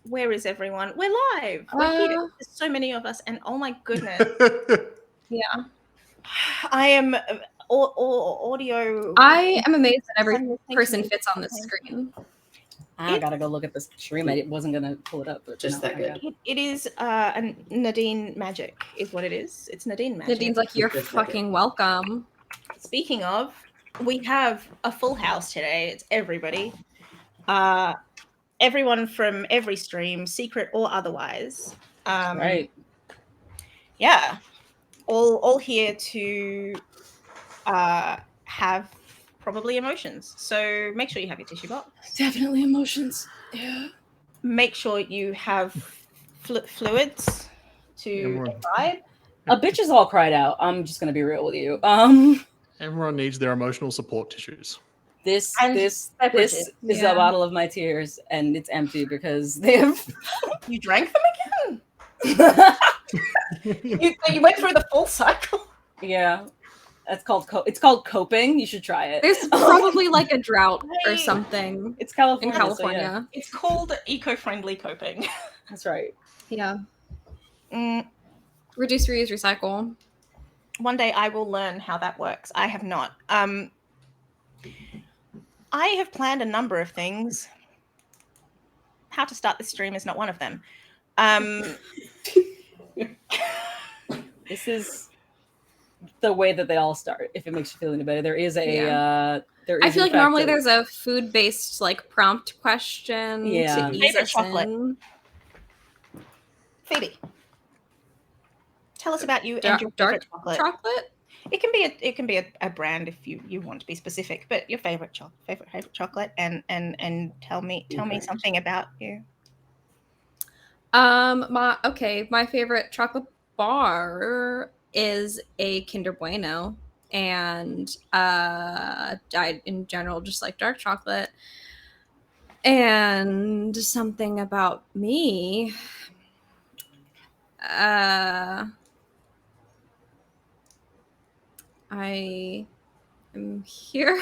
Where is everyone? We're live. We're here. There's so many of us, and oh my goodness. Yeah. I am audio. I am amazed that every person fits on this screen. I gotta go look at the stream. I wasn't gonna pull it up, but just that good. It is Nadine magic, is what it is. It's Nadine magic. Nadine's like, you're fucking welcome. Speaking of, we have a full house today. It's everybody. Everyone from every stream, secret or otherwise. Right. Yeah. All here to have probably emotions. So make sure you have your tissue box. Definitely emotions. Yeah. Make sure you have fluids to imbibe. A bitch is all cried out. I'm just gonna be real with you. Everyone needs their emotional support tissues. This is a bottle of my tears, and it's empty because they have. You drank them again. you went through the full cycle. Yeah, that's called it's called coping. You should try it. There's probably like a drought or something. It's California. In California, so yeah. It's called eco-friendly coping. That's right. Yeah. Reduce, reuse, recycle. One day I will learn how that works. I have not. I have planned a number of things. How to start this stream is not one of them. This is the way that they all start. If it makes you feel any better, there is a. I feel like normally there's a food-based like prompt question. Yeah. To ease Favorite us chocolate. in. Phoebe, tell us about you and your favorite chocolate. It can be a brand if you want to be specific, but your favorite chocolate and tell me something about you. My favorite chocolate bar is a Kinder Bueno, and I in general just like dark chocolate. And something about me, I am here.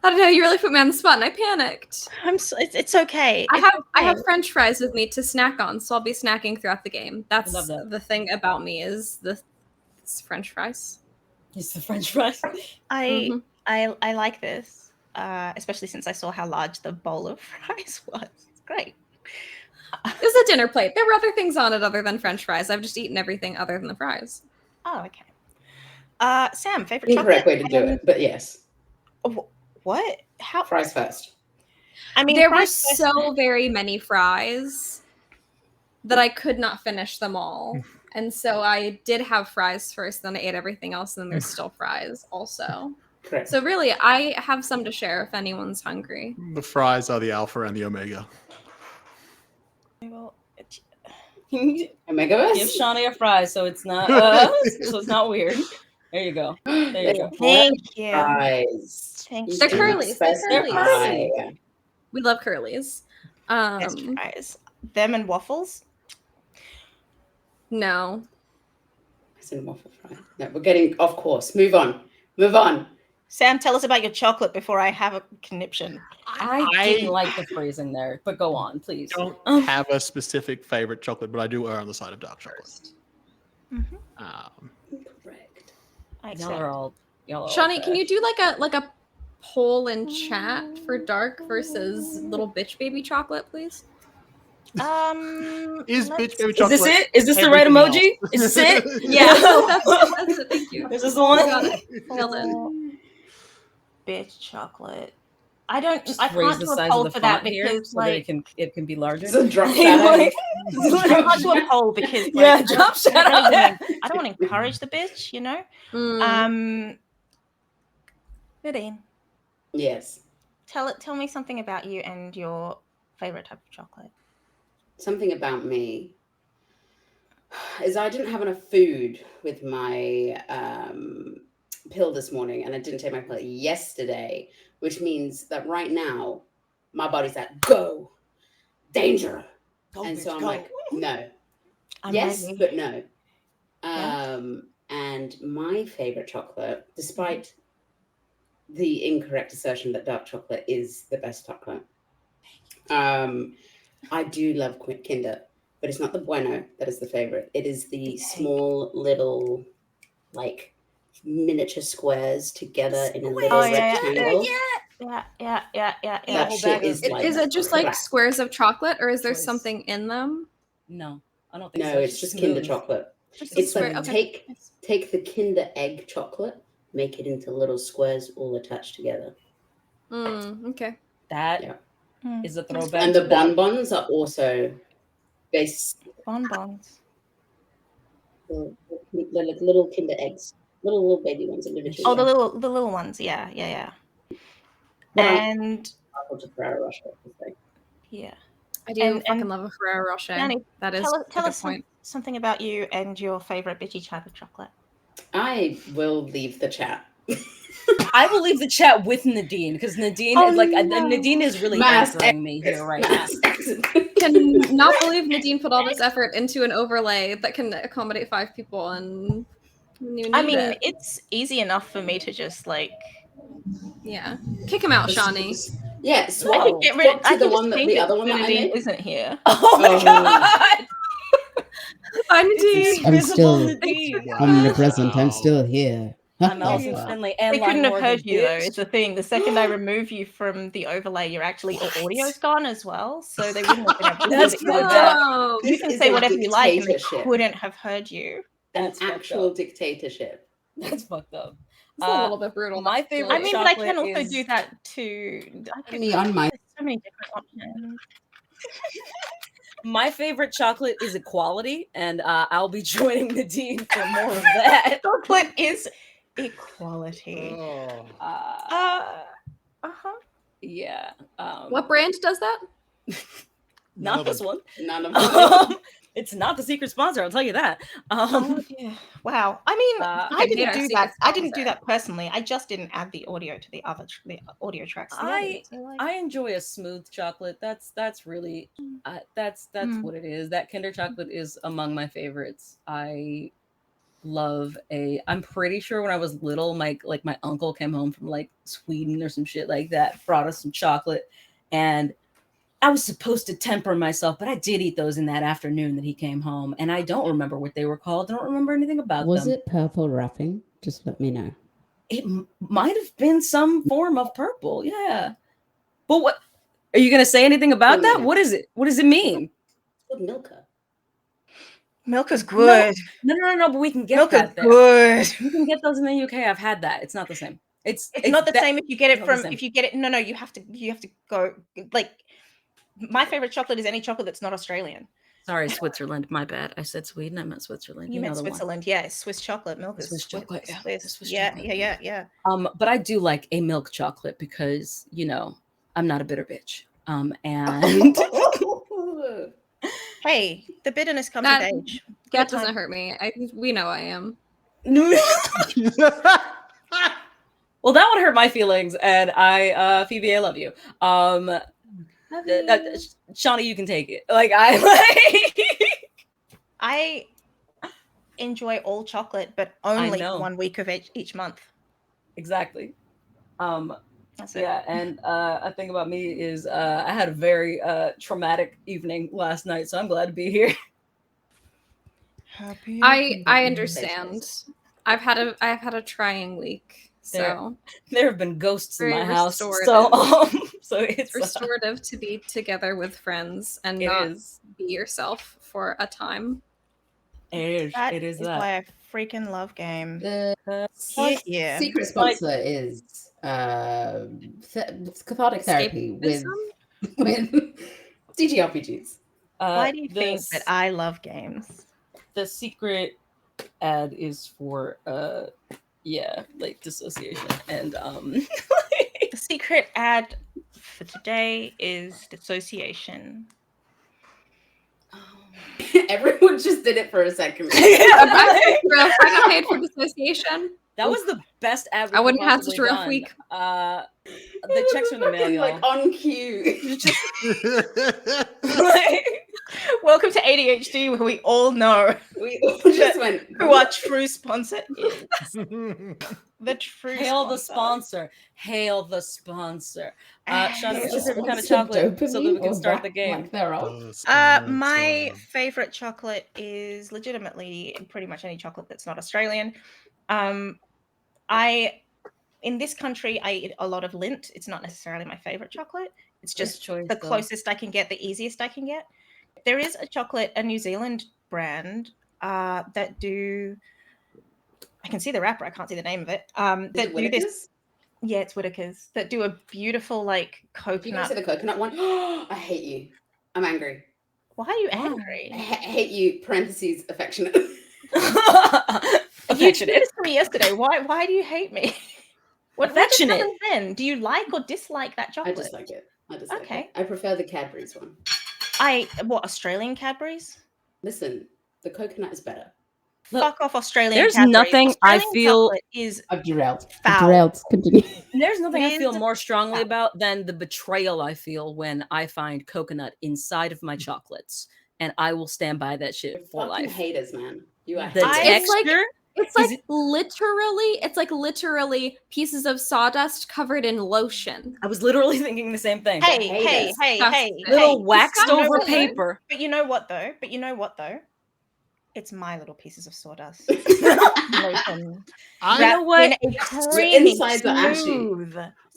I don't know. You really put me on the spot, and I panicked. It's okay. I have French fries with me to snack on, so I'll be snacking throughout the game. That's the thing about me is it's French fries. It's the French fries. I like this, especially since I saw how large the bowl of fries was. It's great. It was a dinner plate. There were other things on it other than French fries. I've just eaten everything other than the fries. Oh, okay. Sam, favorite Incorrect chocolate? way to do it, but yes. What? How? Fries first. I mean, there were so very many fries that I could not finish them all. And so I did have fries first, then I ate everything else, and then there's still fries also. Correct. So really, I have some to share if anyone's hungry. The fries are the alpha and the omega. Well, Omega. Give Shawnee a fry, so it's not weird. There you go. There you go. Thank you. Fries. Thank you. They're curlies. They're curlies. We love curlies. Best fries. Them and waffles. No. It's a waffle fry. No, we're getting off course. Move on. Sam, tell us about your chocolate before I have a conniption. I didn't like the phrasing there, but go on, please. Don't have a specific favorite chocolate, but I do err on the side of dark chocolate. Mm-hmm. Correct. Y'all are Shawnee, can you do like a poll in chat for dark versus little bitch baby chocolate, please? Is bitch baby chocolate? Is this it? Is this the right emoji? Is this it? Yeah, that's it. Thank you. This is the one. Got it. Nailed it. Bitch chocolate. I can't raise do the a size poll of the for that font here because so that it can be larger. It's a drop shadow. I can't do a poll because drop shadow. I don't want to encourage the bitch, you know. Nadine. Yes. Tell me something about you and your favorite type of chocolate. Something about me is I didn't have enough food with my pill this morning, and I didn't take my pill yesterday, which means that right now my body's like, go, danger. And so I'm like, no. Yes, ready. but no. And my favorite chocolate, despite the incorrect assertion that dark chocolate is the best chocolate, I do love Kinder, but it's not the Bueno that is the favorite. It is the small little, like, miniature squares together in a little rectangle. Yeah. That shit is like. Is it just like squares of chocolate, or is there something in them? No, I don't think so. No, it's just Kinder chocolate. It's like take the Kinder egg chocolate, make it into little squares all attached together. Okay. That is a throwback. And the bonbons are also bonbons. The little Kinder eggs, little baby ones individually. Oh, the little ones. Yeah. And yeah, I do fucking love a Ferrero Rocher. Danny, that is tell us something about you and your favorite bitchy type of chocolate. I will leave the chat. I will leave the chat with Nadine because Nadine is like Nadine is really answering me here right now. Can not believe Nadine put all this effort into an overlay that can accommodate 5 people, and it's easy enough for me to just like, kick him out, Shawnee. Yeah, swap to the one that the other one that I made isn't here. Oh my god! I'm Nadine. I'm still omnipresent. I'm still here. I'm Alison Finley, and they couldn't have heard you though. It's the thing. The second I remove you from the overlay, your audio's gone as well, so they wouldn't have been able to. That's good. You can say whatever you like, and they couldn't have heard you. That's actual dictatorship. That's fucked up. It's a little bit brutal. My favorite. I mean, but I can also do that too. On my. There's so many different options. My favorite chocolate is equality, and I'll be joining Nadine for more of that. Chocolate is equality. Yeah. What brand does that? Not this one. None of them. It's not the secret sponsor, I'll tell you that. Yeah. Wow. I mean, I didn't do that. I didn't do that personally. I just didn't add the audio to the audio tracks. I enjoy a smooth chocolate. That's really that's what it is. That Kinder chocolate is among my favorites. I love I'm pretty sure when I was little, my uncle came home from like Sweden or some shit like that, brought us some chocolate, and I was supposed to temper myself, but I did eat those in that afternoon that he came home, and I don't remember what they were called. I don't remember anything about them. Was it purple wrapping? Just let me know. It might have been some form of purple, yeah. But what are you going to say anything about that? What is it? What does it mean? It's Milka. Milka's good. No, but we can get Milka's that there. Good. You can get those in the UK. I've had that. It's not the same. It's not the same if you get it from No, you have to go like. My favorite chocolate is any chocolate that's not Australian. Sorry, Switzerland. My bad. I said Sweden. I meant Switzerland. You meant Switzerland. Yeah, Swiss chocolate. Milk is Swiss chocolate. Swiss. Yeah. But I do like a milk chocolate because I'm not a bitter bitch. And hey, the bitterness comes with age. That doesn't hurt me. We know I am. Well, that would hurt my feelings, and Phoebe, I love you. Shawnee, you can take it. I enjoy all chocolate, but only 1 week of each month. Exactly. That's it. Yeah, and a thing about me is I had a very traumatic evening last night, so I'm glad to be here. I understand. I've had a trying week. So there have been ghosts in my house. So it's restorative to be together with friends and not be yourself for a time. It is why I freaking love games. Secret sponsor is cathartic therapy with TTRPGs. Why do you think that I love games? The secret ad is for dissociation, and the secret ad for today is dissociation. Everyone just did it for a second. I got paid for dissociation. That was the best ad. I wouldn't have such a rough week. The checks are in the mail, y'all. Like on cue. Welcome to ADHD, where we all know We all just went. who our true sponsor is. The true Hail sponsor. the sponsor. Hail the sponsor. Shauna, what's your Just favorite kind of some chocolate so that we dopamine can or start the that game? lack thereof? My favorite chocolate is legitimately pretty much any chocolate that's not Australian. In this country, I eat a lot of Lindt. It's not necessarily my favorite chocolate. It's just the closest I can get, the easiest I can get. There is a New Zealand brand that do. I can see the wrapper. I can't see the name of it. That do this. Yeah, it's Whitaker's. That do a beautiful coconut. You guys say the coconut one? I hate you. I'm angry. Why are you angry? I hate you. Parentheses affectionate. You did this to me yesterday. Why do you hate me? What affectionate? Then do you like or dislike that chocolate? I dislike it. Okay. I prefer the Cadbury's one. Australian Cadbury's? Listen, the coconut is better. Fuck off, Australian. There's Cadbury. nothing Australian I feel is I've derailed. foul. Derailed. Continue. There's nothing I feel more strongly about than the betrayal I feel when I find coconut inside of my chocolates, and I will stand by that shit for life. Haters, man. You are the texture. It's like literally pieces of sawdust covered in lotion. I was literally thinking the same thing. Hey, little waxed over paper. But you know what though? It's my little pieces of sawdust. Lotion. You know what? Your insides are ashy.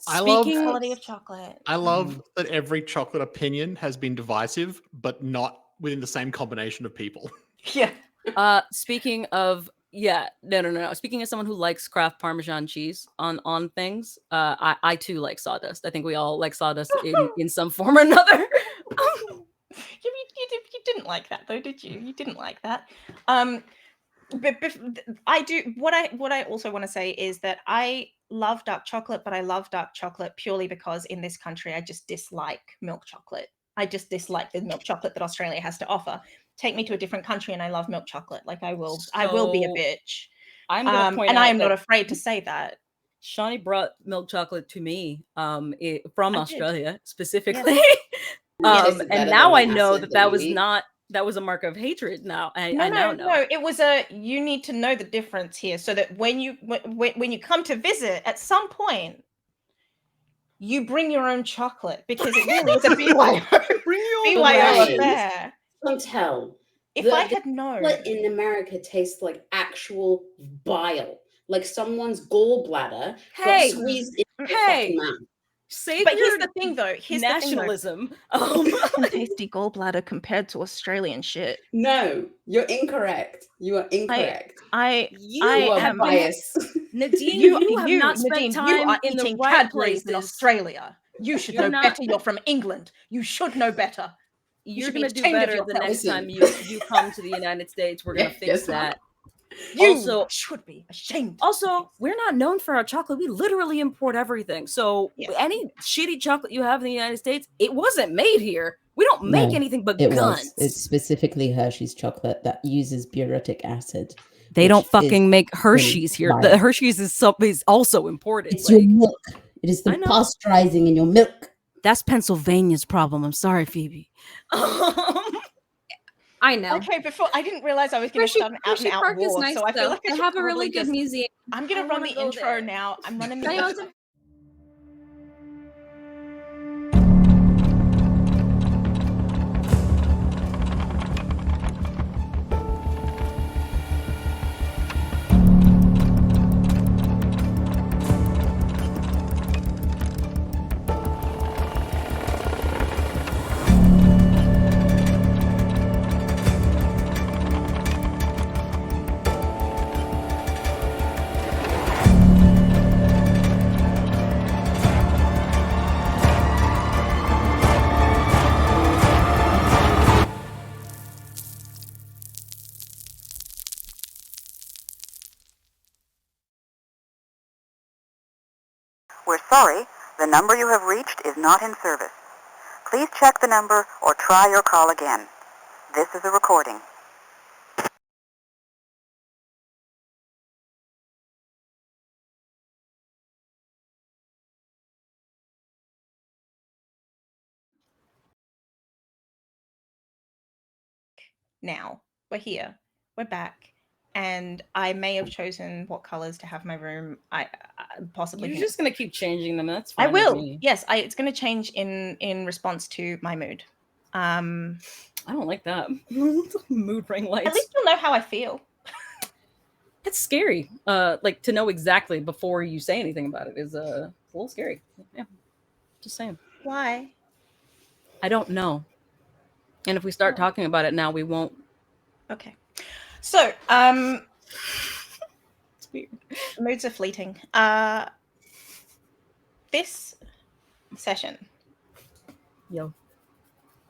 Quality of chocolate. I love that every chocolate opinion has been divisive, but not within the same combination of people. Yeah. Speaking of no. Speaking of someone who likes Kraft Parmesan cheese on things, I too like sawdust. I think we all like sawdust in some form or another. You didn't like that though, did you? You didn't like that. But I do. What I also want to say is that I love dark chocolate, but I love dark chocolate purely because in this country I just dislike milk chocolate. I just dislike the milk chocolate that Australia has to offer. Take me to a different country and I love milk chocolate. I will be a bitch. I'm gonna point and out I am not afraid to say that. Shawnee brought milk chocolate to me from Australia specifically. Yes. And now I know that was a mark of hatred. Now I now know. No, it was you need to know the difference here so that when you come to visit at some point, you bring your own chocolate because it really is a BYO affair. Don't tell. If I had known. Chocolate in America tastes like actual bile, like someone's gallbladder got squeezed in the fucking mouth. But here's the thing, though. Nationalism. Tasty gallbladder compared to Australian shit. No, you're incorrect. You are incorrect. You are biased. Nadine, you have not spent Nadine, time in the right places in Australia. You should know better. You're from England. You should know better. You're going to do better the next time you come to the United States. We're going to fix that. You should be ashamed. Also, we're not known for our chocolate. We literally import everything. So any shitty chocolate you have in the United States, it wasn't made here. We don't make anything but guns. It's specifically Hershey's chocolate that uses butyric acid. They don't fucking make Hershey's here. The Hershey's is also imported. It's your milk. It is the pasteurizing in your milk. That's Pennsylvania's problem. I'm sorry, Phoebe. I know. Okay, before I didn't realize I was going to start an out-and-out war, nice, so I feel like they have a really good museum. I'm going to run the intro now. I'm running the intro. We're sorry, the number you have reached is not in service. Please check the number or try your call again. This is a recording. now. We're here. We're back. And I may have chosen what colors to have my room. I possibly. You're just gonna keep changing them. That's fine. I will. With me. Yes, it's going to change in response to my mood. I don't like that. Mood ring lights. At least you'll know how I feel. That's scary. Like to know exactly before you say anything about it is a little scary. Yeah, just saying. Why? I don't know. And if we start talking about it now, we won't. Okay. So, It's weird. moods are fleeting. This session, Yo.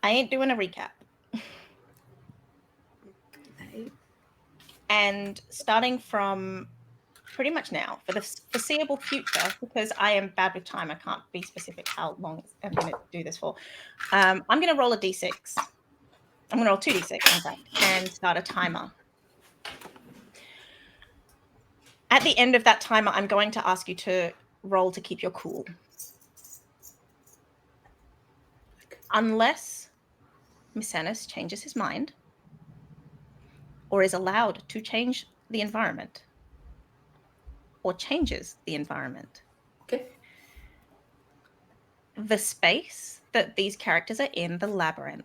I ain't doing a recap. And starting from pretty much now, for the foreseeable future, because I am bad with time, I can't be specific how long I'm going to do this for. I'm going to roll a d6. I'm going to roll 2d6, in fact, and start a timer. At the end of that timer, I'm going to ask you to roll to keep your cool. Unless Mycenas changes his mind or is allowed to change the environment or changes the environment. Okay. The space that these characters are in, the labyrinth,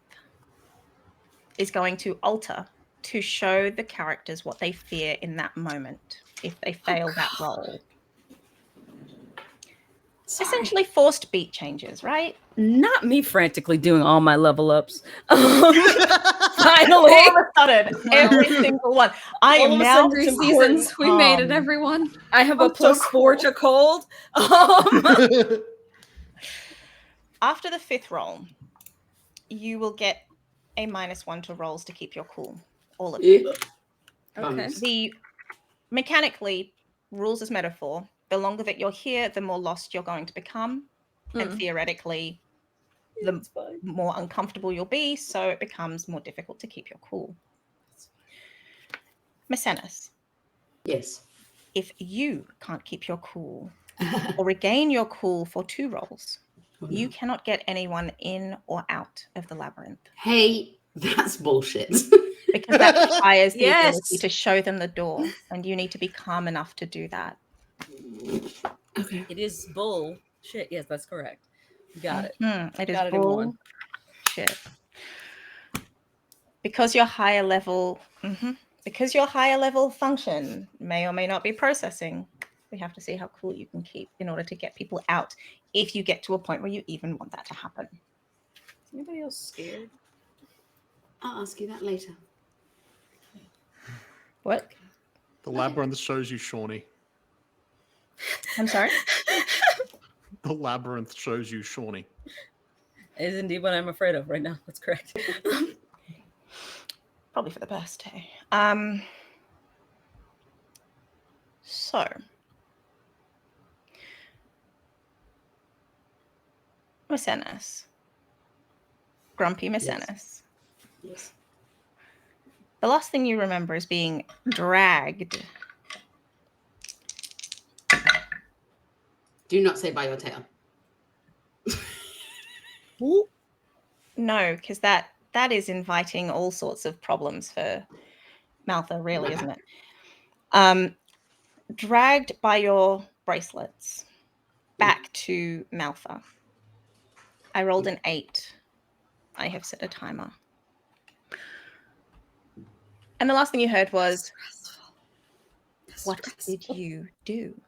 is going to alter to show the characters what they fear in that moment if they fail that roll. Essentially forced beat changes, right? Not me frantically doing all my level ups. Finally, all of a sudden, every single one. I am now 3 seasons. We made it, everyone. I have a +4 to cold. After the 5th roll, you will get a -1 to rolls to keep your cool. All of you. Okay. Mechanically, rules as metaphor. The longer that you're here, the more lost you're going to become. And theoretically, the more uncomfortable you'll be, so it becomes more difficult to keep your cool. Mycenas. Yes. If you can't keep your cool or regain your cool for 2 rolls, you cannot get anyone in or out of the labyrinth. Hey, that's bullshit. Because that requires the ability to show them the door, and you need to be calm enough to do that. Okay. It is bullshit. Yes, that's correct. Got it. It is bullshit. Because your higher level, function may or may not be processing. We have to see how cool you can keep in order to get people out. If you get to a point where you even want that to happen. Is anybody else scared? I'll ask you that later. What? The labyrinth shows you Shawnee. I'm sorry? The labyrinth shows you Shawnee. Is indeed what I'm afraid of right now. That's correct. Probably for the best, hey. So. Mycenas. Grumpy Mycenas. Yes. The last thing you remember is being dragged. Do not say by your tail. No, because that is inviting all sorts of problems for Maltha, really, isn't it? Dragged by your bracelets back to Maltha. I rolled an 8. I have set a timer. And the last thing you heard was, what did you do?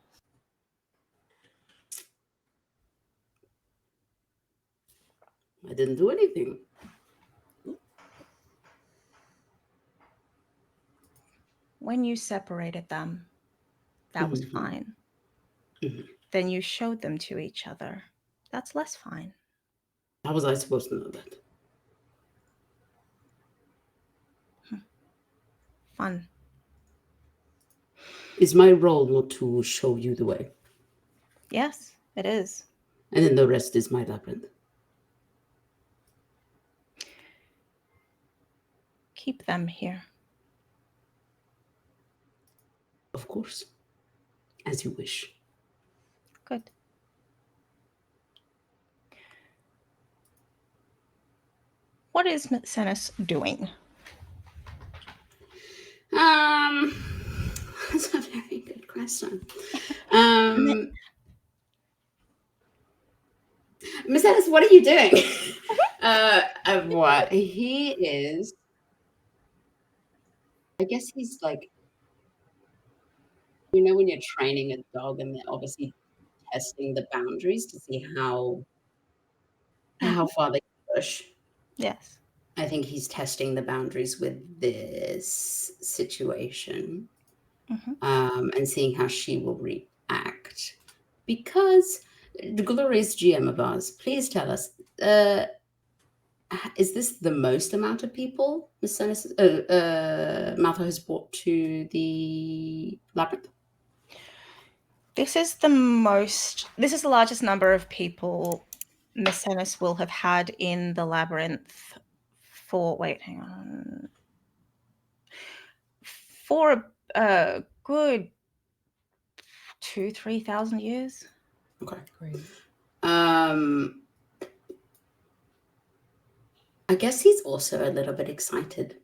I didn't do anything. When you separated them, that was fine. Then you showed them to each other. That's less fine. How was I supposed to know that? Fun. Is my role not to show you the way? Yes, it is. And then the rest is my labyrinth. Keep them here. Of course. As you wish. Good. What is Mycenas doing? That's a very good question. Miss Ennis, what are you doing? What? He is... I guess he's like... You know when you're training a dog and they're obviously testing the boundaries to see how far they can push? Yes. I think he's testing the boundaries with this situation, and seeing how she will react. Because the glorious GM of ours, please tell us, is this the most amount of people Miss Maltha has brought to the labyrinth? This is the largest number of people Miss Ennis will have had in the labyrinth for a good 2,000-3,000 years. Okay, Great. I guess he's also a little bit excited.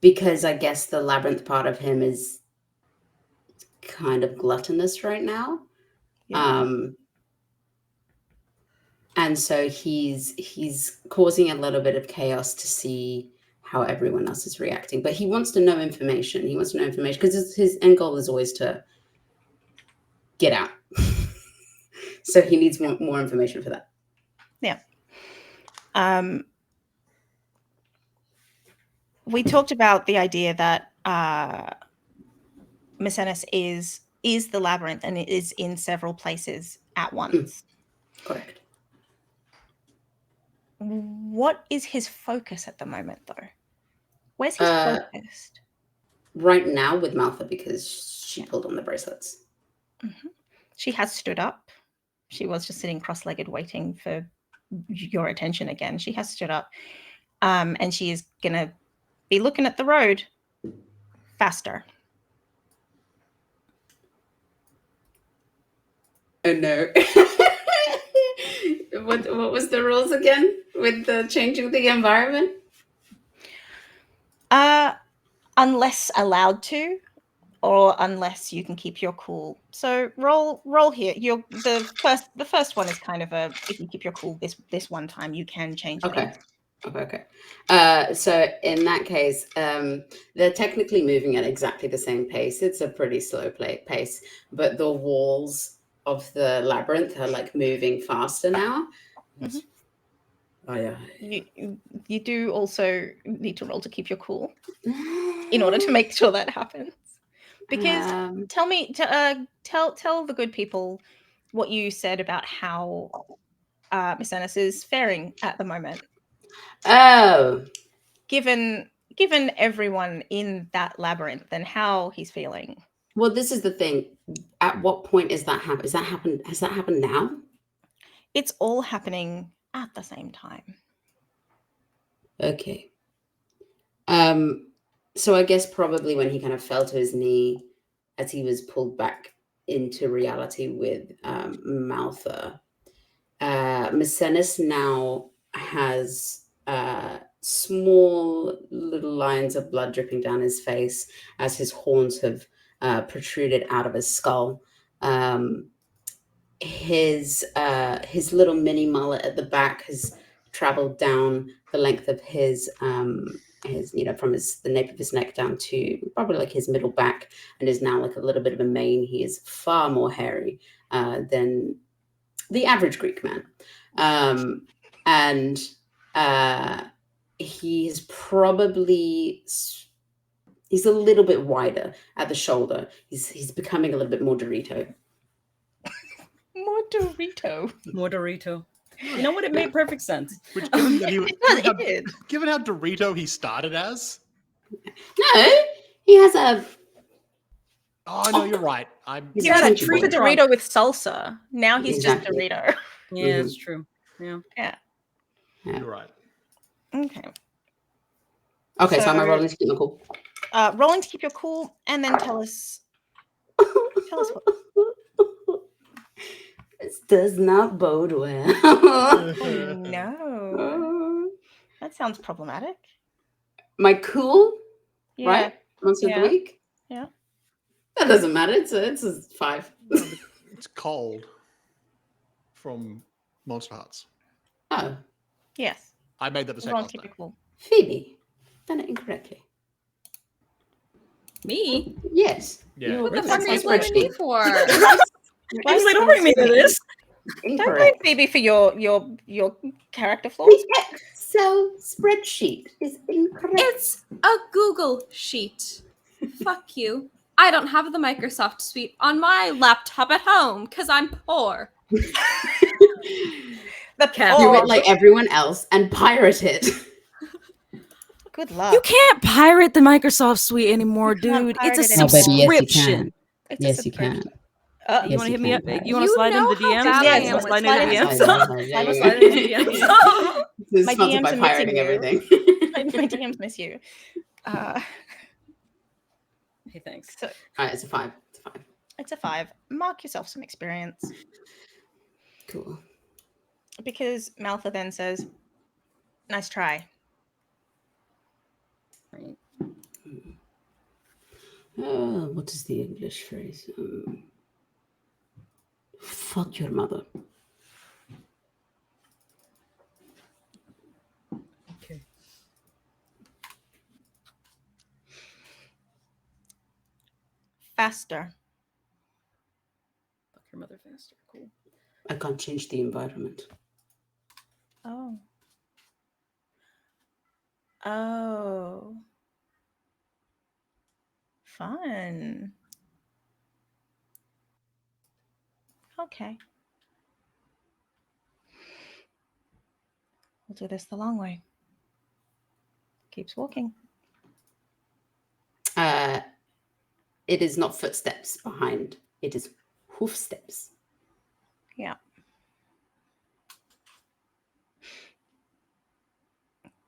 Because I guess the labyrinth part of him is kind of gluttonous right now. Yeah. And so he's causing a little bit of chaos to see how everyone else is reacting. But he wants to know information. He wants to know information because his end goal is always to get out. So he needs more information for that. Yeah. We talked about the idea that Miss Ennis is the labyrinth and it is in several places at once. Correct. What is his focus at the moment, though? Where's his focused? Right now with Maltha, because she pulled on the bracelets. She has stood up. She was just sitting cross-legged waiting for your attention again. She has stood up, and she is going to be looking at the road faster. Oh, no. What was the rules again with the changing the environment? Unless allowed to, or unless you can keep your cool. So roll here. The first one is kind of a, if you keep your cool this one time, you can change things. Okay. So in that case, they're technically moving at exactly the same pace. It's a pretty slow pace, but the walls of the labyrinth are like moving faster now. Oh yeah. You do also need to roll to keep your cool in order to make sure that happens. Because tell the good people what you said about how Miss Ennis is faring at the moment. Oh. Given everyone in that labyrinth and how he's feeling. Well, this is the thing. At what point is that happen? Has that happened now? It's all happening at the same time. Okay. So I guess probably when he kind of fell to his knee as he was pulled back into reality with Maltha, Miss Ennis now has small little lines of blood dripping down his face as his horns have protruded out of his skull. His little mini mullet at the back has traveled down the length of his from the nape of his neck down to probably like his middle back, and is now like a little bit of a mane. He is far more hairy than the average Greek man, and he's a little bit wider at the shoulder. He's becoming a little bit more Dorito. More Dorito. You know what? It made perfect sense. Which, given how Dorito he started as. No, he has a. Oh no, you're right. He's had a treat Dorito with salsa. Now he's Exactly. just Dorito. Yeah, it's true. Yeah. You're right. Okay. Okay, so am I rolling to keep my cool? Rolling to keep your cool, and then tell us what. This does not bode well. Oh, no. That sounds problematic. my cool, Yeah. right? Monster of the week. Yeah. That doesn't matter. It's a 5. It's cold from Monsterhearts. Oh, Yes. I made that mistake last time. Typical. Phoebe, done it incorrectly. Me? Yes. Yeah. What the That's fuck are my you blaming me spreadsheet. for? Ainsley, don't bring me to this. Don't blame Incorrect. Phoebe for your character flaws. The Excel spreadsheet is incorrect. It's a Google sheet. Fuck you. I don't have the Microsoft suite on my laptop at home because I'm poor. The Cat. Do it like everyone else and pirate it. Good luck. You can't pirate the Microsoft suite anymore, You can't dude. pirate It's a it anymore. No, baby, yes, you subscription. can. It's a Yes, you can. subscription. You Yes, want to you hit me can up? pirate. You want to You slide know into the how DMs? bad I Yeah, am you with want to slide into sliding the into DMs? Yeah, I was yeah, sliding into yeah. DMs. This is My sponsored DMs by are pirating missing you. everything. My DMs miss you. Hey, thanks. So All right, it's a 5. It's a 5. it's a 5. Mark yourself some experience. Cool. Because Maltha then says, nice try. Right. What is the English phrase? Fuck your mother. Okay. Faster. Fuck your mother faster. Cool. I can't change the environment. Oh. Oh. Fun. Okay. We'll do this the long way. Keeps walking. It is not footsteps behind. It is hoof steps. Yeah.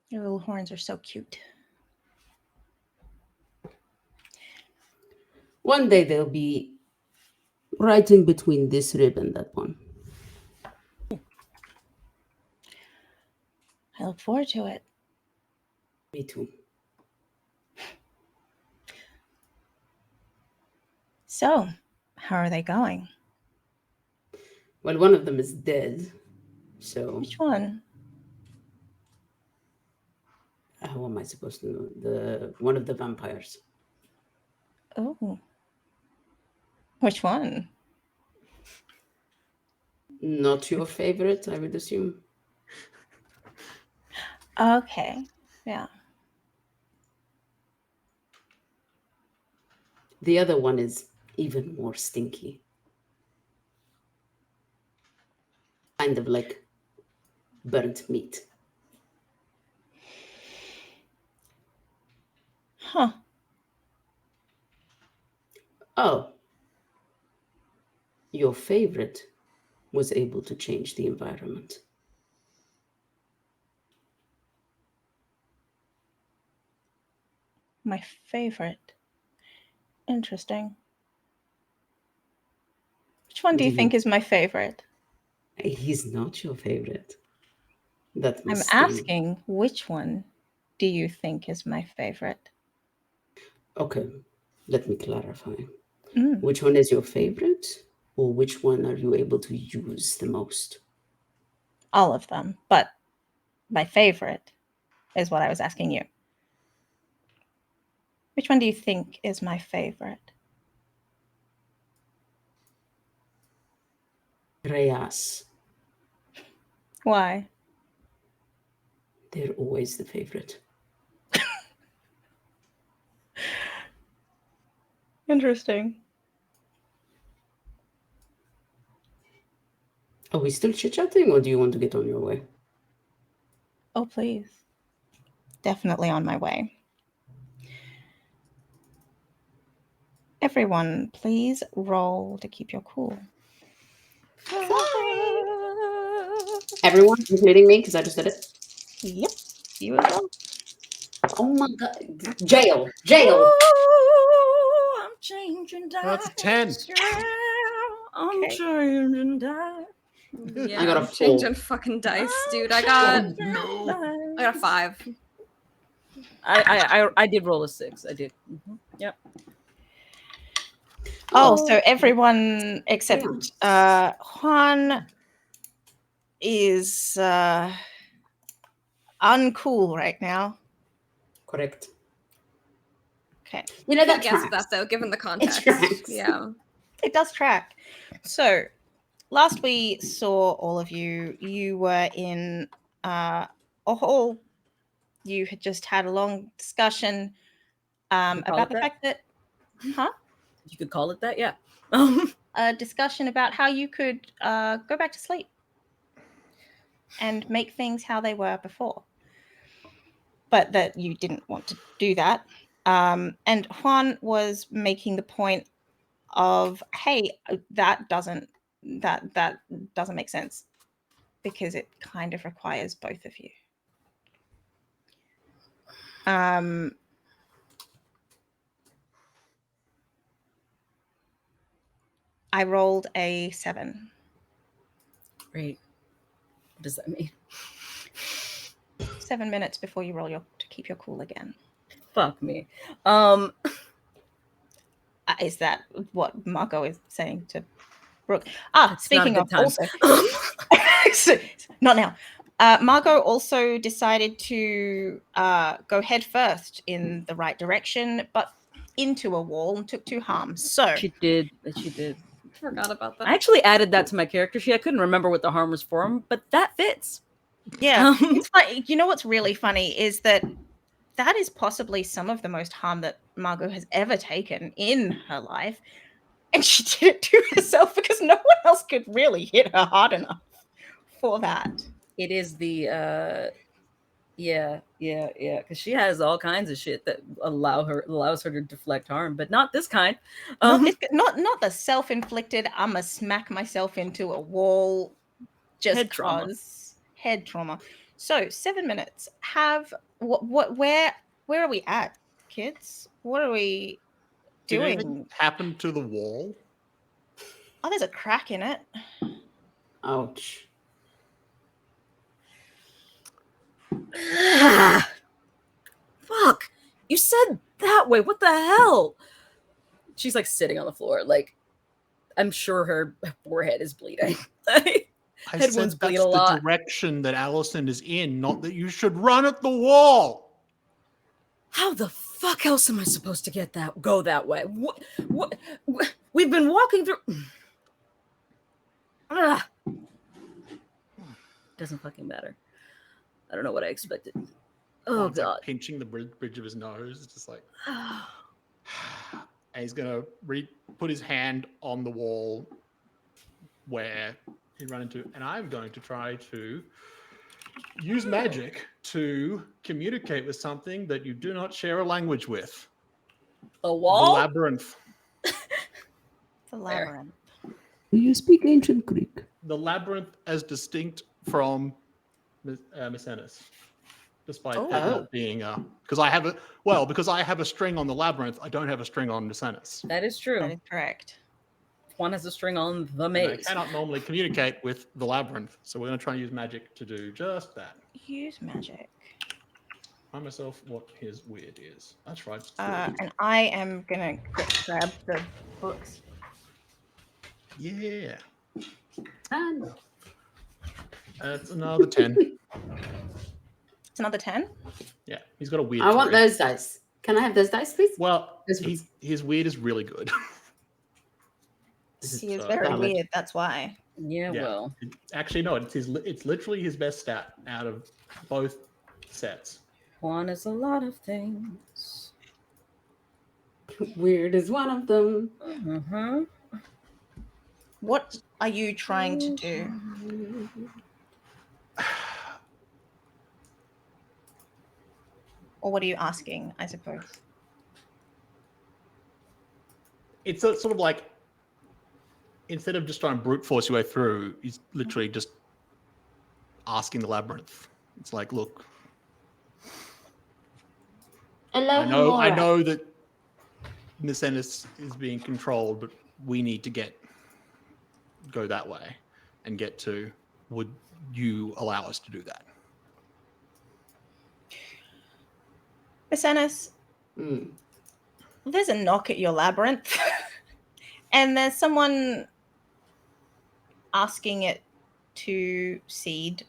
Your little horns are so cute. One day they'll be right in between this rib and that one. I look forward to it. Me too. So, how are they going? Well, one of them is dead. So Which one? how am I supposed to know? One of the vampires. Oh. Which one? Not your favorite, I would assume. Okay. Yeah. The other one is even more stinky. Kind of like burnt meat. Huh. Oh. Your favorite was able to change the environment. My favorite. Interesting. Which one do you think is my favorite? He's not your favorite. That I'm must sting. asking which one do you think is my favorite? Okay, let me clarify. Mm. Which one is your favorite, or which one are you able to use the most? All of them, but my favorite is what I was asking you. Which one do you think is my favorite? Reyes. Why? They're always the favorite. Interesting. Are we still chit-chatting, or do you want to get on your way? Oh, please. Definitely on my way. Everyone, please roll to keep your cool. Everyone, including me, because I just did it. Yep. You as well. Oh my god. Jail. Jail. Ooh, I'm changing That's a 10. I'm Okay. changing dice. Yeah, I got a I'm 4. changing fucking dice, dude. I got No. I got a 5. I did roll a 6. I did. Yep. Oh, so everyone except Juan is uncool right now. Correct. Okay. You know, that I guess that though, given the context. Yeah. It does track. So last we saw all of you, you were in a hall. You had just had a long discussion about the fact that, You could call it that, yeah. A discussion about how you could go back to sleep and make things how they were before, but that you didn't want to do that. And Juan was making the point of, hey, that doesn't make sense because it kind of requires both of you. I rolled a 7. Great. What does that mean? 7 minutes before you roll to keep your cool again. Fuck me. Is that what Margot is saying to Brooke? Speaking of, also, not now. Margot also decided to go head first in the right direction, but into a wall and took 2 harms. So she did. Forgot about that. I actually added that to my character sheet. I couldn't remember what the harm was for him, but that fits. Yeah, it's funny. You know what's really funny is that is possibly some of the most harm that Margot has ever taken in her life, and she did it to herself because no one else could really hit her hard enough for that. It is the yeah, because she has all kinds of shit that allows her to deflect harm, but not this kind. Not the self-inflicted, I'ma smack myself into a wall just head trauma. Head trauma. So 7 minutes. Where are we at, kids? What are we doing? Did anything happen to the wall? Oh, there's a crack in it. Ouch. Fuck. You said that way. What the hell? She's like sitting on the floor. Like, I'm sure her forehead is bleeding. Head wounds bleed a lot. The direction that Allison is in, not that you should run at the wall. How the fuck else am I supposed to go that way? What? We've been walking through. Doesn't fucking matter. I don't know what I expected. Oh God! Like pinching the bridge of his nose. It's just like, and he's gonna put his hand on the wall where he ran into, and I'm going to try to use magic to communicate with something that you do not share a language with. A wall? The labyrinth. The labyrinth. Do you speak ancient Greek? The labyrinth as distinct from Miss Ennis. Despite that not being because I have a string on the labyrinth, I don't have a string on Miss Ennis. That is true. That is correct. One has a string on the maze. I cannot normally communicate with the labyrinth, so we're going to try and use magic to do just that. Use magic. Find myself what his weird is. That's right. And I am going to grab the books. Yeah. That's another 10. It's another 10? Yeah, he's got a weird. I want those dice. Can I have those dice, please? Well, his weird is really good. He is very weird. That's why. Yeah. Well, actually, no. It's literally his best stat out of both sets. Juan is a lot of things. Weird is one of them. Mm-hmm. What are you trying to do? Or what are you asking, I suppose? It's sort of like, instead of just trying to brute force your way through, he's literally just asking the labyrinth. It's like, look, I know that Miss Ennis is being controlled, but we need to go that way and get to, would you allow us to do that? Macenas, there's a knock at your labyrinth, and there's someone asking it to seed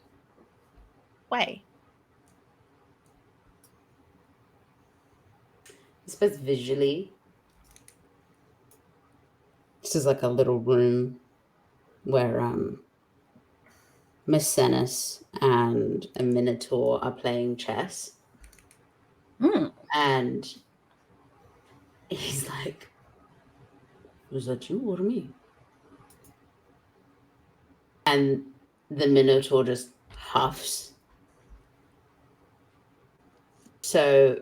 way. I suppose visually, this is like a little room where Macenas and a Minotaur are playing chess. And he's like, was that you or me? And the Minotaur just huffs. So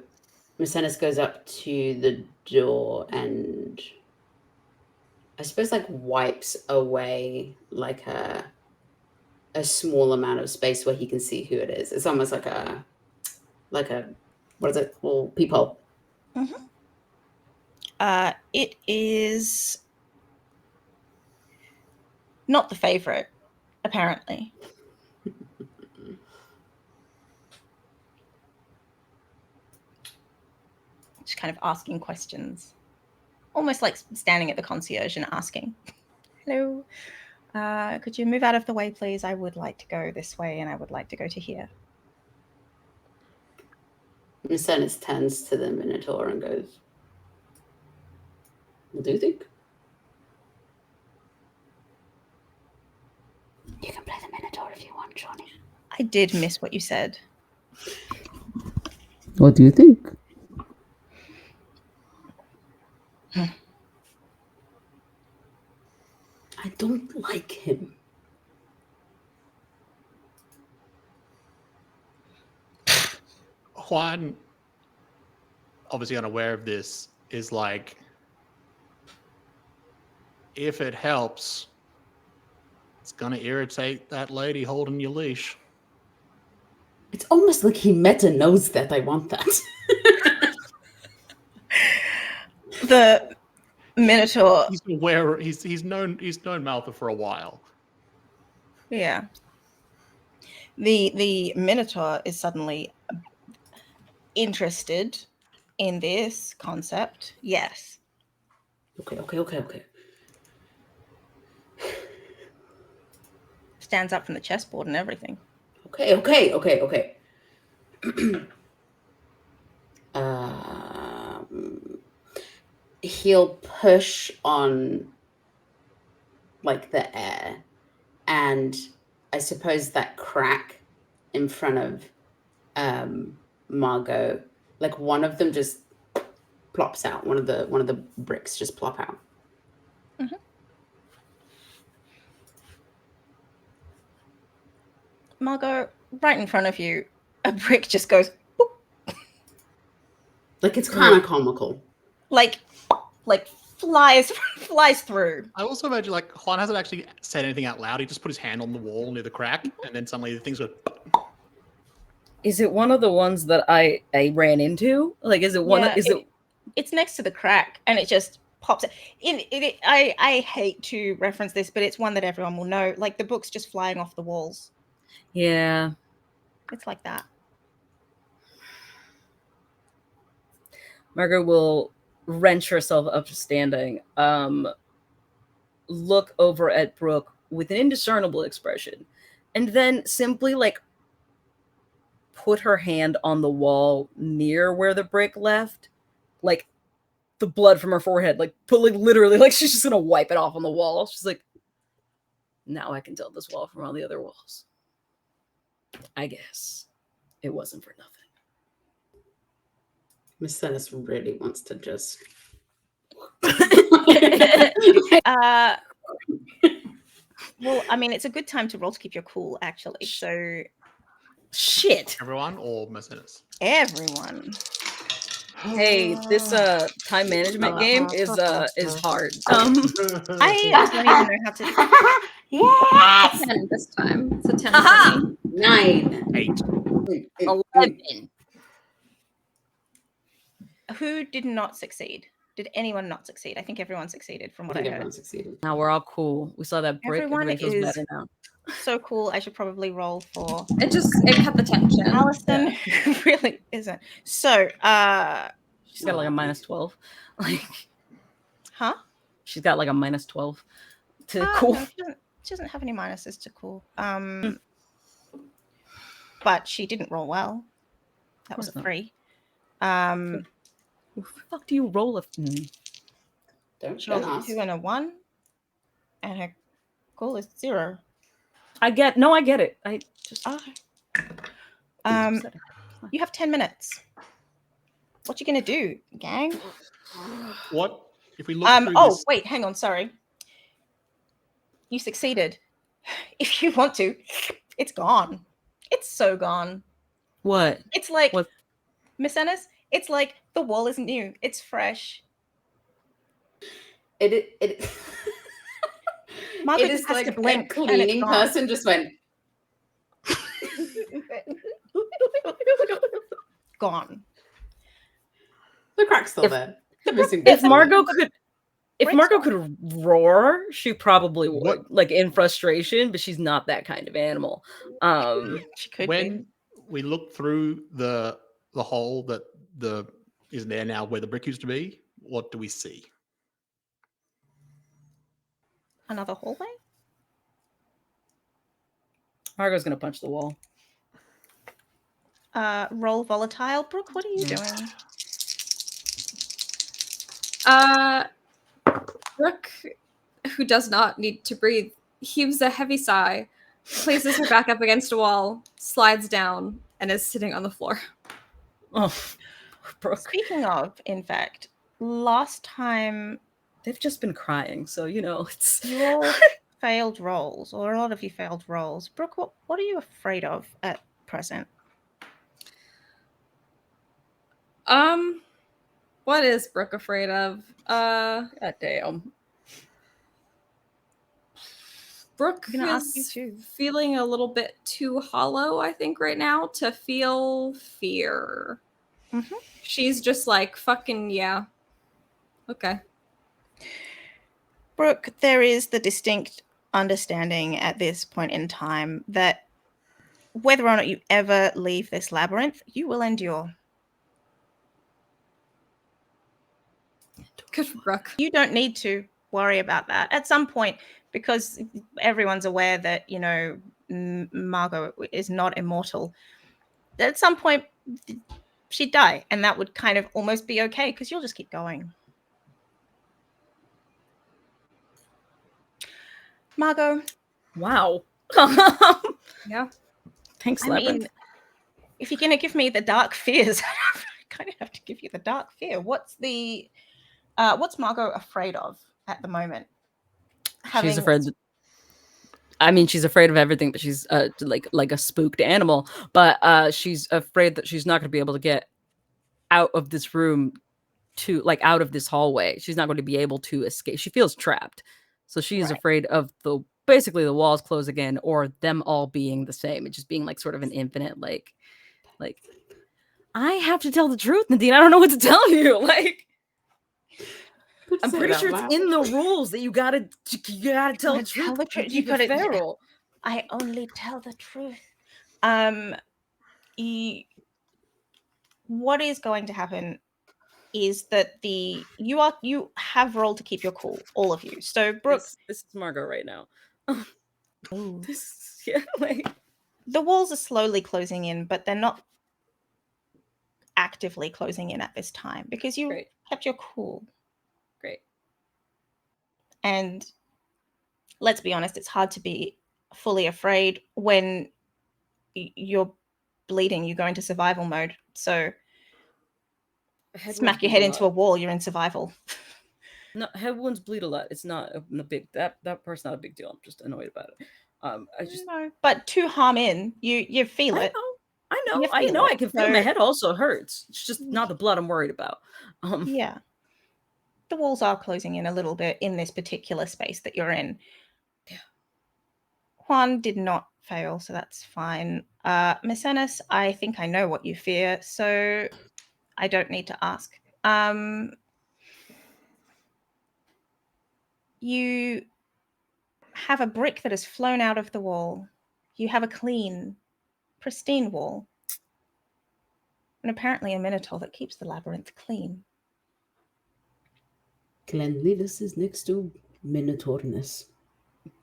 Macenas goes up to the door and I suppose like wipes away like a small amount of space where he can see who it is. It's almost like a what is it called? Peephole. It is not the favorite, apparently. Just kind of asking questions, almost like standing at the concierge and asking, "Hello, could you move out of the way, please? I would like to go this way, and I would like to go to here." Macenas turns to the Minotaur and goes, "What do you think?" You can play the Minotaur if you want, Johnny. I did miss what you said. What do you think? I don't like him. Juan, obviously unaware of this, is like, if it helps, it's gonna irritate that lady holding your leash. It's almost like he meta knows that I want that. The Minotaur. He's aware. He's known Maltha for a while. Yeah. The Minotaur is suddenly interested in this concept. Yes. Okay. Stands up from the chessboard and everything. Okay. He'll push on like the air, and I suppose that crack in front of Margot, like one of them just plops out. One of the bricks just plop out. Mm-hmm. Margot, right in front of you, a brick just goes boop. Like it's kind of comical. Like flies through. I also imagine like Juan hasn't actually said anything out loud. He just put his hand on the wall near the crack, and then suddenly the things go. Is it one of the ones that I ran into? Like, is it one? Yeah, Is it? It's next to the crack, and it just pops. I hate to reference this, but it's one that everyone will know. Like the book's just flying off the walls. Yeah, it's like that. Margot will wrench herself up to standing, look over at Brooke with an indiscernible expression, and then simply like put her hand on the wall near where the brick left, like the blood from her forehead, like literally, like she's just gonna wipe it off on the wall. She's like, now I can tell this wall from all the other walls. I guess it wasn't for nothing. Macenas really wants to just. Well, I mean, it's a good time to roll to keep your cool, actually. So, shit. Everyone or Macenas? Everyone. Hey, this time management game is hard. I don't even know how to. Yes. 10 this time. It's a 10. Aha! 9. 8. 11. Who did not succeed? Did anyone not succeed? I think everyone succeeded from what I heard. Everyone succeeded. Now we're all cool. We saw that break. Everyone Everybody feels is better now. so cool. I should probably roll for It cut the tension. Allison, who really isn't. So, she's got like a -12. Like, huh? She's got like a -12 to cool. No, she doesn't have any minuses to cool. But she didn't roll well. That was a 3. Who the fuck do you roll a? Don't She rolled a ask. 2 and a 1, and her cool is 0. I get it. I just you have 10 minutes. What you gonna do, gang? What if we look through this? Wait, hang on, sorry. You succeeded. If you want to, it's gone. It's so gone. What? It's like Miss Ennis, it's like the wall isn't new, it's fresh. It Margot it is just has like to blink a cleaning person just went gone. The crack's still there. If Margot could roar, she probably would, like in frustration, but she's not that kind of animal. She could when we look through the hole that is there now where the brick used to be, what do we see? Another hallway? Margot's gonna punch the wall. Roll volatile. Brooke, what are you doing? Brooke, who does not need to breathe, heaves a heavy sigh, places her back up against a wall, slides down, and is sitting on the floor. Oh, Brooke. Speaking of, in fact, last time they've just been crying, so it's you all failed rolls, or a lot of you failed rolls. Brooke, what are you afraid of at present? What is Brooke afraid of? God damn. Brooke is feeling a little bit too hollow, I think, right now to feel fear. Mm-hmm. She's just like, fucking yeah. Okay. Brooke, there is the distinct understanding at this point in time that whether or not you ever leave this labyrinth, you will endure. Good for Brooke. You don't need to worry about that. At some point, because everyone's aware that, Margot is not immortal, at some point she'd die, and that would kind of almost be okay because you'll just keep going. Margot. Wow. Yeah. Thanks, I mean, if you're going to give me the dark fears, I kind of have to give you the dark fear. What's Margot afraid of at the moment? She's afraid. I mean, she's afraid of everything, but she's like a spooked animal. But she's afraid that she's not going to be able to get out of this room out of this hallway. She's not going to be able to escape. She feels trapped. So she is afraid of basically the walls close again, or them all being the same. It just being like sort of an infinite, like I have to tell the truth, Nadine. I don't know what to tell you. Like, I'm pretty sure it's in the rules that you gotta tell the truth. You gotta feral. I only tell the truth. What is going to happen is that you have rolled to keep your cool, all of you. So Brooke, this is Margot right now. The walls are slowly closing in, but they're not actively closing in at this time because you kept your cool. Great. And let's be honest, it's hard to be fully afraid when you're bleeding. You go into survival mode. So smack your head into a wall, you're in survival. No, head wounds bleed a lot. It's not a big that part's not a big deal. I'm just annoyed about it. I just know. But to harm in, you feel it. I know. I can feel my head also hurts. It's just not the blood I'm worried about. Yeah. The walls are closing in a little bit in this particular space that you're in. Yeah. Juan did not fail, so that's fine. Miss Ennis, I think I know what you fear, so I don't need to ask. You have a brick that has flown out of the wall. You have a clean, pristine wall. And apparently a minotaur that keeps the labyrinth clean. Cleanliness is next to minotaurness.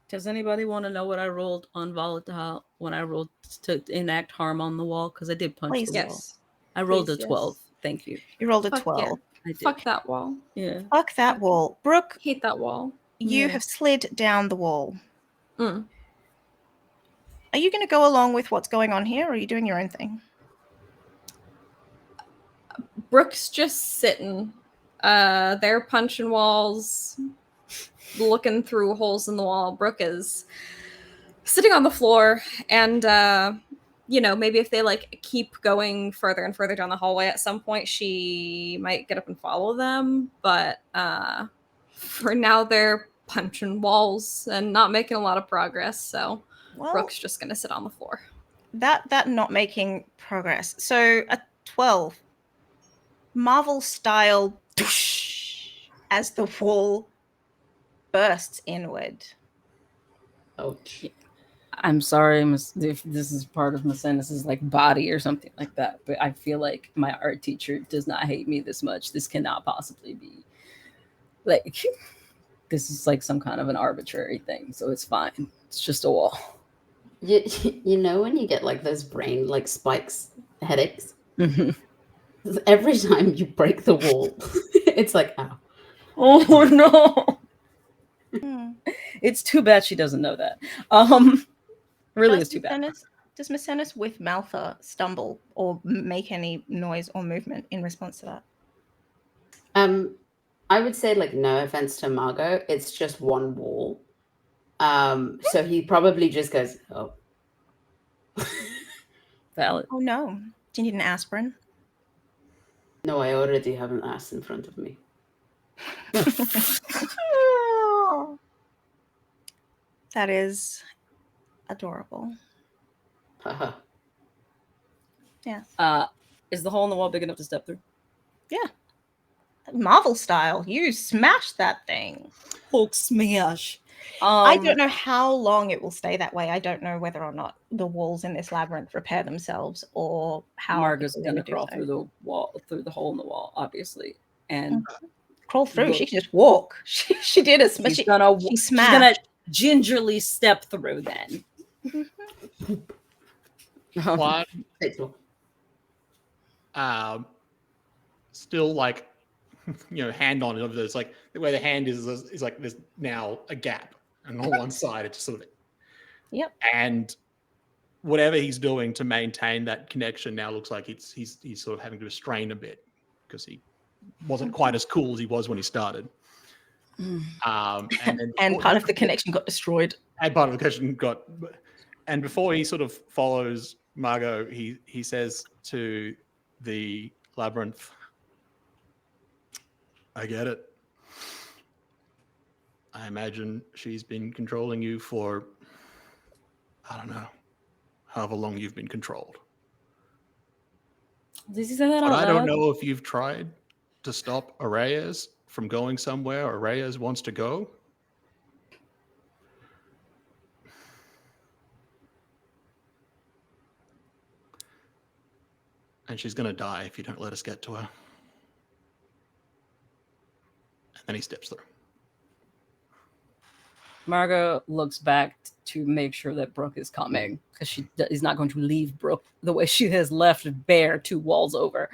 Does anybody want to know what I rolled on volatile when I rolled to enact harm on the wall? Because I did punch Please. the wall. Yes. I rolled Please, a 12. yes. Thank you. You rolled a Fuck 12. yeah. I did. Fuck that wall. Yeah. Fuck that wall. Brooke, Hate that wall. you Yeah. have slid down the wall. Mm. Are you going to go along with what's going on here, or are you doing your own thing? Brooke's just sitting. They're punching walls, looking through holes in the wall. Brooke is sitting on the floor, and maybe if they like keep going further and further down the hallway, at some point she might get up and follow them. But for now, they're punching walls and not making a lot of progress. So Brooke's just gonna sit on the floor. That not making progress. So a 12. Marvel style as the wall bursts inward. Oh, I'm sorry if this is part of Macenas' like body or something like that, but I feel like my art teacher does not hate me this much. This cannot possibly be like this is like some kind of an arbitrary thing, so it's fine. It's just a wall. You know when you get like those brain like spikes headaches? Mm-hmm. Every time you break the wall, it's like, ow. Oh no. Hmm. It's too bad she doesn't know that. Really is too bad. Does Macenas with Maltha stumble or make any noise or movement in response to that? I would say, like, no offense to Margot, it's just one wall. So he probably just goes, oh. Valid. Oh no. Do you need an aspirin? No, I already have an ass in front of me. That is adorable. Haha. Yes. Is the hole in the wall big enough to step through? Yeah. Marvel style. You smashed that thing. Hulk smash. I don't know how long it will stay that way. I don't know whether or not the walls in this labyrinth repair themselves or how Margot's it's gonna do crawl so. through the wall, through the hole in the wall, obviously, and crawl through. She can just walk. She did a smash. She's gonna gingerly step through then. One, still like, hand on it. There's like the way the hand is like there's now a gap, and on one side it's just sort of. Yep. And whatever he's doing to maintain that connection now looks like he's sort of having to restrain a bit because he wasn't quite as cool as he was when he started. And part of the connection got destroyed. And part of the connection got. And before he sort of follows Margot, he says to the labyrinth, I get it. I imagine she's been controlling you for, I don't know, however long you've been controlled. Did you say that out But I don't loud? know if you've tried to stop Arayas from going somewhere Arayas wants to go. And she's going to die if you don't let us get to her. And then he steps through. Margot looks back to make sure that Brooke is coming because she is not going to leave Brooke the way she has left Bear 2 walls over.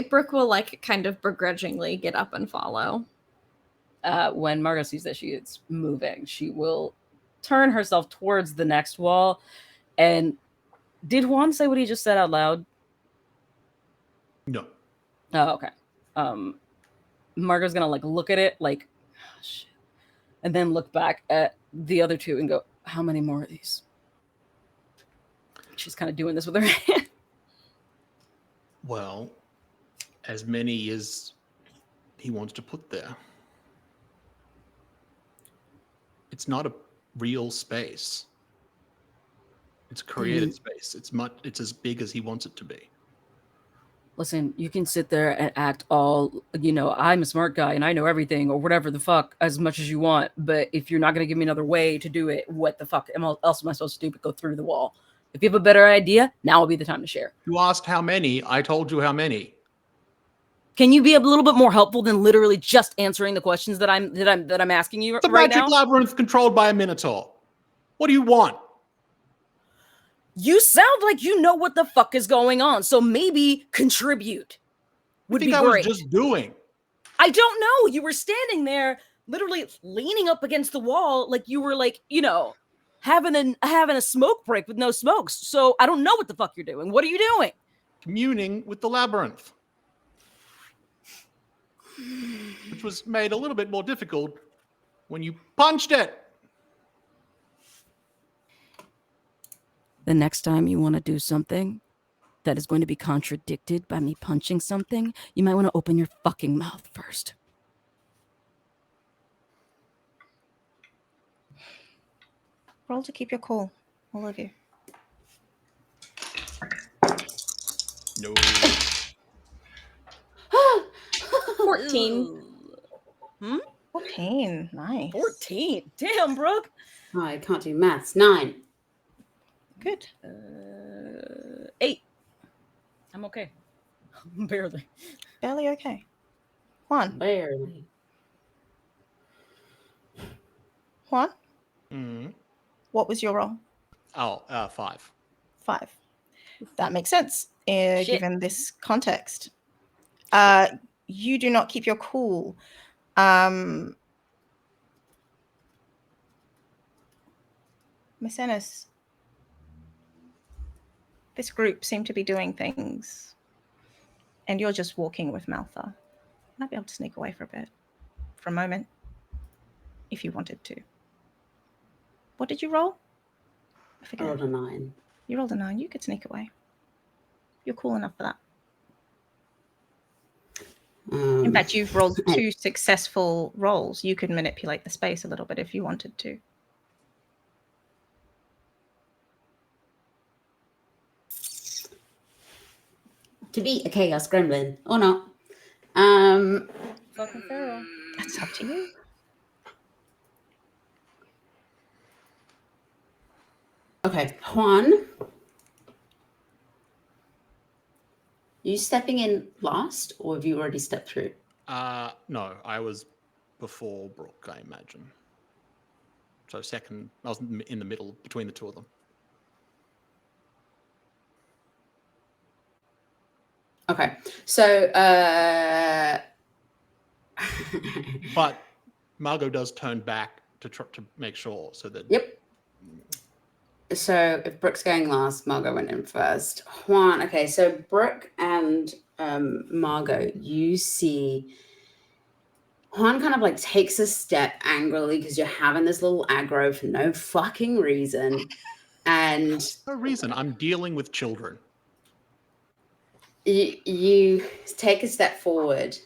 Brooke will like kind of begrudgingly get up and follow. When Margot sees that she is moving, she will turn herself towards the next wall. And did Juan say what he just said out loud? No. Oh, okay. Margot's gonna like look at it like, oh, shit, and then look back at the other 2 and go, how many more of these? She's kind of doing this with her hand. Well, as many as he wants to put there. It's not a real space. It's a created space. It's as big as he wants it to be. listen, you can sit there and act all, I'm a smart guy and I know everything or whatever the fuck as much as you want. But if you're not going to give me another way to do it, what the fuck else am I supposed to do but go through the wall? If you have a better idea, now will be the time to share. You asked how many. I told you how many. Can you be a little bit more helpful than literally just answering the questions that I'm asking you It's a right magic now? labyrinth controlled by a minotaur. What do you want? You sound like you know what the fuck is going on, so maybe contribute would be great. I was just doing? I don't know. You were standing there, literally leaning up against the wall, like you were like, having a smoke break with no smokes. So I don't know what the fuck you're doing. What are you doing? Communing with the labyrinth, which was made a little bit more difficult when you punched it. The next time you want to do something that is going to be contradicted by me punching something, you might want to open your fucking mouth first. Roll to keep your cool, all of you. No. 14. 14, nice. 14. Damn, Brooke. Oh, I can't do maths. 9. Good. 8. I'm okay. Barely. Barely okay. Juan. Barely. Juan, Mm. what was your roll? Oh, 5. 5. That makes sense, given this context. You do not keep your cool. Miss Ennis, this group seem to be doing things, and you're just walking with Maltha. Might be able to sneak away for a moment, if you wanted to. What did you roll? I forget. I rolled a 9. You rolled a 9. You could sneak away. You're cool enough for that. In fact, you've rolled 2 successful rolls. You could manipulate the space a little bit if you wanted to. To be a chaos gremlin or not. Fucking feral. That's up to you. Okay, Juan. You stepping in last, or have you already stepped through? No, I was before Brooke, I imagine. So second, I was in the middle between the two of them. Okay, so But Margot does turn back to make sure, so that. Yep. So if Brooke's going last, Margot went in first. Juan, okay, so Brooke and Margot, you see Juan kind of like takes a step angrily because you're having this little aggro for no fucking reason. And no reason. I'm dealing with children. You take a step forward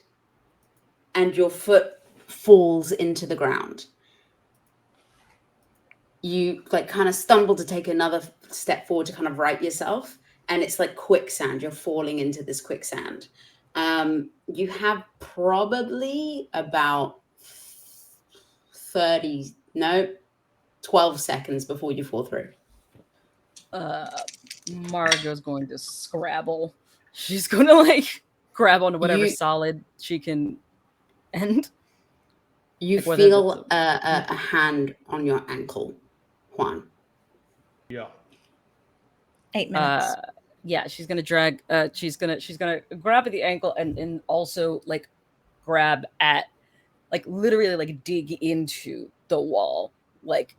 and your foot falls into the ground. You like kind of stumble to take another step forward to kind of right yourself, and it's like quicksand. You're falling into this quicksand. You have probably about 12 seconds before you fall through. Margot's going to scrabble. She's going to like grab onto whatever solid she can end. You like feel a hand on your ankle, Juan. Yeah. 8 minutes. Yeah, she's gonna drag. She's gonna grab at the ankle and also like grab at, like literally like dig into the wall, like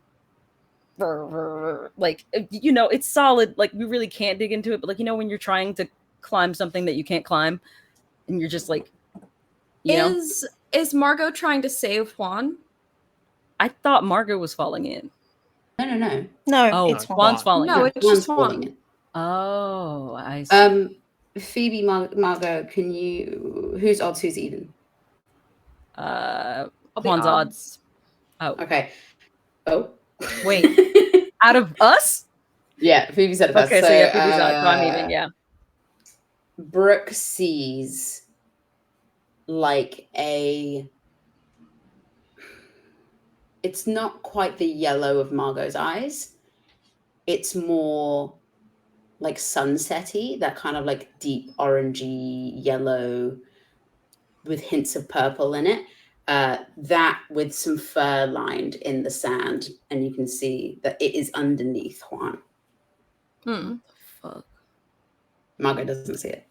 it's solid. Like we really can't dig into it, but like when you're trying to climb something that you can't climb, and you're just like, Is Margot trying to save Juan? I thought Margot was falling in. No. Oh, it's Juan's falling. No, it's just falling Juan. in. Oh, I see. Phoebe, Margot, can you? Who's odds? Who's even? Juan's odds. Oh, okay. Oh, wait. Out of us? Yeah, Phoebe's out of us. Okay, so yeah, Phoebe's odds. So I'm even. Yeah. Brooke sees like it's not quite the yellow of Margot's eyes. It's more like sunsetty, that kind of like deep orangey yellow with hints of purple in it. That with some fur lined in the sand, and you can see that it is underneath Juan. Hmm. What the fuck? Margot doesn't see it.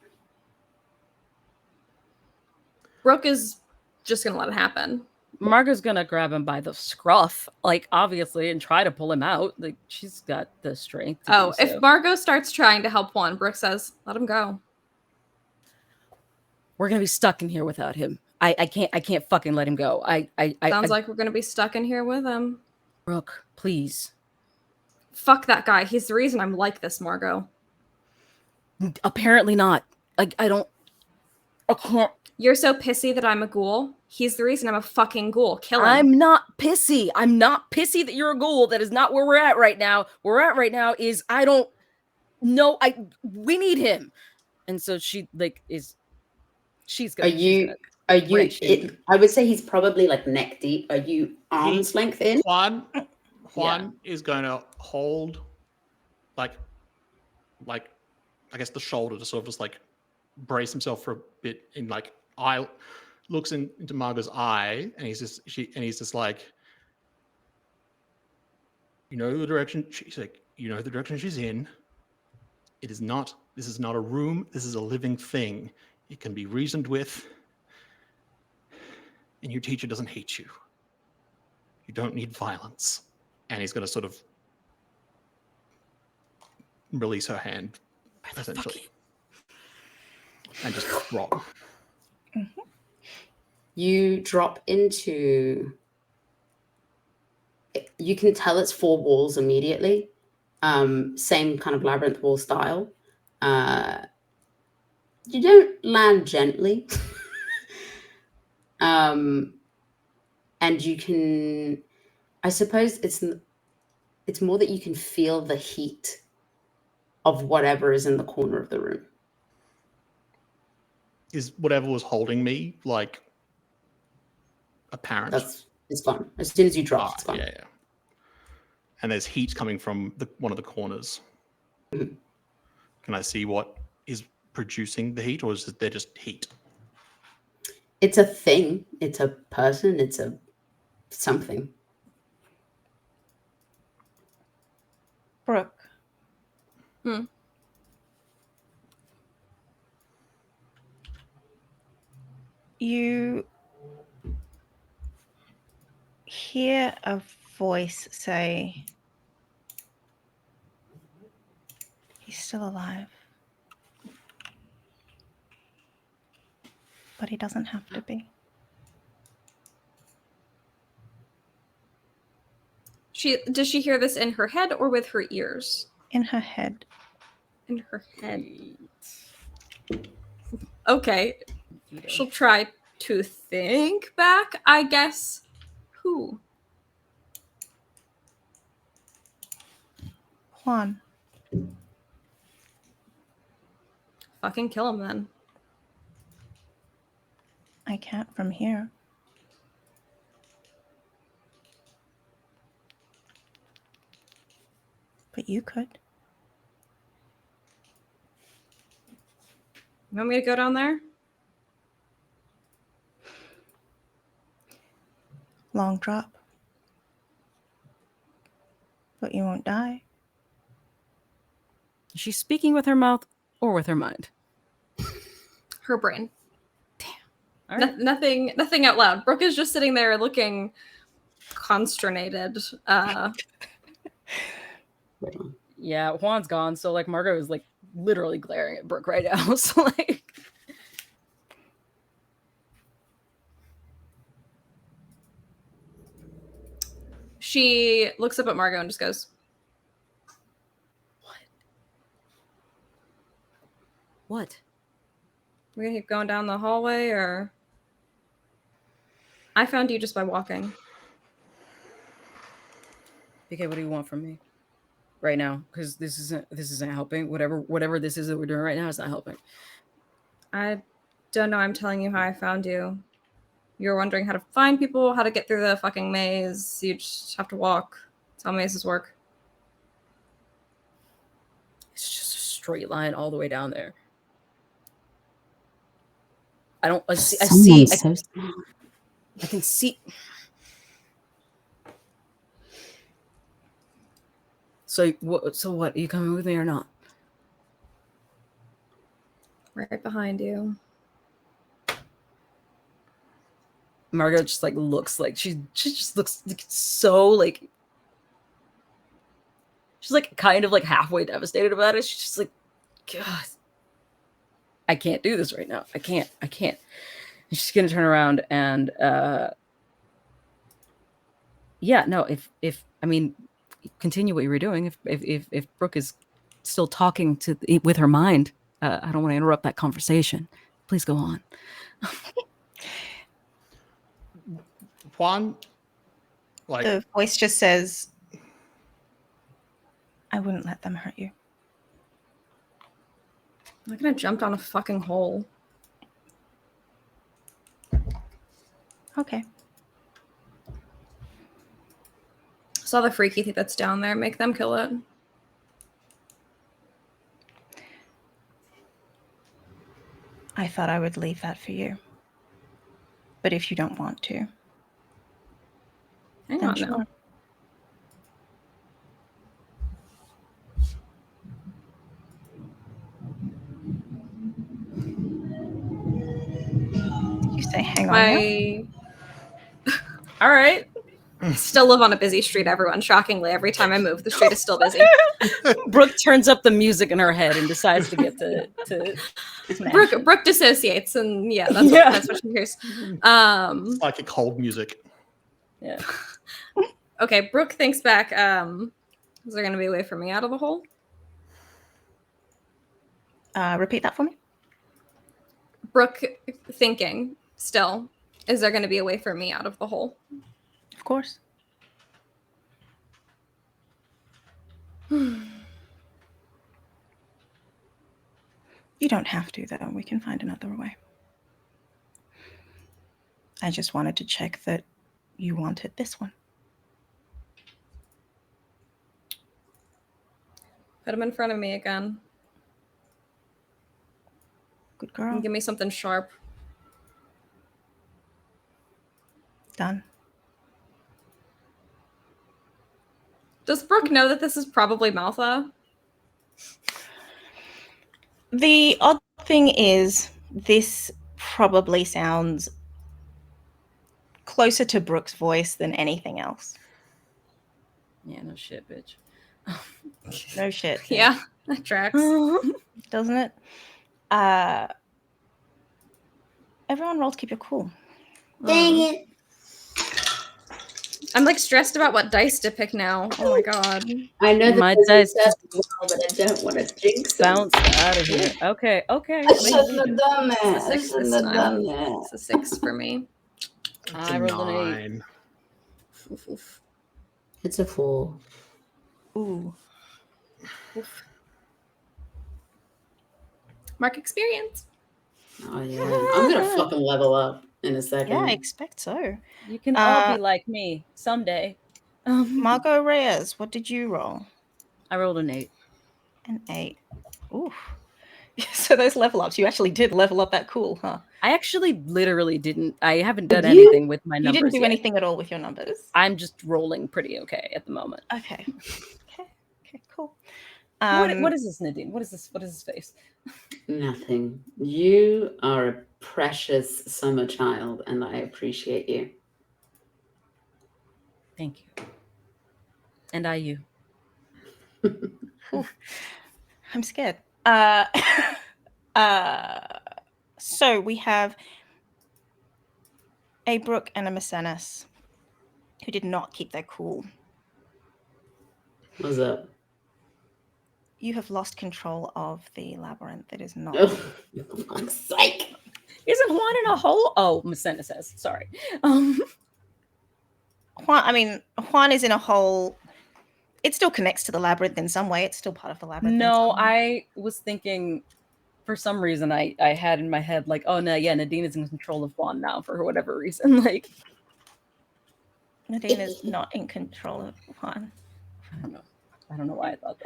Brooke is just gonna let it happen. Margot's gonna grab him by the scruff, like obviously, and try to pull him out. Like she's got the strength to do so. If Margot starts trying to help Juan, Brooke says, "Let him go." We're gonna be stuck in here without him. I can't fucking let him go. Sounds like we're gonna be stuck in here with him. Brooke, please. Fuck that guy. He's the reason I'm like this, Margot. Apparently not. Like I can't. You're so pissy that I'm a ghoul. He's the reason I'm a fucking ghoul. Kill him. I'm not pissy. I'm not pissy that you're a ghoul. That is not where we're at right now. Where we're at right now is I don't know. We need him. And so she she's gonna. Are you? I would say he's probably like neck deep. Are you arm's length in? Juan is going to hold, like I guess the shoulder to sort of just like brace himself for a bit. In like eye, looks into Margot's eye, and he's just like, you know the direction. She's like, you know the direction she's in. It is not. This is not a room. This is a living thing. It can be reasoned with. And your teacher doesn't hate you. You don't need violence. And he's going to sort of release her hand, essentially. And just drop. Mm-hmm. You drop into... You can tell it's 4 walls immediately. Same kind of labyrinth wall style. You don't land gently. And you can, I suppose it's more that you can feel the heat of whatever is in the corner of the room. Is whatever was holding me like apparent? It's gone. As soon as you drop, it's gone. Yeah. And there's heat coming from one of the corners. Mm-hmm. Can I see what is producing the heat, or is there just heat? It's a thing. It's a person. It's a something. Brooke. You hear a voice say, "He's still alive. But he doesn't have to be." Does she hear this in her head or with her ears? In her head. In her head. Okay. She'll try to think back, I guess. Who? Juan. Fucking kill him then. I can't from here. But you could. You want me to go down there? Long drop. But you won't die. Is she speaking with her mouth or with her mind? Her brain. Damn. All right. Nothing out loud. Brooke is just sitting there looking consternated. Yeah, Juan's gone, so like Margot is like literally glaring at Brooke right now. So like she looks up at Margot and just goes, What? We're gonna keep going down the hallway, or I found you just by walking. Okay, what do you want from me right now? Because this isn't helping. Whatever this is that we're doing right now is not helping. I don't know. I'm telling you how I found you. You're wondering how to find people, how to get through the fucking maze. You just have to walk. That's how mazes work. It's just a straight line all the way down there. I don't. I see. So smart. I can see. So what? So what? Are you coming with me or not? Right behind you. Margot just like looks like she just looks like so like she's like kind of like halfway devastated about it. She's just like, God, I can't do this right now. I can't. And she's gonna turn around and yeah, no, if I mean continue what you were doing. If Brooke is still talking with her mind, I don't want to interrupt that conversation. Please go on. Juan, like The voice just says, I wouldn't let them hurt you. I'm not gonna jump down a fucking hole. Okay. Saw the freaky thing that's down there. Make them kill it. I thought I would leave that for you. But if you don't want to, Hang then on sure. now. You say hang on now? All right. Still live on a busy street, everyone. Shockingly, every time I move, the street is still busy. Brooke turns up the music in her head and decides to get to Brooke dissociates, and yeah, that's what she hears. psychic hold music. Yeah. Okay, Brooke thinks back. Is there going to be a way for me out of the hole? Repeat that for me. Brooke thinking still. Is there going to be a way for me out of the hole? Of course. You don't have to, though. We can find another way. I just wanted to check that you wanted this one. Put him in front of me again. Good girl. And give me something sharp. Done. Does Brooke know that this is probably Maltha? The odd thing is, this probably sounds closer to Brooke's voice than anything else. Yeah, no shit, bitch. No shit. Yeah, that tracks. Doesn't it? Everyone roll to keep your cool. Dang it. I'm like stressed about what dice to pick now. Oh my god. I know that My this dice is well, but I don't want to jinx them. Bounce out of here. Okay. I shouldn't have done that. I Six shouldn't this have time. done that. It's a 6 for me. I rolled an 8. 9. Oof, oof. It's a 4. Ooh. Oof. Mark experience. Oh yeah. I'm gonna fucking level up in a second. Yeah, I expect so. You can all be like me someday. Margot Reyes, what did you roll? I rolled an 8. An 8. Oof. So those level ups, you actually did level up that cool, huh? I actually literally didn't. I haven't done anything with my numbers. You didn't do yet. anything at all with your numbers. I'm just rolling pretty okay at the moment. Okay. Okay, cool. What is this, Nadine? What is this? What is his face? Nothing. You are a precious summer child, and I appreciate you. Thank you. And I you. I'm scared. So we have a Brooke and a Maecenas who did not keep their cool. What's up? You have lost control of the labyrinth. It is not. I'm psych. Isn't Juan in a hole? Oh, Maecenas says. Sorry. Juan is in a hole. It still connects to the labyrinth in some way. It's still part of the labyrinth. No, I was thinking for some reason I had in my head like, oh no, yeah, Nadine is in control of Juan now for whatever reason. Like Nadine is not in control of Juan. I don't know why I thought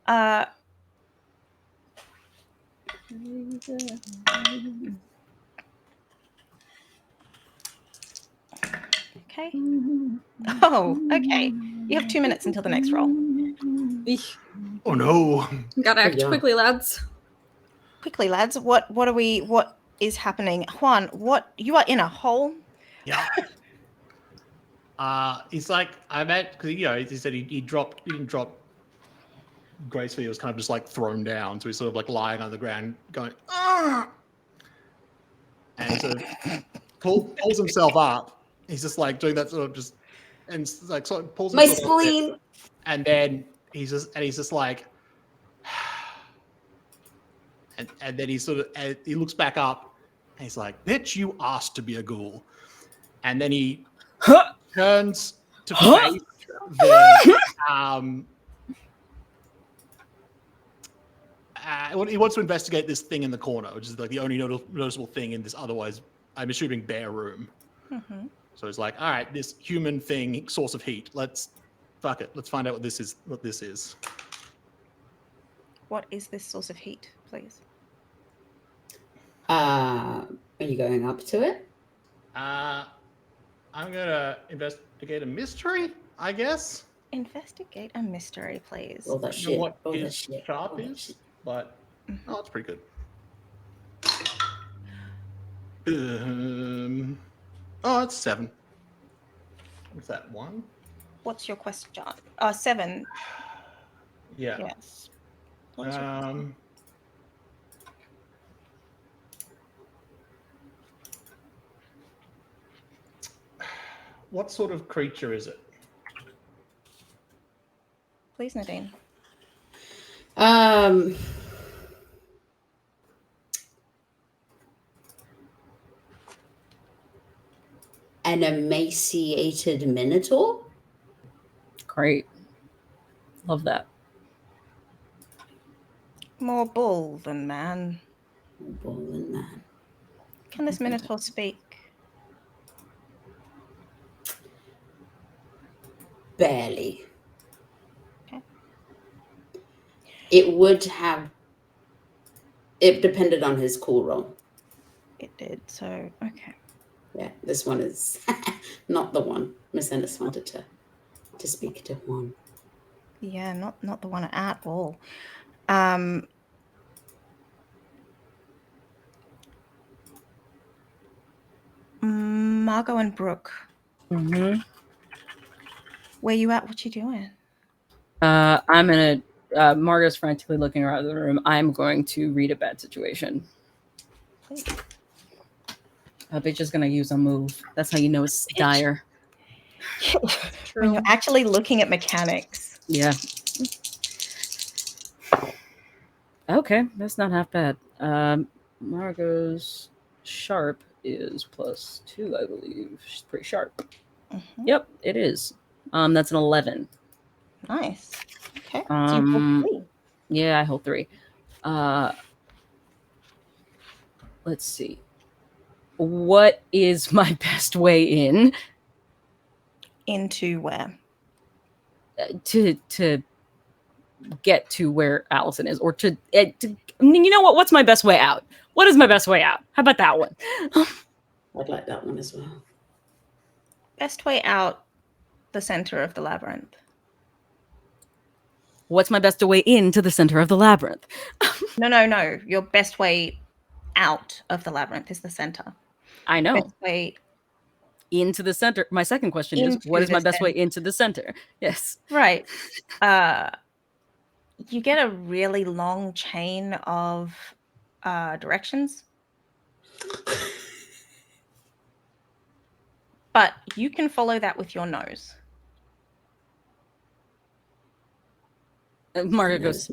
that. Okay. Oh, okay. You have 2 minutes until the next roll. Oh no! Gotta act quickly, lads. Quickly, lads. What is happening? Juan, what, you are in a hole? Yeah. He's like, I bet, because he said he didn't drop gracefully. It was kind of just like thrown down, so he's sort of like lying on the ground, going, ah! And he sort of pulls himself up. He's just like doing that sort of just, and like sort of pulls My himself up, spleen. and then he's just like, and then he sort of he looks back up, and he's like, "Bitch, you asked to be a ghoul," and then he turns to face the he wants to investigate this thing in the corner, which is like the only noticeable thing in this otherwise, I'm assuming, bare room. Mm-hmm. So he's like, all right, this human thing, source of heat. Fuck it. Let's find out what this is. What is this source of heat, please? Are you going up to it? I'm gonna investigate a mystery, I guess. Investigate a mystery, please. Roll that I don't shit. know what Roll that his shit. sharp Roll that is, shit. but it's pretty good. It's 7. What's that, 1? What's your question? 7. Yeah. Yes. What's your question? What sort of creature is it? Please, Nadine. An emaciated minotaur? Great. Love that. More bull than man. More bull than man. Can this minotaur speak? Barely. Okay. It depended on his cool roll. It did, so okay. Yeah, this one is not the one. Miss Ennis wanted to speak to one. Yeah, not the one at all. Margot and Brooke. Mm-hmm. Where you at? What you doing? I'm gonna. Margot's frantically looking around the room. I'm going to read a bad situation. Please. Bitch is gonna use a move. That's how you know it's dire. When you're actually looking at mechanics. Yeah. Okay, that's not half bad. Margot's sharp is +2, I believe. She's pretty sharp. Mm-hmm. Yep, it is. That's an 11. Nice. Okay. So you rolled 3. Yeah, I hold 3. Let's see. What is my best way in? Into where? To get to where Allison is, or to you know what? What's my best way out? What is my best way out? How about that one? I'd like that one as well. Best way out, the center of the labyrinth. What's my best way into the center of the labyrinth? No. Your best way out of the labyrinth is the center. I know. Best way into the center. My second question is, what is my best way into the center? Yes. Right. You get a really long chain of directions. But you can follow that with your nose. Margot goes,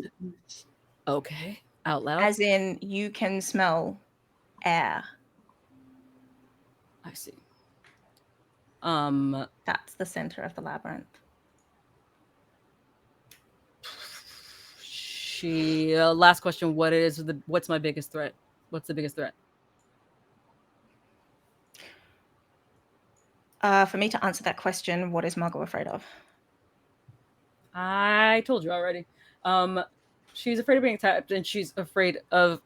okay, out loud. As in, you can smell air. I see. That's the center of the labyrinth. She last question. What's my biggest threat? What's the biggest threat? For me to answer that question, what is Margot afraid of? I told you already. She's afraid of being attacked, and she's afraid of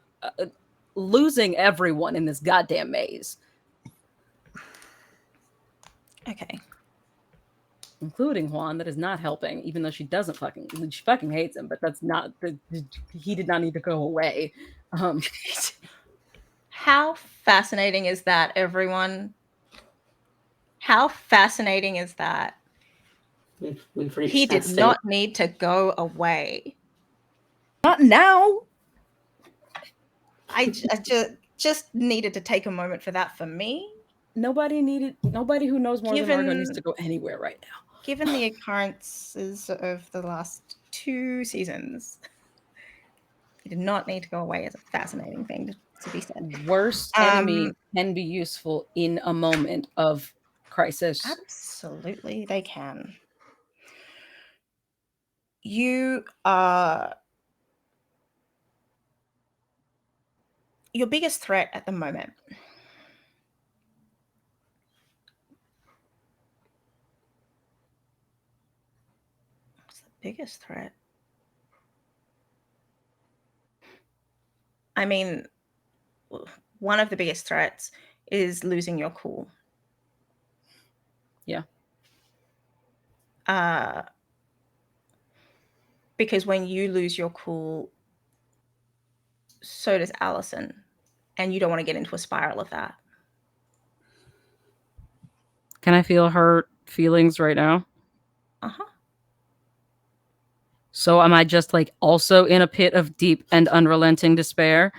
losing everyone in this goddamn maze, Okay. including Juan. That is not helping, even though she fucking hates him. But that's not he did not need to go away. How fascinating is that, everyone? How fascinating is that? We've reached He that did stage. not need to go away. Not now. I just needed to take a moment for that for me. Nobody who knows more than Margot needs to go anywhere right now. Given the occurrences of the last 2 seasons, he did not need to go away as a fascinating thing to be said. Worst enemy can be useful in a moment of crisis. Absolutely, they can. You are your biggest threat at the moment. What's the biggest threat? I mean, one of the biggest threats is losing your cool. Yeah. Because when you lose your cool, so does Allison. And you don't want to get into a spiral of that. Can I feel her feelings right now? Uh-huh. So am I just like also in a pit of deep and unrelenting despair?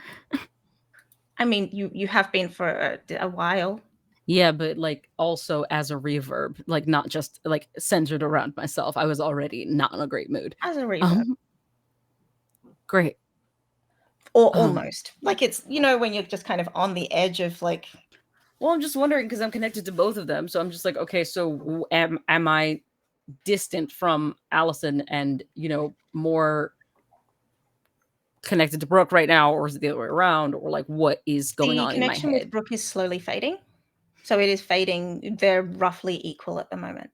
I mean, you have been for a while. Yeah, but like also as a reverb, like not just like centered around myself. I was already not in a great mood. As a reverb. Great. Or almost. Like it's, when you're just kind of on the edge of like. Well, I'm just wondering because I'm connected to both of them. So I'm just like, okay, so am I distant from Allison and, more connected to Brooke right now, or is it the other way around, or like what is going on in my head? The connection with Brooke is slowly fading. So it is fading. They're roughly equal at the moment.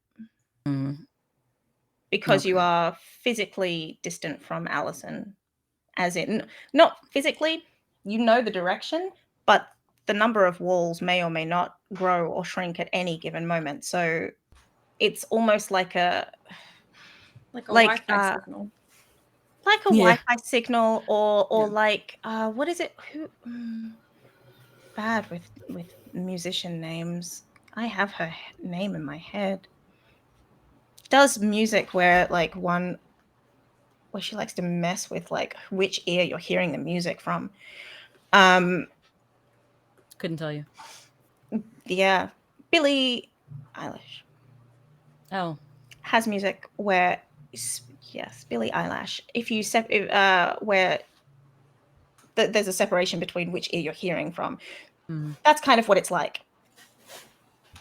Because you are physically distant from Allison. As in, not physically, you know the direction, but the number of walls may or may not grow or shrink at any given moment. So it's almost like a Wi-Fi signal. Like a Wi-Fi signal or like what is it? Who bad with musician names. I have her name in my head. Does music where she likes to mess with like which ear you're hearing the music from. Couldn't tell you. Yeah, Billie Eilish. Oh, has music where yes, Billie Eilish. If you where there's a separation between which ear you're hearing from. That's kind of what it's like.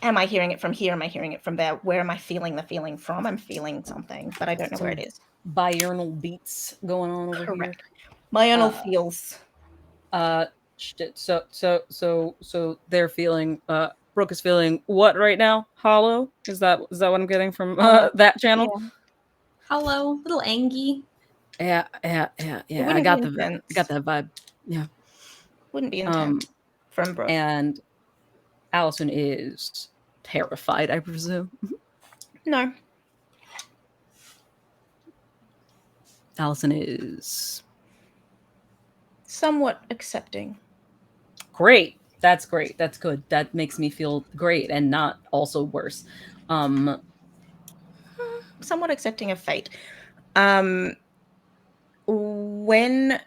Am I hearing it from here? Am I hearing it from there? Where am I feeling the feeling from? I'm feeling something, but I don't know where it is. Binaural beats going on over here. Binaural feels. So they're feeling. Brooke is feeling what right now? Hollow? Is that what I'm getting from that channel? Yeah. Hollow, little angy. Yeah. I got that vibe. Yeah. Wouldn't be intense from Brooke. And Allison is terrified, I presume. No. Allison is somewhat accepting. Great. That's great. That's good. That makes me feel great and not also worse. Somewhat accepting of fate. When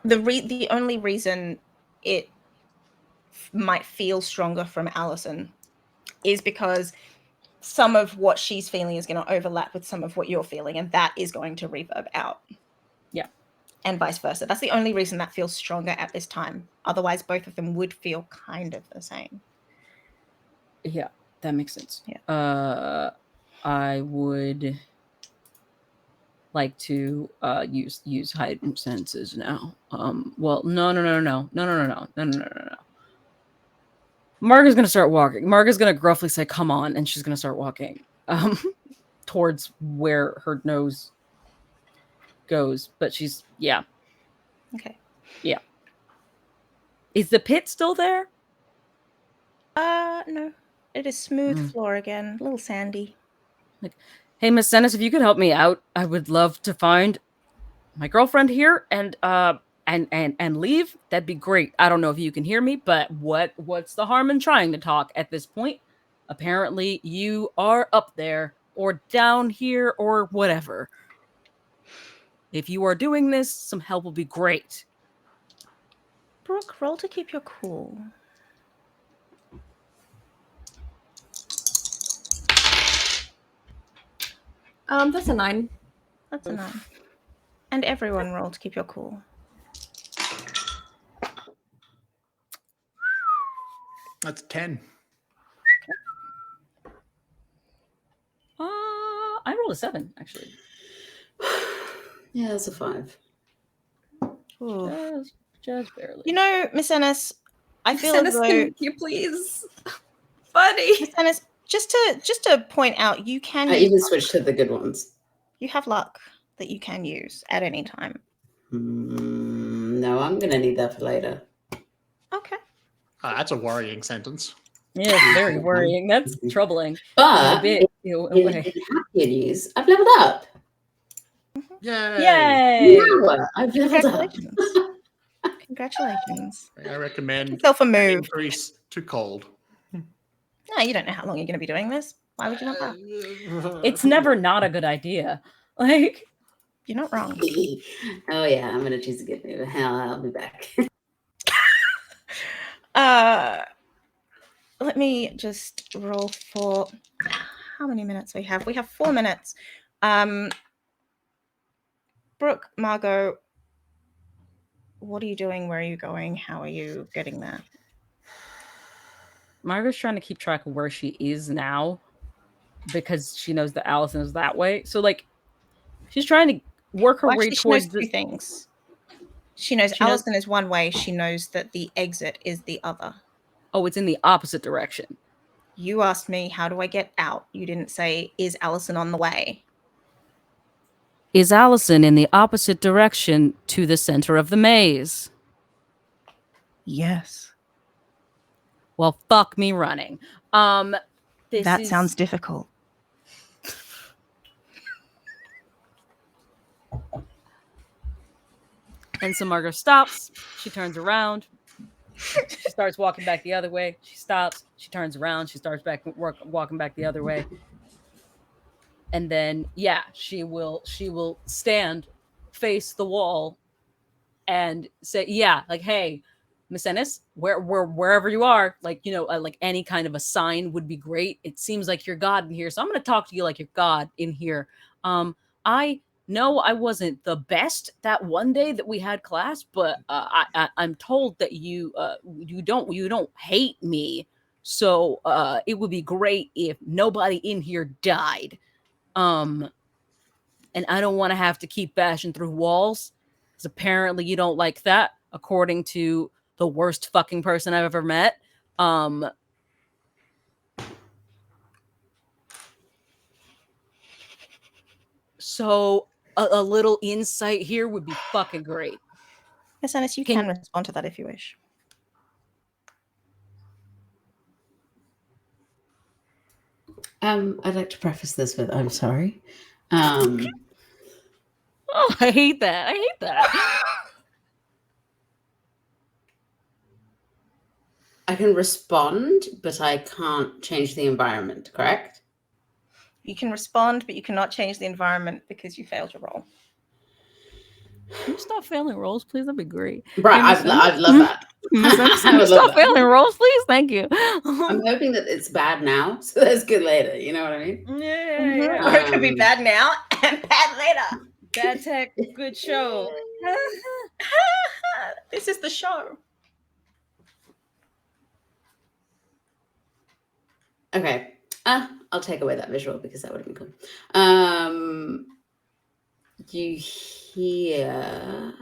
the only reason it might feel stronger from Allison is because some of what she's feeling is going to overlap with some of what you're feeling, and that is going to reverb out. Yeah. And vice versa. That's the only reason that feels stronger at this time. Otherwise, both of them would feel kind of the same. Yeah, that makes sense. Yeah. I would like to use heightened senses now. Well, no. Margot's gonna start walking. Margot's gonna gruffly say, "Come on," and she's gonna start walking towards where her nose goes. But she's Okay. Yeah. Is the pit still there? No. It is smooth floor again, a little sandy. Like, hey, Miss Ennis, if you could help me out, I would love to find my girlfriend here and leave. That'd be great. I don't know if you can hear me, but what's the harm in trying to talk at this point? Apparently, you are up there or down here or whatever. If you are doing this, some help will be great. Brooke, roll to keep your cool. That's a 9. That's a 9. And everyone roll to keep your cool. That's 10. I rolled a 7, actually. Yeah, that's a 5. Just barely. You know, Miss Ennis, I feel as though... Can you please? Buddy. Miss Ennis, just to point out, you can... I even switched to the good ones. You have luck that you can use at any time. No, I'm going to need that for later. Okay. That's a worrying sentence. Yeah, it's very worrying. That's troubling. But in happier news, I've leveled up. Yay! I've leveled up. Congratulations. I recommend yourself a move. Increase to cold. No, you don't know how long you're going to be doing this. Why would you not that? It's never not a good idea. Like, you're not wrong. Oh yeah, I'm going to choose a good move. I'll be back. Let me just roll for how many minutes we have. We have 4 minutes. Brooke, Margot, what are you doing? Where are you going? How are you getting there? Margot's trying to keep track of where she is now because she knows that Allison is that way. So, like, she's trying to work her way towards she knows 2 things. She knows Allison is one way. She knows that the exit is the other. Oh, it's in the opposite direction. You asked me, how do I get out? You didn't say, is Allison on the way? Is Allison in the opposite direction to the center of the maze? Yes. Well, fuck me running. That sounds difficult. And so Margot stops. She turns around. She starts walking back the other way. She stops. She turns around. She starts walking back the other way. And then, she will stand, face the wall, and say, like, hey, Miss Ennis, wherever you are, like, like any kind of a sign would be great. It seems like you're God in here, so I'm going to talk to you like you're God in here. I know I wasn't the best that one day that we had class, but I'm told that you don't hate me, so it would be great if nobody in here died. And I don't want to have to keep bashing through walls, because apparently you don't like that, according to the worst fucking person I've ever met. So a little insight here would be fucking great. Miss Ennis, you can respond to that if you wish. I'd like to preface this with, I'm sorry. Oh, I hate that. I can respond, but I can't change the environment, correct? You can respond, but you cannot change the environment because you failed your roll. Can you stop failing rolls, please? That'd be great. Right, I'd love that. Can you stop failing rolls, please? Thank you. I'm hoping that it's bad now, so that's good later. You know what I mean? Yeah. Or it could be bad now and bad later. Bad tech, good show. This is the show. Okay. I'll take away that visual because that would have been cool. you hear...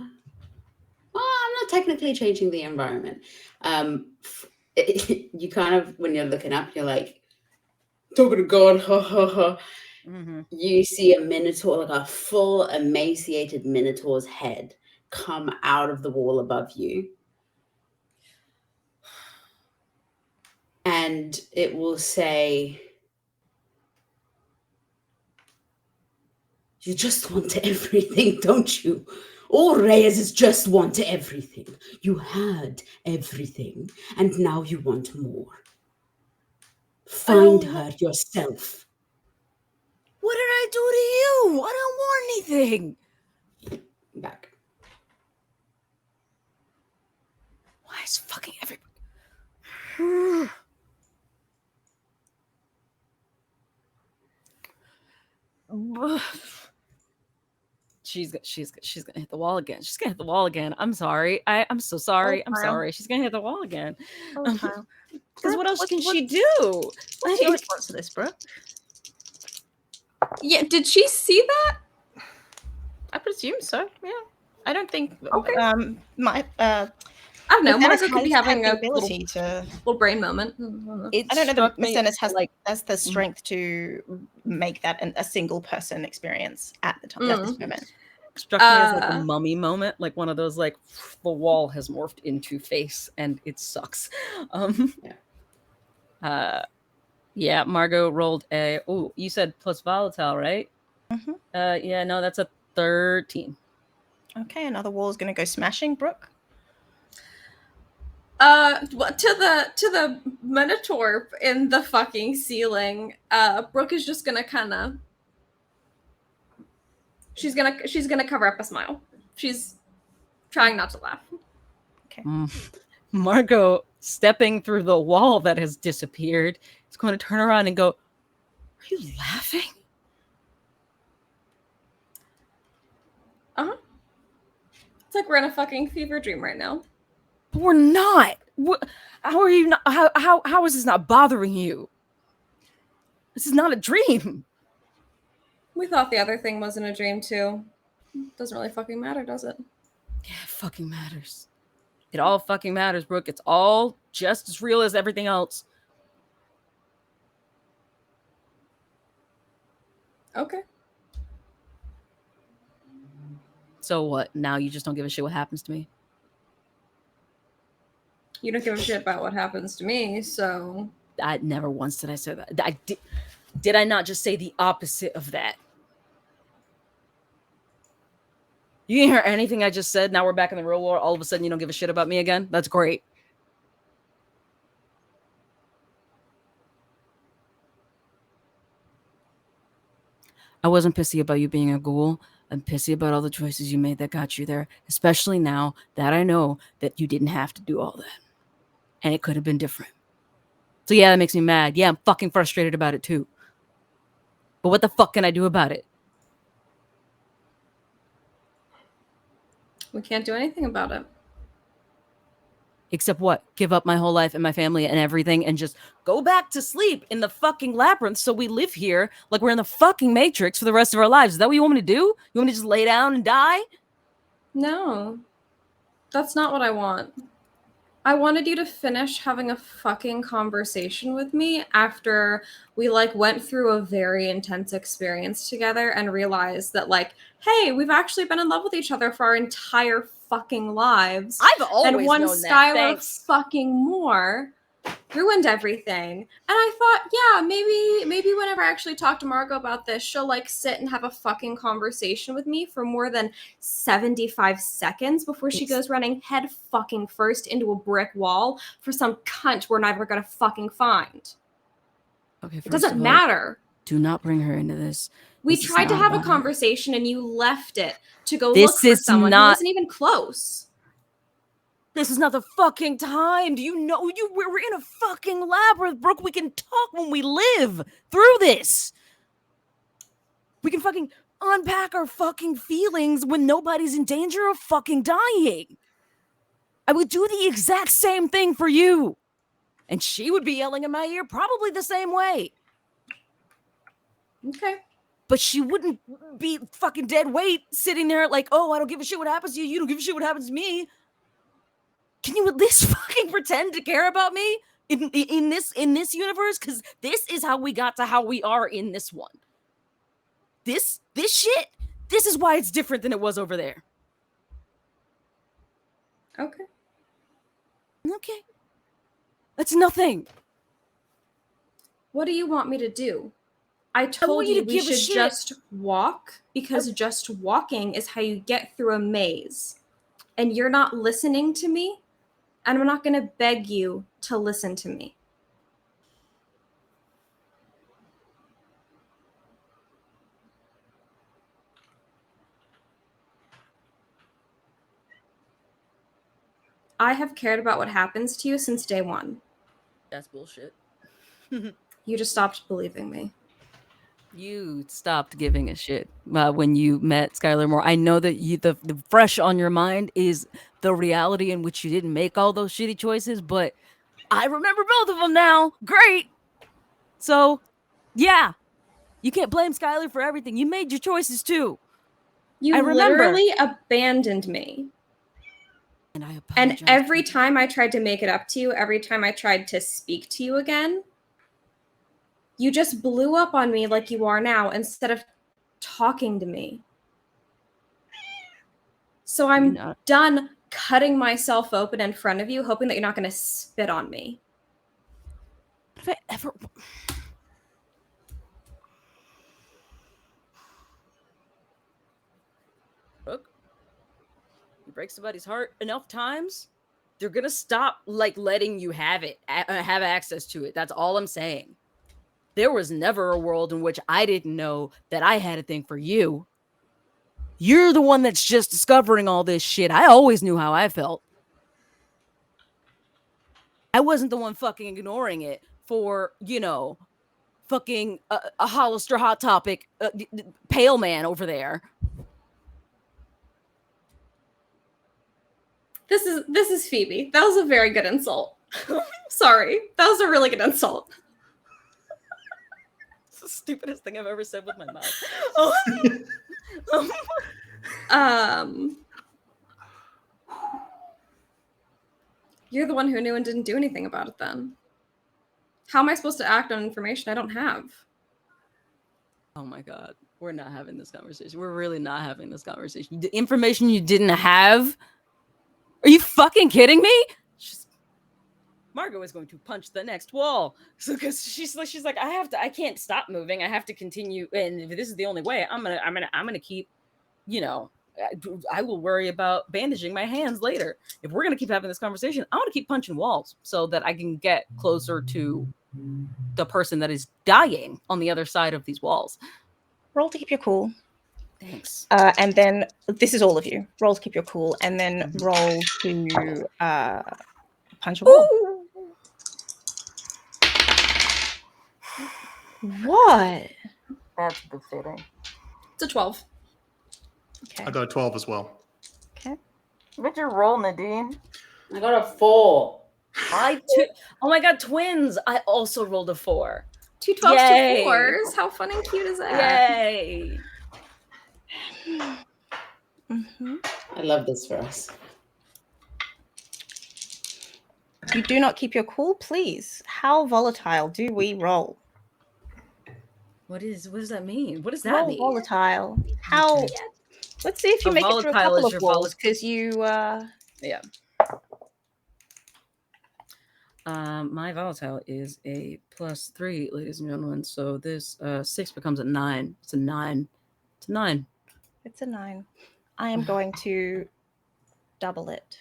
Well, I'm not technically changing the environment. You kind of, when you're looking up, you're like, talking to God, ha ha ha. Mm-hmm. You see a minotaur, like a full emaciated minotaur's head come out of the wall above you. And it will say, you just want everything, don't you? All Reyes just want everything. You had everything, and now you want more. Find her yourself. What did I do to you? I don't want anything. Back. Why is fucking everybody... She's gonna hit the wall again. She's gonna hit the wall again. I'm sorry. I'm so sorry. I'm sorry. She's gonna hit the wall again. Because what else can she do? What's your response to this, bro? Yeah, did she see that? I presume so. Yeah, I don't think. Okay. I don't know. Margot could be having a ability little brain moment. I don't know that Miss Dennis has the strength to make that a single person experience at the time at this moment. Struck me as like a mummy moment, like one of those like the wall has morphed into face and it sucks. Yeah, Margot rolled a you said plus volatile, right? Mm-hmm. Yeah, no, that's a 13. Okay, another wall is going to go smashing, Brooke. To the minotaur in the fucking ceiling, Brooke is just gonna kind of she's gonna cover up a smile. She's trying not to laugh. Okay. Margot, stepping through the wall that has disappeared, is going to turn around and go, "Are you laughing?" It's like we're in a fucking fever dream right now. But we're not. How are you not? How is this not bothering you? This is not a dream. We thought the other thing wasn't a dream too. Doesn't really fucking matter, does it? Yeah, it fucking matters. It all fucking matters, Brooke. It's all just as real as everything else. Okay. So what? Now you just don't give a shit what happens to me? You don't give a shit about what happens to me, so... I never once did I say that. Did I not just say the opposite of that? You didn't hear anything I just said? Now we're back in the real world. All of a sudden you don't give a shit about me again? That's great. I wasn't pissy about you being a ghoul. I'm pissy about all the choices you made that got you there, especially now that I know that you didn't have to do all that. And it could have been different. So yeah, that makes me mad. Yeah, I'm fucking frustrated about it too. But what the fuck can I do about it? We can't do anything about it. Except what? Give up my whole life and my family and everything and just go back to sleep in the fucking labyrinth so we live here like we're in the fucking Matrix for the rest of our lives. Is that what you want me to do? You want me to just lay down and die? No. That's not what I want. I wanted you to finish having a fucking conversation with me after we went through a very intense experience together and realized that hey, we've actually been in love with each other for our entire fucking lives. I've always and one known Skylar that. fucking more ruined everything. And I thought, yeah, maybe whenever I actually talk to Margot about this, she'll sit and have a fucking conversation with me for more than 75 seconds before she goes running head fucking first into a brick wall for some cunt we're never gonna fucking find. Okay, it doesn't matter. Do not bring her into this. We tried to have a conversation and you left it to go look for someone who wasn't even close. This is not the fucking time. Do you know we're in a fucking labyrinth, Brooke? We can talk when we live through this. We can fucking unpack our fucking feelings when nobody's in danger of fucking dying. I would do the exact same thing for you. And she would be yelling in my ear probably the same way. Okay. but she wouldn't be fucking dead weight sitting there like, oh, I don't give a shit what happens to you. You don't give a shit what happens to me. Can you at least fucking pretend to care about me in this universe? Because this is how we got to how we are in this one. This shit, this is why it's different than it was over there. Okay. Okay. That's nothing. What do you want me to do? I told you we should just walk, because just walking is how you get through a maze. And you're not listening to me, and I'm not going to beg you to listen to me. I have cared about what happens to you since day one. That's bullshit. You just stopped believing me. You stopped giving a shit when you met Skylar Moore. I know that the fresh on your mind is the reality in which you didn't make all those shitty choices, but I remember both of them now. Great. So, yeah, you can't blame Skylar for everything. You made your choices too. You literally abandoned me. And I apologize. And every time I tried to make it up to you, every time I tried to speak to you again, you just blew up on me like you are now instead of talking to me. So I'm done cutting myself open in front of you, hoping that you're not going to spit on me. If I ever... Look, you break somebody's heart enough times, they're going to stop like letting you have it, have access to it. That's all I'm saying. There was never a world in which I didn't know that I had a thing for you. You're the one that's just discovering all this shit. I always knew how I felt. I wasn't the one fucking ignoring it for, you know, fucking a Hollister Hot Topic pale man over there. This is Phoebe. That was a very good insult. Sorry. That was a really good insult. It's the stupidest thing I've ever said with my mouth. You're the one who knew and didn't do anything about it then. How am I supposed to act on information I don't have? Oh my God. We're not having this conversation. We're really not having this conversation. The information you didn't have? Are you fucking kidding me? Margot is going to punch the next wall. So because she's like, I can't stop moving. I have to continue. And if this is the only way, I'm gonna keep, you know, I will worry about bandaging my hands later. If we're gonna keep having this conversation, I want to keep punching walls so that I can get closer to the person that is dying on the other side of these walls. Roll to keep your cool. Thanks. And then this is all of you. Roll to keep your cool, and then roll to punch a wall. Ooh. What? That's befitting. It's a 12. Okay. I got a 12 as well. Okay. What'd you roll, Nadine? I got a 4. Oh my God, twins! I also rolled a 4. 2 12s, 2 4s. How fun and cute is that? Yay! Mm-hmm. I love this for us. You do not keep your cool, please. How volatile do we roll? What does that mean? What does that roll mean? Volatile. How? Okay. Let's see if you make it through a couple of walls because you. Yeah. My volatile is a +3, ladies and gentlemen. So this 6 becomes a 9. It's a 9. It's a 9. It's a 9. I am going to double it.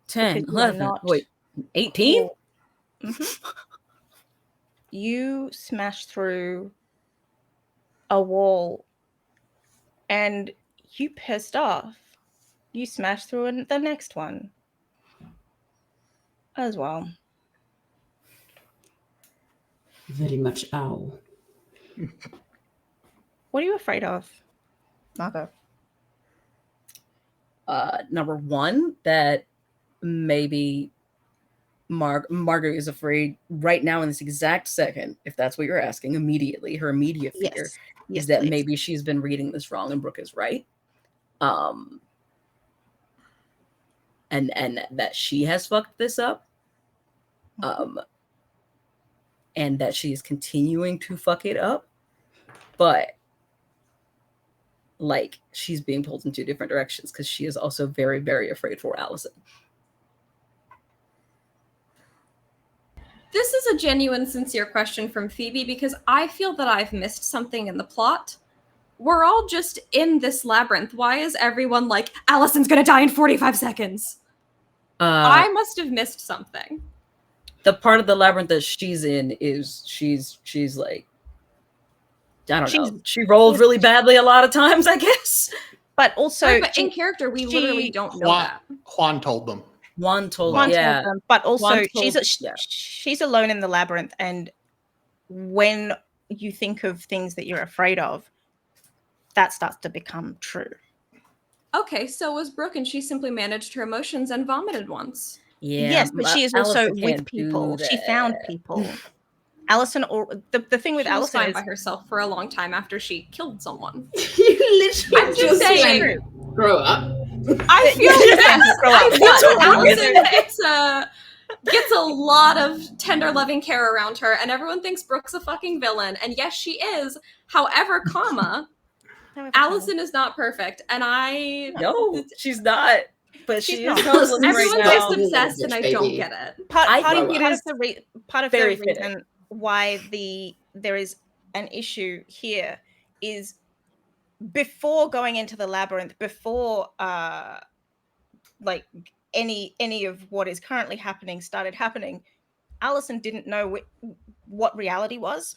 10, 11, wait, 18? Mm-hmm. You smash through a wall and you pissed off. You smash through the next one as well. Very much ow. What are you afraid of, Margot? Number one, that maybe Margot is afraid right now in this exact second, if that's what you're asking, immediately, her immediate fear Yes, is that please. maybe she's been reading this wrong and Brooke is right. And that she has fucked this up. And that she is continuing to fuck it up. But like she's being pulled in two different directions because she is also very, very afraid for Allison. This is a genuine, sincere question from Phoebe because I feel that I've missed something in the plot. We're all just in this labyrinth. Why is everyone like, Allison's gonna die in 45 seconds? I must have missed something. The part of the labyrinth that she's in is she's like, I don't know. She rolled really badly a lot of times, I guess. But also, right, but in character, we literally don't know that. Juan told them. Juan told them. But also, she's alone in the labyrinth, and when you think of things that you're afraid of, that starts to become true. Okay, so was Brooke, and she simply managed her emotions and vomited once. Yeah, yes, but she is also with people. She found people. Allison, or the thing with Allison was fine is by herself for a long time after she killed someone. You literally I'm just saying, grow up. I feel Allison gets a lot of tender, loving care around her, and everyone thinks Brooke's a fucking villain. And yes, she is. However, Allison is not perfect, and no, she's not. But she's not. Everyone gets obsessed, and I don't get it. Part of the reason why there is an issue here is before going into the labyrinth, before like any of what is currently happening started happening, Allison didn't know what reality was.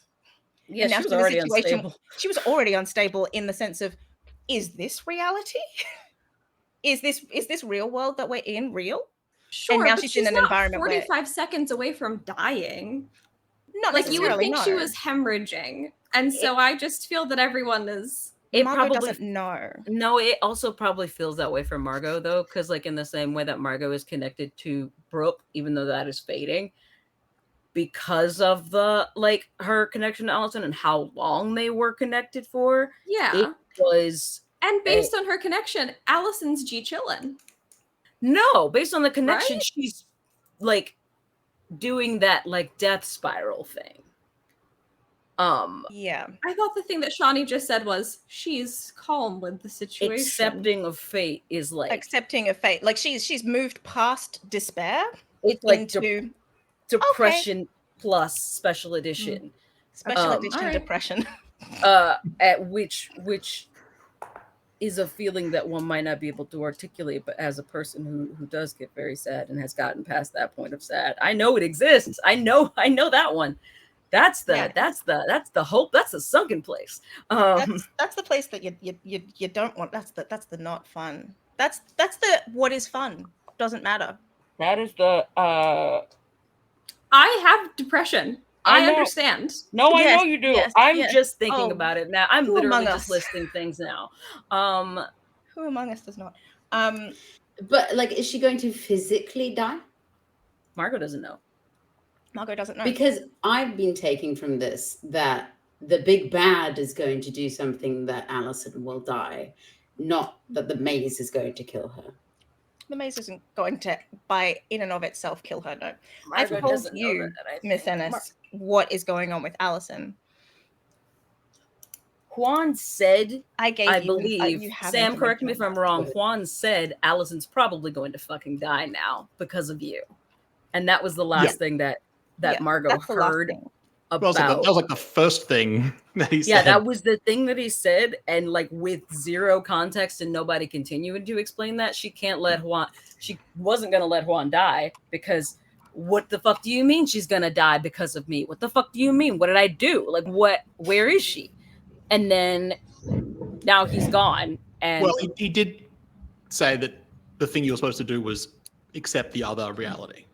Yeah, she was already unstable. She was already unstable in the sense of, is this reality? Is this real world that we're in real? Sure, and now she's in an environment 45 seconds away from dying. Not like you would think no. she was hemorrhaging, and so I just feel that everyone is. It Margot probably doesn't know. No, it also probably feels that way for Margot though, because like in the same way that Margot is connected to Brooke, even though that is fading, because of the like her connection to Allison and how long they were connected for. Yeah, it was. And based on her connection, Allison's G chillin'. No, based on the connection, right? She's like doing that like death spiral thing. Yeah. I thought the thing that Shawnee just said was she's calm with the situation. Accepting of fate is like accepting of fate. Like she's moved past despair. It's like into depression plus special edition. Special edition depression. At which is a feeling that one might not be able to articulate, but as a person who does get very sad and has gotten past that point of sad, I know it exists. I know that one. That's the hope. That's the sunken place. That's the place that you don't want. That's the not fun. That's the what is fun doesn't matter. That is the. I have depression. I understand. No, I know you do. Yes, I'm just thinking about it now. I'm Who literally just listing things now. Who among us does not? But like, is she going to physically die? Margot doesn't know. Margot doesn't know. Because I've been taking from this that the big bad is going to do something that Allison will die, not that the maze is going to kill her. The maze isn't going to, by in and of itself, kill her. No. Margot I've told doesn't know you, Miss Ennis, what is going on with Allison. Juan said, I believe, Sam, correct me if I'm wrong, Juan said Allison's probably going to fucking die now because of you. And that was the last thing that Margot heard about. That was like the first thing that he said. Yeah, that was the thing that he said. And like with zero context and nobody continuing to explain that, she wasn't going to let Juan die because what the fuck do you mean she's going to die because of me? What the fuck do you mean? What did I do? Like where is she? And then now he's gone. And well, he did say that the thing you were supposed to do was accept the other reality.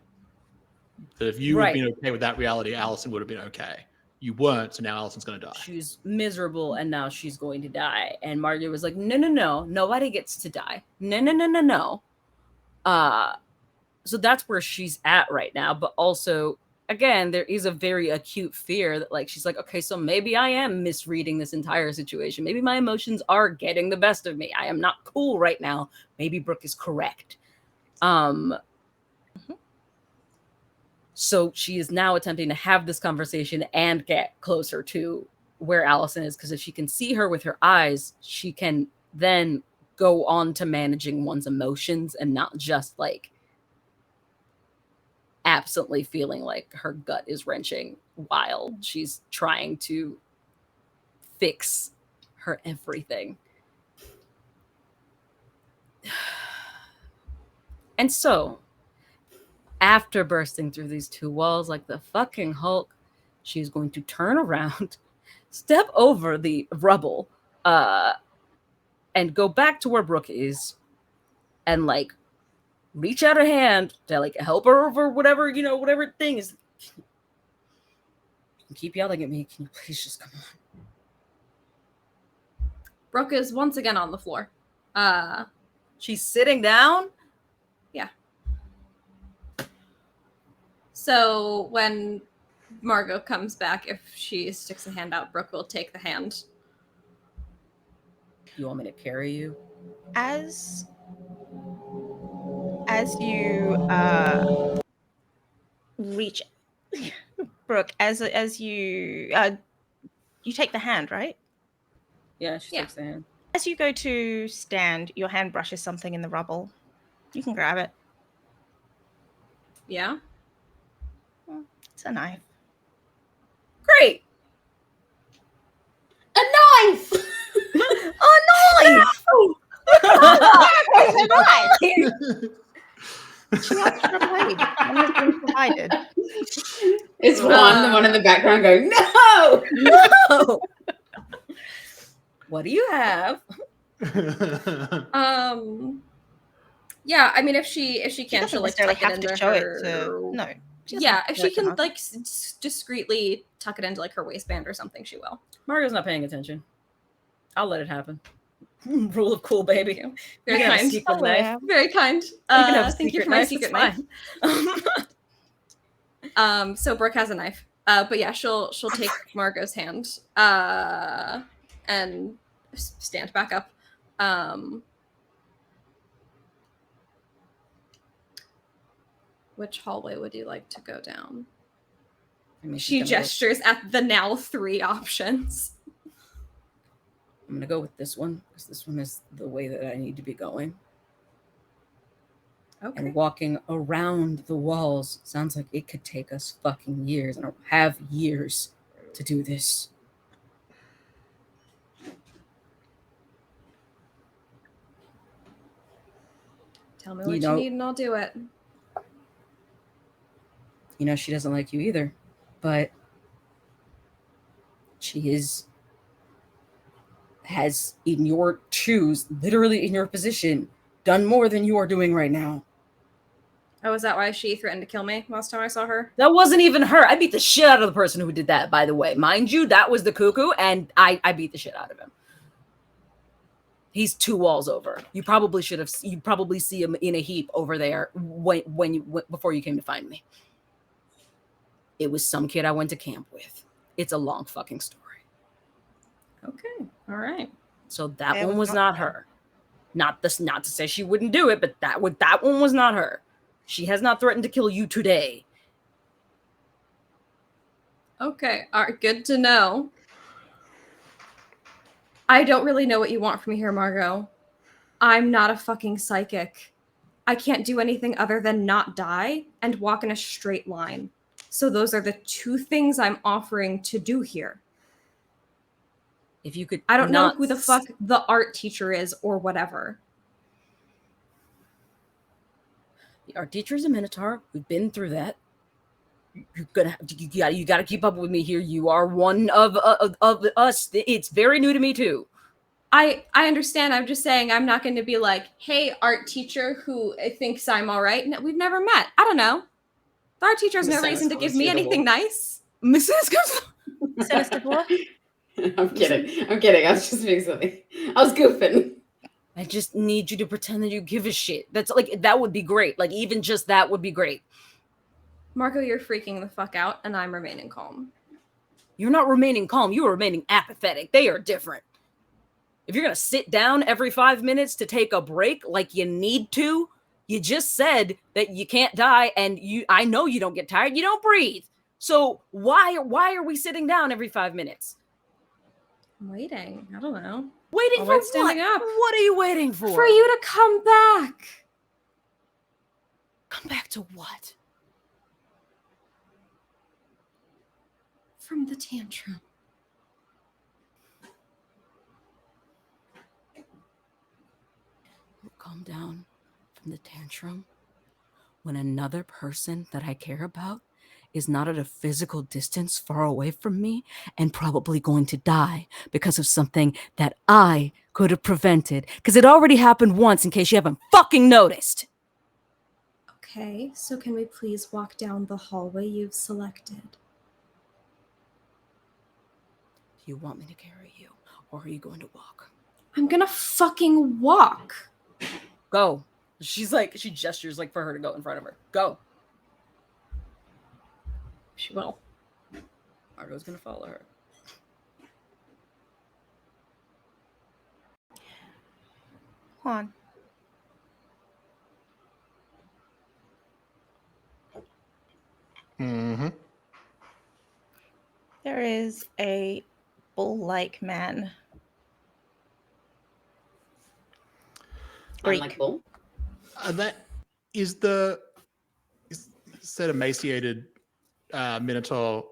That if you had been okay with that reality, Allison would have been okay. You weren't, so now Allison's going to die. She's miserable, and now she's going to die. And Margot was like, no, nobody gets to die. No. So that's where she's at right now. But also, again, there is a very acute fear that like she's like, okay, so maybe I am misreading this entire situation. Maybe my emotions are getting the best of me. I am not cool right now. Maybe Brooke is correct. So she is now attempting to have this conversation and get closer to where Allison is, because if she can see her with her eyes, she can then go on to managing one's emotions and not just like absently feeling like her gut is wrenching while she's trying to fix her everything. And so, after bursting through these two walls like the fucking Hulk, she's going to turn around, step over the rubble, and go back to where Brooke is, and like reach out a hand to like help her over whatever, whatever thing is. You keep yelling at me. Can you please just come on? Brooke is once again on the floor. She's sitting down? Yeah. So when Margot comes back, if she sticks a hand out, Brooke will take the hand. You want me to carry you? As you reach, Brooke, as you take the hand, right? Yeah, she takes the hand. As you go to stand, your hand brushes something in the rubble. You can grab it. Yeah? It's a knife. Great! A knife! A knife! There's a knife! She asked for a blade. One has been provided. It's the one in the background going, no! No! What do you have? Yeah, I mean, if she can, she'll like necessarily tuck have it to into show her. it to no. Yeah, if she can enough. like discreetly tuck it into like her waistband or something, she will. Mario's not paying attention. I'll let it happen. Rule of cool, baby. Very you kind. Secret knife. Very kind. Thank you for my secret knife. So Brooke has a knife. But yeah, she'll take Margot's hand and stand back up. Which hallway would you like to go down? She gestures at the now 3 options. I'm gonna go with this one because this one is the way that I need to be going. Okay. And walking around the walls sounds like it could take us fucking years. I don't have years to do this. Tell me what you need and I'll do it. You know, she doesn't like you either, but she has in your shoes, literally in your position, done more than you are doing right now. Oh, is that why she threatened to kill me last time I saw her? That wasn't even her. I beat the shit out of the person who did that, by the way. Mind you, that was the cuckoo, and I beat the shit out of him. He's 2 walls over. You probably see him in a heap over there before you came to find me. It was some kid I went to camp with. It's a long fucking story. Okay. All right. So that one was not her. Not to say she wouldn't do it, but that one was not her. She has not threatened to kill you today. Okay. All right. Good to know. I don't really know what you want from me here, Margot. I'm not a fucking psychic. I can't do anything other than not die and walk in a straight line. So those are the 2 things I'm offering to do here. If you could, I don't know who the fuck the art teacher is or whatever. The art teacher is a Minotaur. We've been through that. You gotta keep up with me here. You are one of us. It's very new to me too. I understand. I'm just saying I'm not going to be like, hey, art teacher who thinks I'm all right. No, we've never met. I don't know. The art teacher has no reason to give me anything nice. Sinister Dwarf? I'm kidding. I was just being silly. I was goofing. I just need you to pretend that you give a shit. That's like, that would be great. Like, even just that would be great. Margot, you're freaking the fuck out, and I'm remaining calm. You're not remaining calm. You are remaining apathetic. They are different. If you're going to sit down every 5 minutes to take a break like you need to, you just said that you can't die, and I know you don't get tired. You don't breathe. So why are we sitting down every 5 minutes? I'm waiting. I don't know. Waiting I'll for wait standing what? up. What are you waiting for? For you to come back. Come back to what? From the tantrum. Calm down from the tantrum when another person that I care about is not at a physical distance far away from me and probably going to die because of something that I could have prevented, because it already happened once, in case you haven't fucking noticed. Okay, so can we please walk down the hallway you've selected? Do you want me to carry you, or are you going to walk? I'm gonna fucking walk. Go. She gestures like for her to go in front of her. Go. She will. Margot's gonna follow her. Juan. Mm-hmm. There is a bull-like man. Greek. Like bull? That is said emaciated Minotaur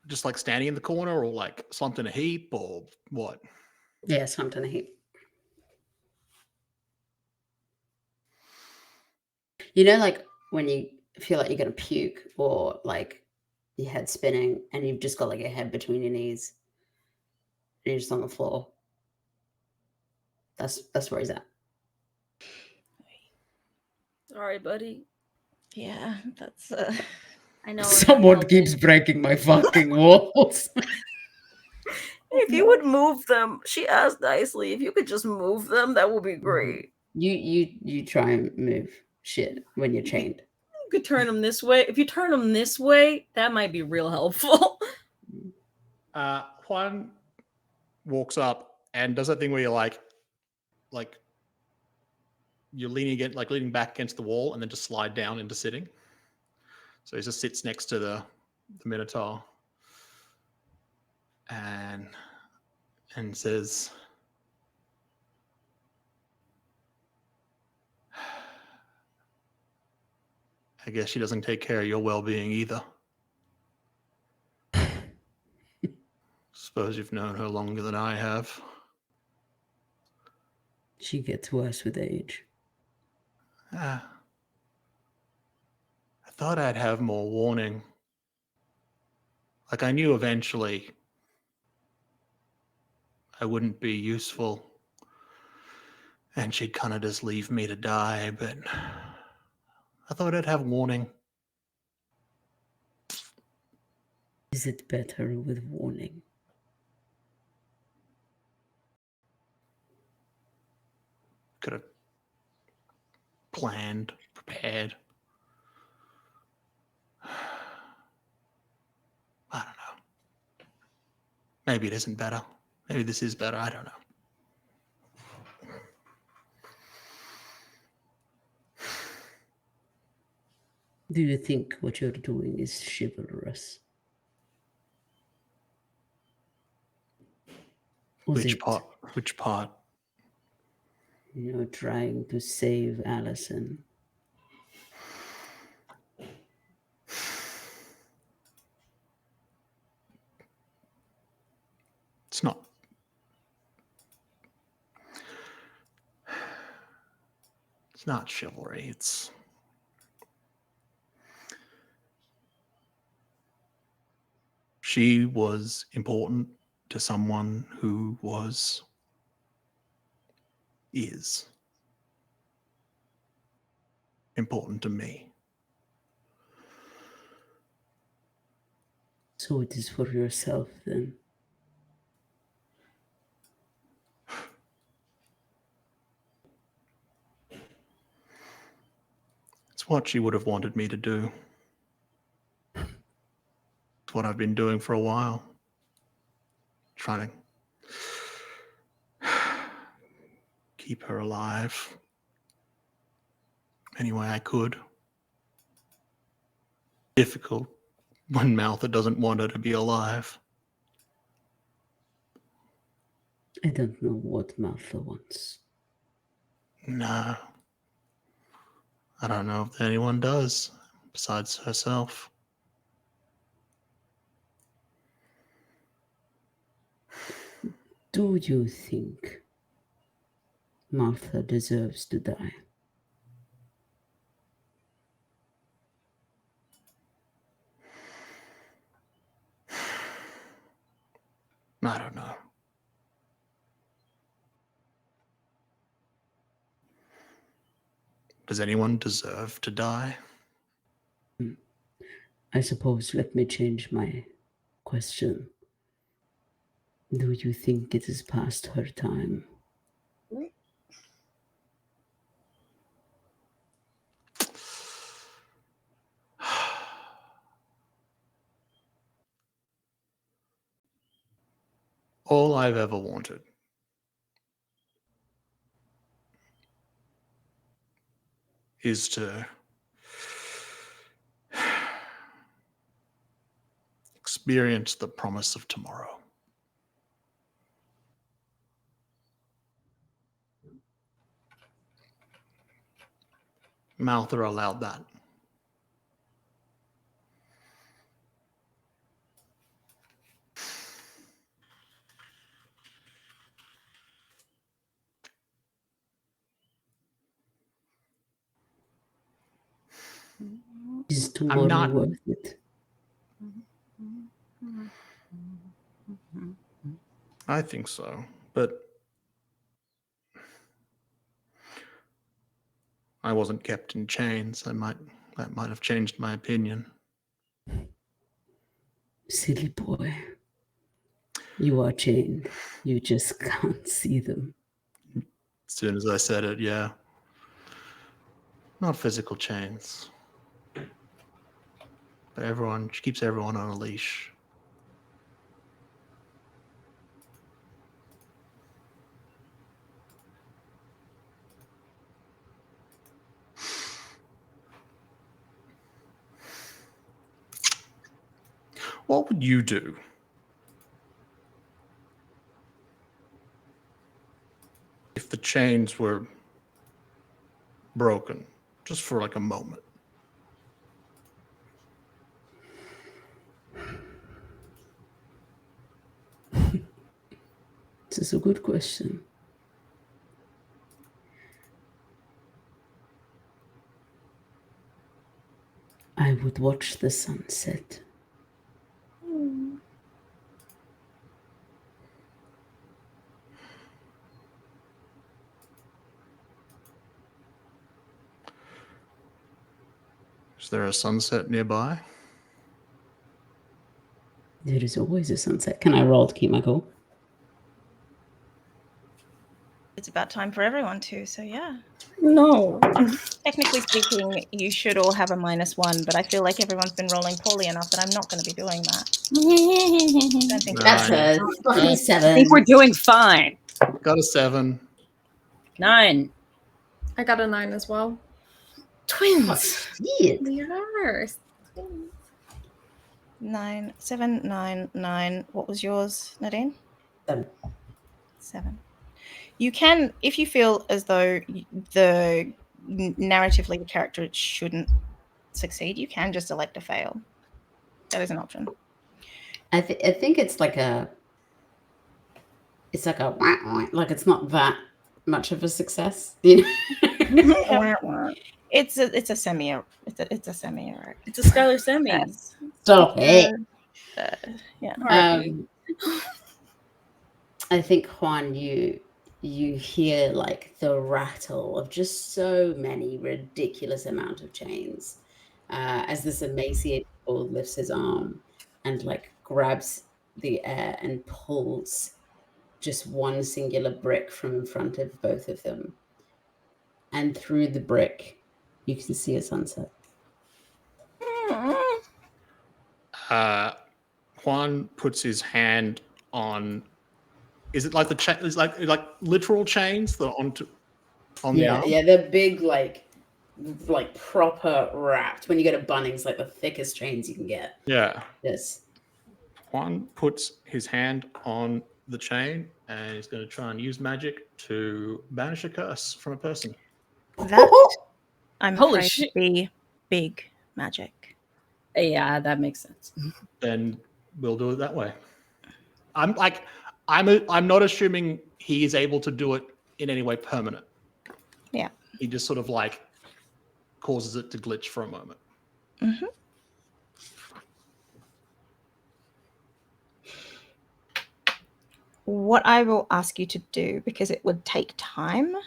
just like standing in the corner, or like slumped in a heap, or what? Yeah, slumped in a heap. You know, like when you feel like you're gonna puke, or like your head's spinning and you've just got like your head between your knees and you're just on the floor. That's where he's at. All right, buddy. Yeah, that's I know. Someone keeps breaking my fucking walls. If you would move them, she asked nicely. If you could just move them, that would be great. You try and move shit when you're chained. You could turn them this way. If you turn them this way, that might be real helpful. Juan walks up and does that thing where you're like you're leaning back against the wall and then just slide down into sitting. So he just sits next to the Minotaur and says, I guess she doesn't take care of your well-being either. Suppose you've known her longer than I have. She gets worse with age. I thought I'd have more warning. Like, I knew eventually I wouldn't be useful and she'd kind of just leave me to die, but I thought I'd have warning. Is it better with warning? Could have planned, prepared. I don't know. Maybe it isn't better. Maybe this is better. I don't know. Do you think what you're doing is chivalrous? Which part? Which part? You're trying to save Allison. It's not. It's not chivalry. It's. She was important to someone who is important to me. So it is for yourself then? It's what she would have wanted me to do. It's what I've been doing for a while. Trying to keep her alive any way I could. Difficult when Maltha doesn't want her to be alive. I don't know what Martha wants. No. I don't know if anyone does, besides herself. Do you think Martha deserves to die? I don't know. Does anyone deserve to die? I suppose let me change my question. Do you think it is past her time? All I've ever wanted is to experience the promise of tomorrow. Maltha allowed that. Is tomorrow worth it? I think so, but I wasn't kept in chains. That might have changed my opinion. Silly boy. You are chained. You just can't see them. As soon as I said it, yeah. Not physical chains. But she keeps everyone on a leash. What would you do if the chains were broken, just for like a moment? This is a good question. I would watch the sunset. Is there a sunset nearby? There is always a sunset. Can I roll to keep my cool? It's about time for everyone to, so yeah. No. Technically speaking, you should all have a -1, but I feel like everyone's been rolling poorly enough that I'm not going to be doing that. Don't think That's a fucking I 7. think we're doing fine. Got a 7. 9. I got a 9 as well. Twins. Shit. We are. 9, 7, 9, 9. What was yours, Nadine? 7. 7. You can, if you feel as though narratively the character shouldn't succeed, you can just elect to fail. That is an option. I think it's like a it's not that much of a success, you know. It's a semi. It's a semi. It's a Skylar semi. Yes. Stop it. Yeah. I think, Juan, you hear like the rattle of just so many ridiculous amount of chains as this emaciated bull lifts his arm and like grabs the air and pulls just one singular brick from in front of both of them. And through the brick, you can see a sunset. Juan puts his hand on. Is it like the chain? Is like literal chains that are on the arm? Yeah, they're big, like proper wrapped. When you go to Bunnings, like the thickest chains you can get. Yeah. Yes. Juan puts his hand on the chain and he's going to try and use magic to banish a curse from a person. That I'm Holy afraid shit. would be big magic. Yeah, that makes sense. Then we'll do it that way. I'm not assuming he is able to do it in any way permanent. Yeah. He just sort of like causes it to glitch for a moment. Mm-hmm. What I will ask you to do, because it would take time.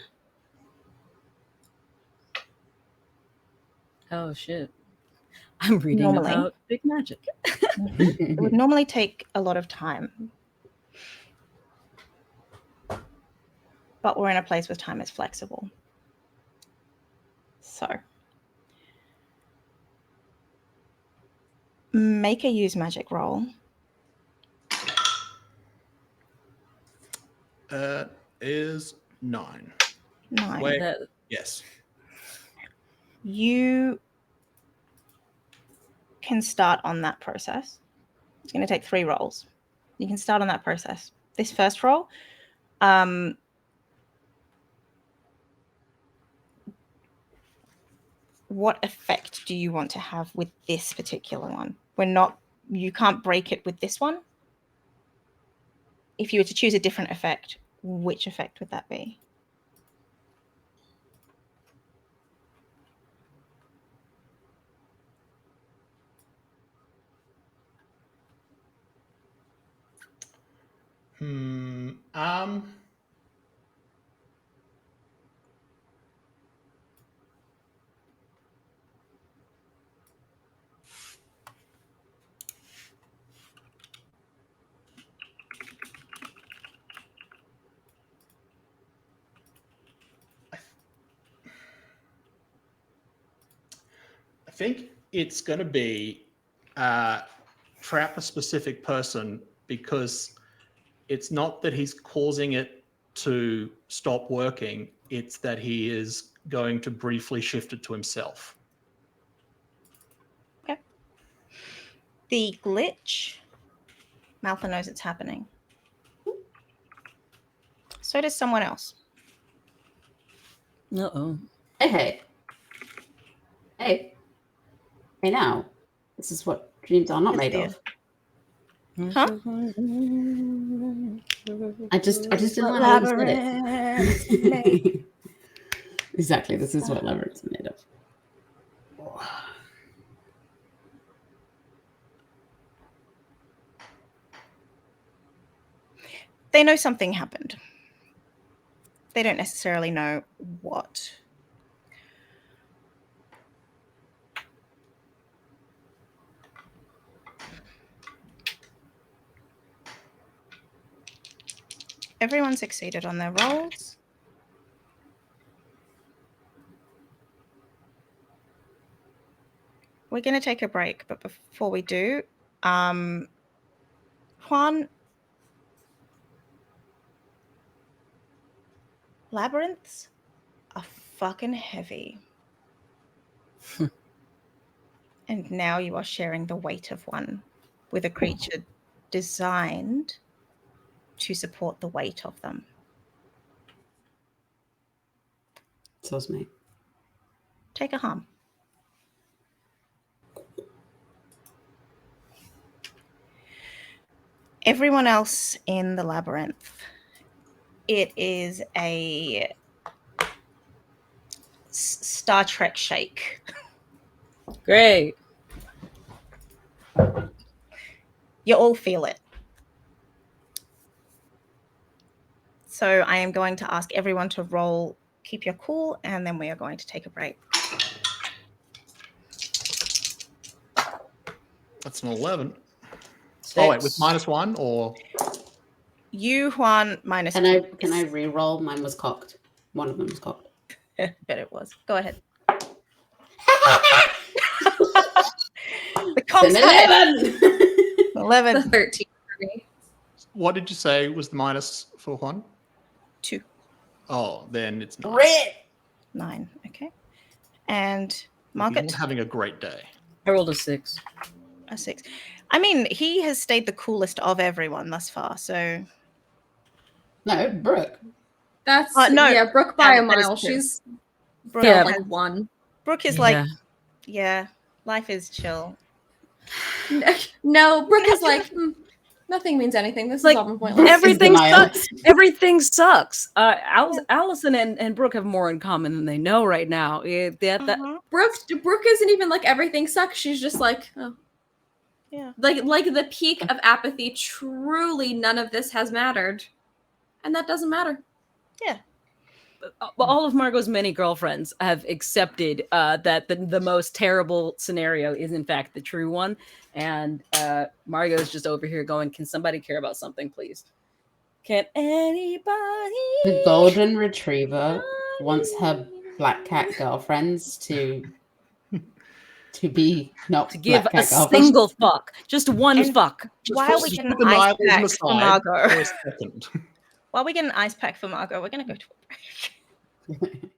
Oh shit. I'm reading Normally. about big magic. It would normally take a lot of time. But we're in a place where time is flexible. So make a use magic roll. Is 9. 9. Wait, yes. You can start on that process. It's going to take 3 rolls. You can start on that process. This first roll, what effect do you want to have with this particular one? You can't break it with this one. If you were to choose a different effect, which effect would that be? I think it's going to be trap a specific person, because it's not that he's causing it to stop working. It's that he is going to briefly shift it to himself. Okay. The glitch, Malfa knows it's happening. So does someone else. Uh-oh. Hey now. This is what dreams are not made of. Huh? I just didn't like how you said it. Exactly, this is what labyrinths are made of. They know something happened. They don't necessarily know what. Everyone succeeded on their rolls. We're going to take a break, but before we do, Juan, labyrinths are fucking heavy. And now you are sharing the weight of one with a creature designed to support the weight of them. So's me. Take a harm. Everyone else in the labyrinth, it is a Star Trek shake. Great. You all feel it. So I am going to ask everyone to roll, keep your cool, and then we are going to take a break. That's an 11. 6. Oh wait, with -1 or? You, Juan, minus. Can I re-roll? Mine was cocked. One of them was cocked. Bet it was. Go ahead. The cock's 11. The 11. 13 for me. What did you say was the minus for Juan? 2. Oh, then it's 9. Red. 9. Okay. And He's Margot, not having a great day. I rolled a 6. a 6. I mean, he has stayed the coolest of everyone thus far, so... No, Brooke. That's no, yeah, Brooke by a that is mile. true. She's Brooke, Yeah. like 1. Brooke is like, yeah, life is chill. No, Brooke is like, nothing means anything. This Like, is all pointless. everything denial. sucks. Everything sucks. Allison and Brooke have more in common than they know right now. Brooke isn't even like everything sucks. She's just like, oh. Yeah. Like the peak of apathy. Truly, none of this has mattered, and that doesn't matter. Yeah. But all of Margot's many girlfriends have accepted that the most terrible scenario is in fact the true one, and Margot's just over here going, "Can somebody care about something, please? Can anybody?" The golden retriever wants her black cat girlfriends to be not To give black a cat girlfriends. single fuck, just one And fuck. while we get an Put the ice nihilism pack for aside Margot, for a second. while we get an ice pack for Margot, we're going to go to a break.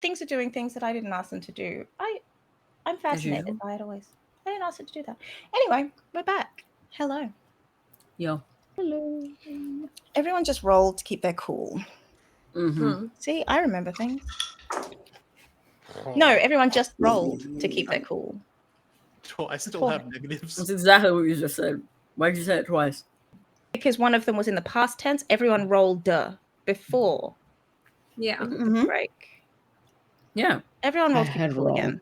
things are doing things that I didn't ask them to do. I'm fascinated by it always. I didn't ask it to do that. Anyway, we're back. Hello. Yo. Hello. Everyone just rolled to keep their cool. Mm-hmm. See, I remember things. No, everyone just rolled to keep their cool. I still have negatives. That's exactly what you just said. Why did you say it twice? Because one of them was in the past tense. Everyone rolled before. Yeah. The break. Yeah. Everyone rolled to keep cool again.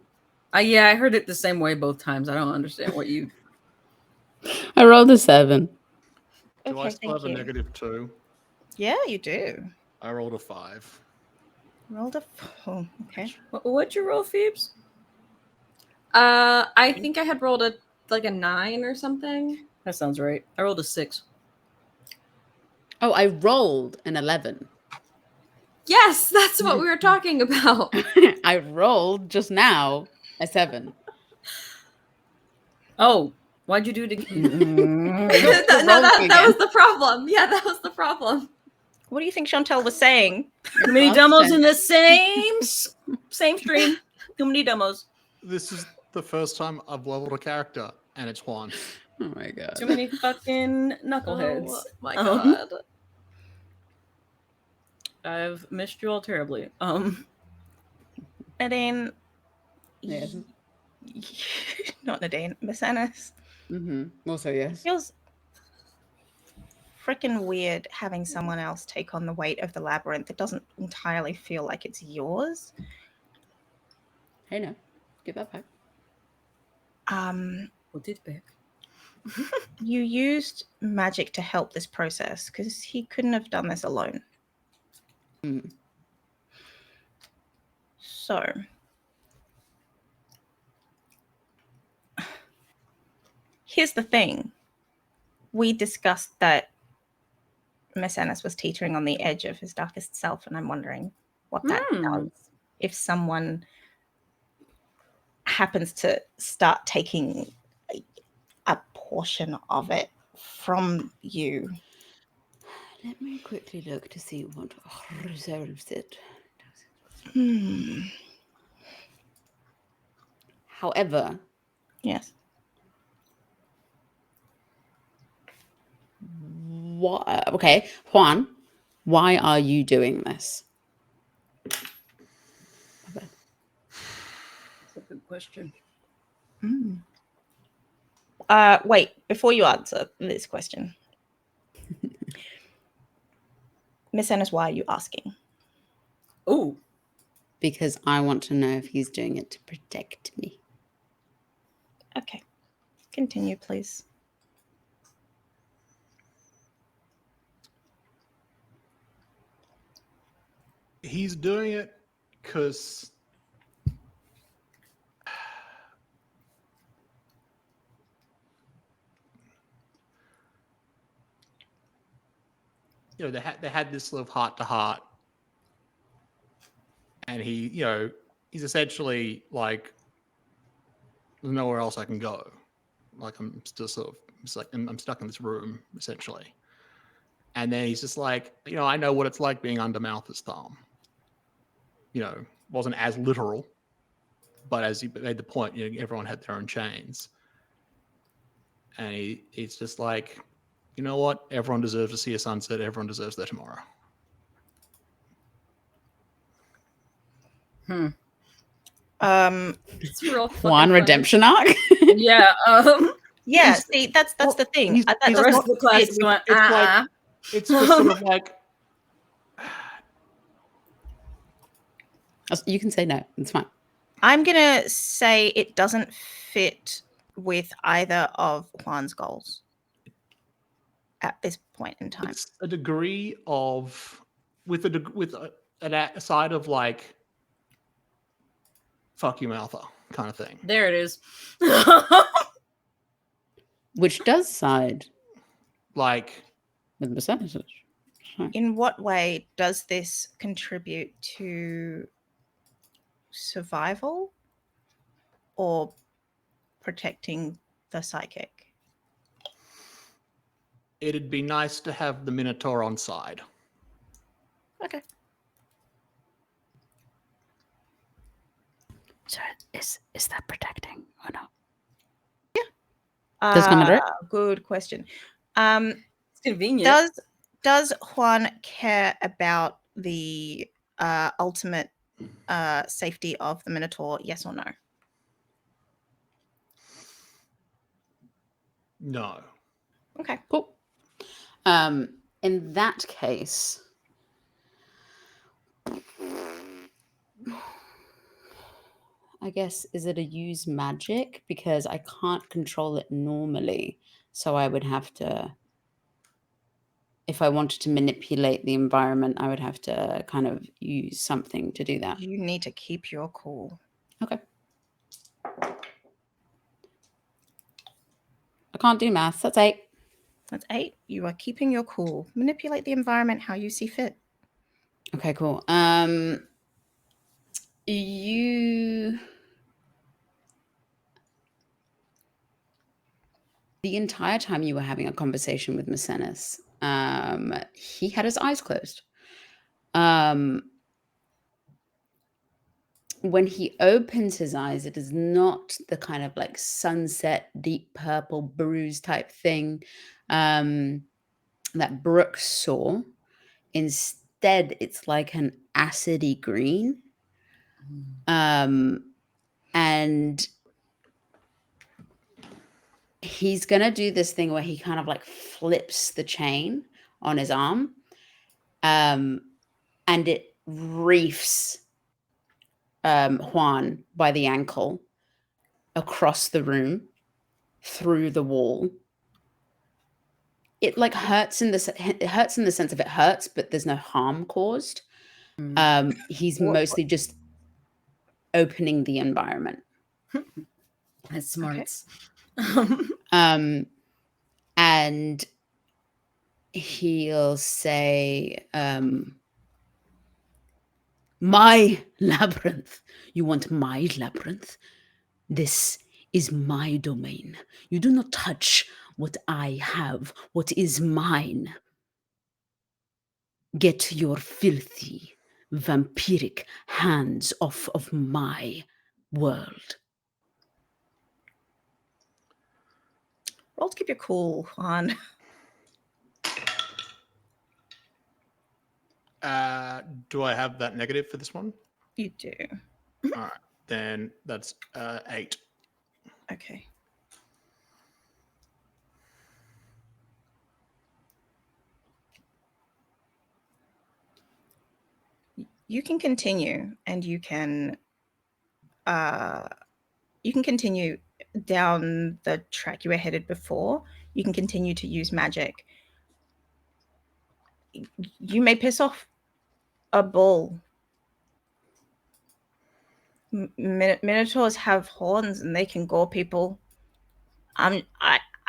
Yeah, I heard it the same way both times. I don't understand what you... I rolled a 7. Do I still have a -2? Yeah, you do. I rolled a 5. Rolled a 4. Okay. What'd you roll, Phoebes? I think I had rolled a 9 or something. That sounds right. I rolled a 6. Oh, I rolled an 11. Yes, that's what we were talking about. I rolled just now a 7. Oh, why'd you do it again? that was the problem. Yeah, that was the problem. What do you think Chantel was saying? Too many demos in the same stream. Too many demos. This is the first time I've leveled a character, and it's Juan. Oh my god. Too many fucking knuckleheads. Oh my god. I've missed you all terribly. Nadine. Yes. Not Nadine. Miss Ennis. Also, yes. It feels freaking weird having someone else take on the weight of the labyrinth. It doesn't entirely feel like it's yours. Hey, no. Give that back. What did back? You used magic to help this process because he couldn't have done this alone. So, here's the thing. We discussed that Miss Ennis was teetering on the edge of his darkest self, and I'm wondering what that does if someone happens to start taking a portion of it from you. Let me quickly look to see what reserves it. However, yes. Okay, Juan, why are you doing this? That's a good question. Wait, before you answer this question, Miss Ennis, why are you asking? Oh, because I want to know if he's doing it to protect me. Okay, continue, please. He's doing it because they had this sort of heart-to-heart, and he's essentially like, there's nowhere else I can go. Like I'm still I'm stuck in this room essentially. And then he's just like, I know what it's like being under Malthus' thumb. Wasn't as literal, but as he made the point, everyone had their own chains. And he's just like, you know what? Everyone deserves to see a sunset. Everyone deserves their tomorrow. It's real Juan redemption arc. Yeah. Yeah. See, that's the thing. The rest of the class is going. It's just sort of like. You can say no. It's fine. I'm gonna say it doesn't fit with either of Juan's goals at this point in time. It's a degree of with a side of like, fuck you, Maltha kind of thing. There it is. Which does side like with percentages. In what way does this contribute to survival or protecting the psychic? It'd be nice to have the Minotaur on side. Okay. So is that protecting or not? Yeah. Does not matter. Good question. It's convenient. Does Juan care about the ultimate safety of the Minotaur? Yes or no? No. Okay. Cool. In that case, I guess, is it a use magic? Because I can't control it normally. So I would have to, if I wanted to manipulate the environment, I would have to kind of use something to do that. You need to keep your cool. Okay. I can't do maths. That's 8. That's 8. You are keeping your cool. Manipulate the environment how you see fit. Okay, cool. The entire time you were having a conversation with Macenas, he had his eyes closed. When he opens his eyes, it is not the kind of like sunset, deep purple bruise type thing that Brooke saw. Instead, it's like an acidy green. And he's going to do this thing where he kind of like flips the chain on his arm. And it reefs Juan by the ankle across the room through the wall. It like hurts in the sense of it hurts, but there's no harm caused. He's mostly just opening the environment. That's smarts. Okay. And he'll say, my labyrinth. You want my labyrinth? This is my domain. You do not touch what I have, what is mine. Get your filthy, vampiric hands off of my world. Roll to keep your cool, Juan. Do I have that negative for this one? You do. All right. Then that's 8. Okay. You can continue, and you can continue down the track you were headed before. You can continue to use magic. You may piss off a bull. Minotaurs have horns and they can gore people.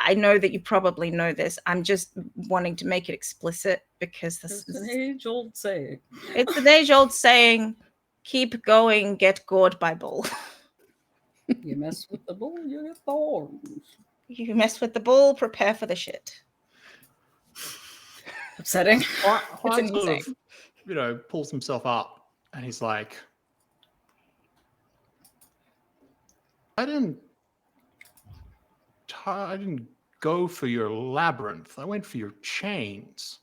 I know that you probably know this. I'm just wanting to make it explicit because this is an age-old saying. It's an age-old saying. Keep going, get gored by bull. You mess with the bull, you get the horns. You mess with the bull, prepare for the shit. Upsetting. Juan sort of, pulls himself up and he's like, I didn't go for your labyrinth. I went for your chains.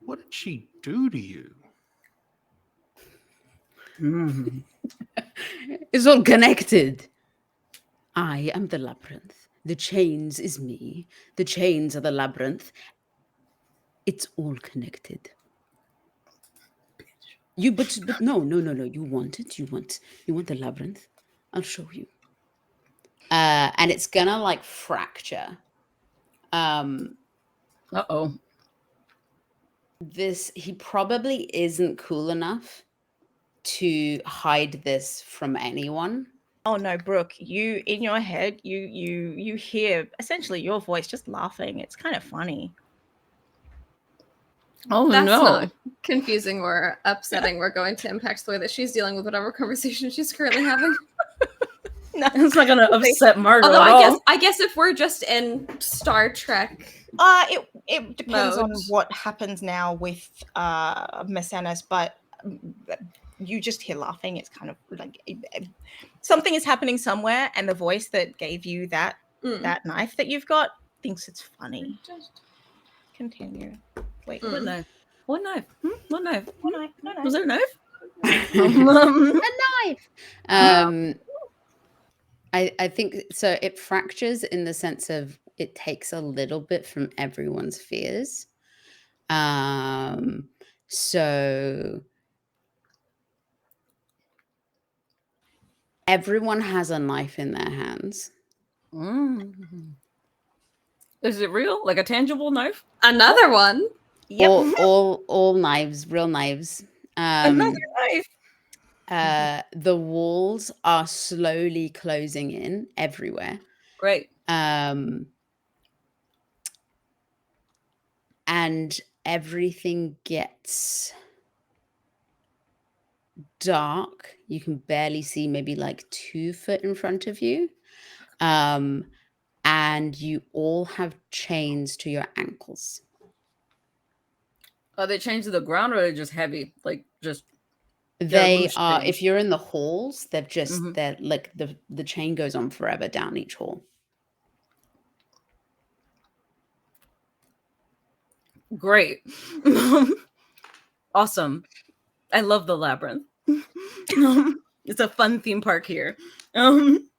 What did she do to you? It's all connected. I am the labyrinth. The chains is me. The chains are the labyrinth. It's all connected. But no. You want it. You want the labyrinth. I'll show you. And it's gonna like fracture. Uh-oh. He probably isn't cool enough to hide this from anyone. Oh no, Brooke, you in your head, you hear essentially your voice just laughing. It's kind of funny. Oh, That's no. not confusing or upsetting. We're going to impact the way that she's dealing with whatever conversation she's currently having. No, it's not going to upset Margot Although at all. I guess if we're just in Star Trek, it depends on what happens now with Macenas, but you just hear laughing. It's kind of like something is happening somewhere, and the voice that gave you that knife that you've got thinks it's funny. Just continue. Wait, what knife? What knife? What knife? What knife? No knife. Was there a knife? A knife. I think so. It fractures in the sense of it takes a little bit from everyone's fears. So everyone has a knife in their hands. Is it real? Like a tangible knife? Another one? Yep. All knives, real knives. Another knife. The walls are slowly closing in everywhere. Great. And everything gets dark. You can barely see maybe like 2 foot in front of you. And you all have chains to your ankles. Are they chained to the ground or are they just heavy? Like just They are, if you're in the halls, they've just they're like the chain goes on forever down each hall. Great. Awesome. I love the labyrinth. It's a fun theme park here. I'm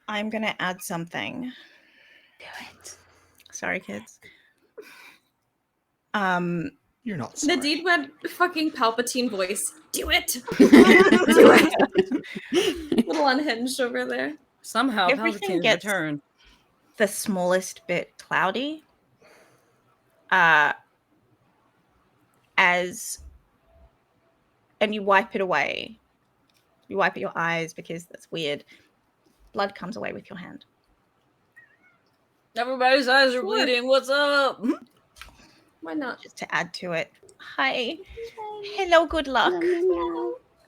gonna add something. Do it. Sorry, kids. You're not sorry. Nadine went fucking Palpatine voice. Do it. Do it. Little unhinged over there. Somehow Everything Palpatine's gets returned. the smallest bit cloudy. And you wipe it away. You wipe at your eyes because that's weird. Blood comes away with your hand. Everybody's eyes are bleeding. What's up? Why not? Just to add to it. Hi. Hello, good luck.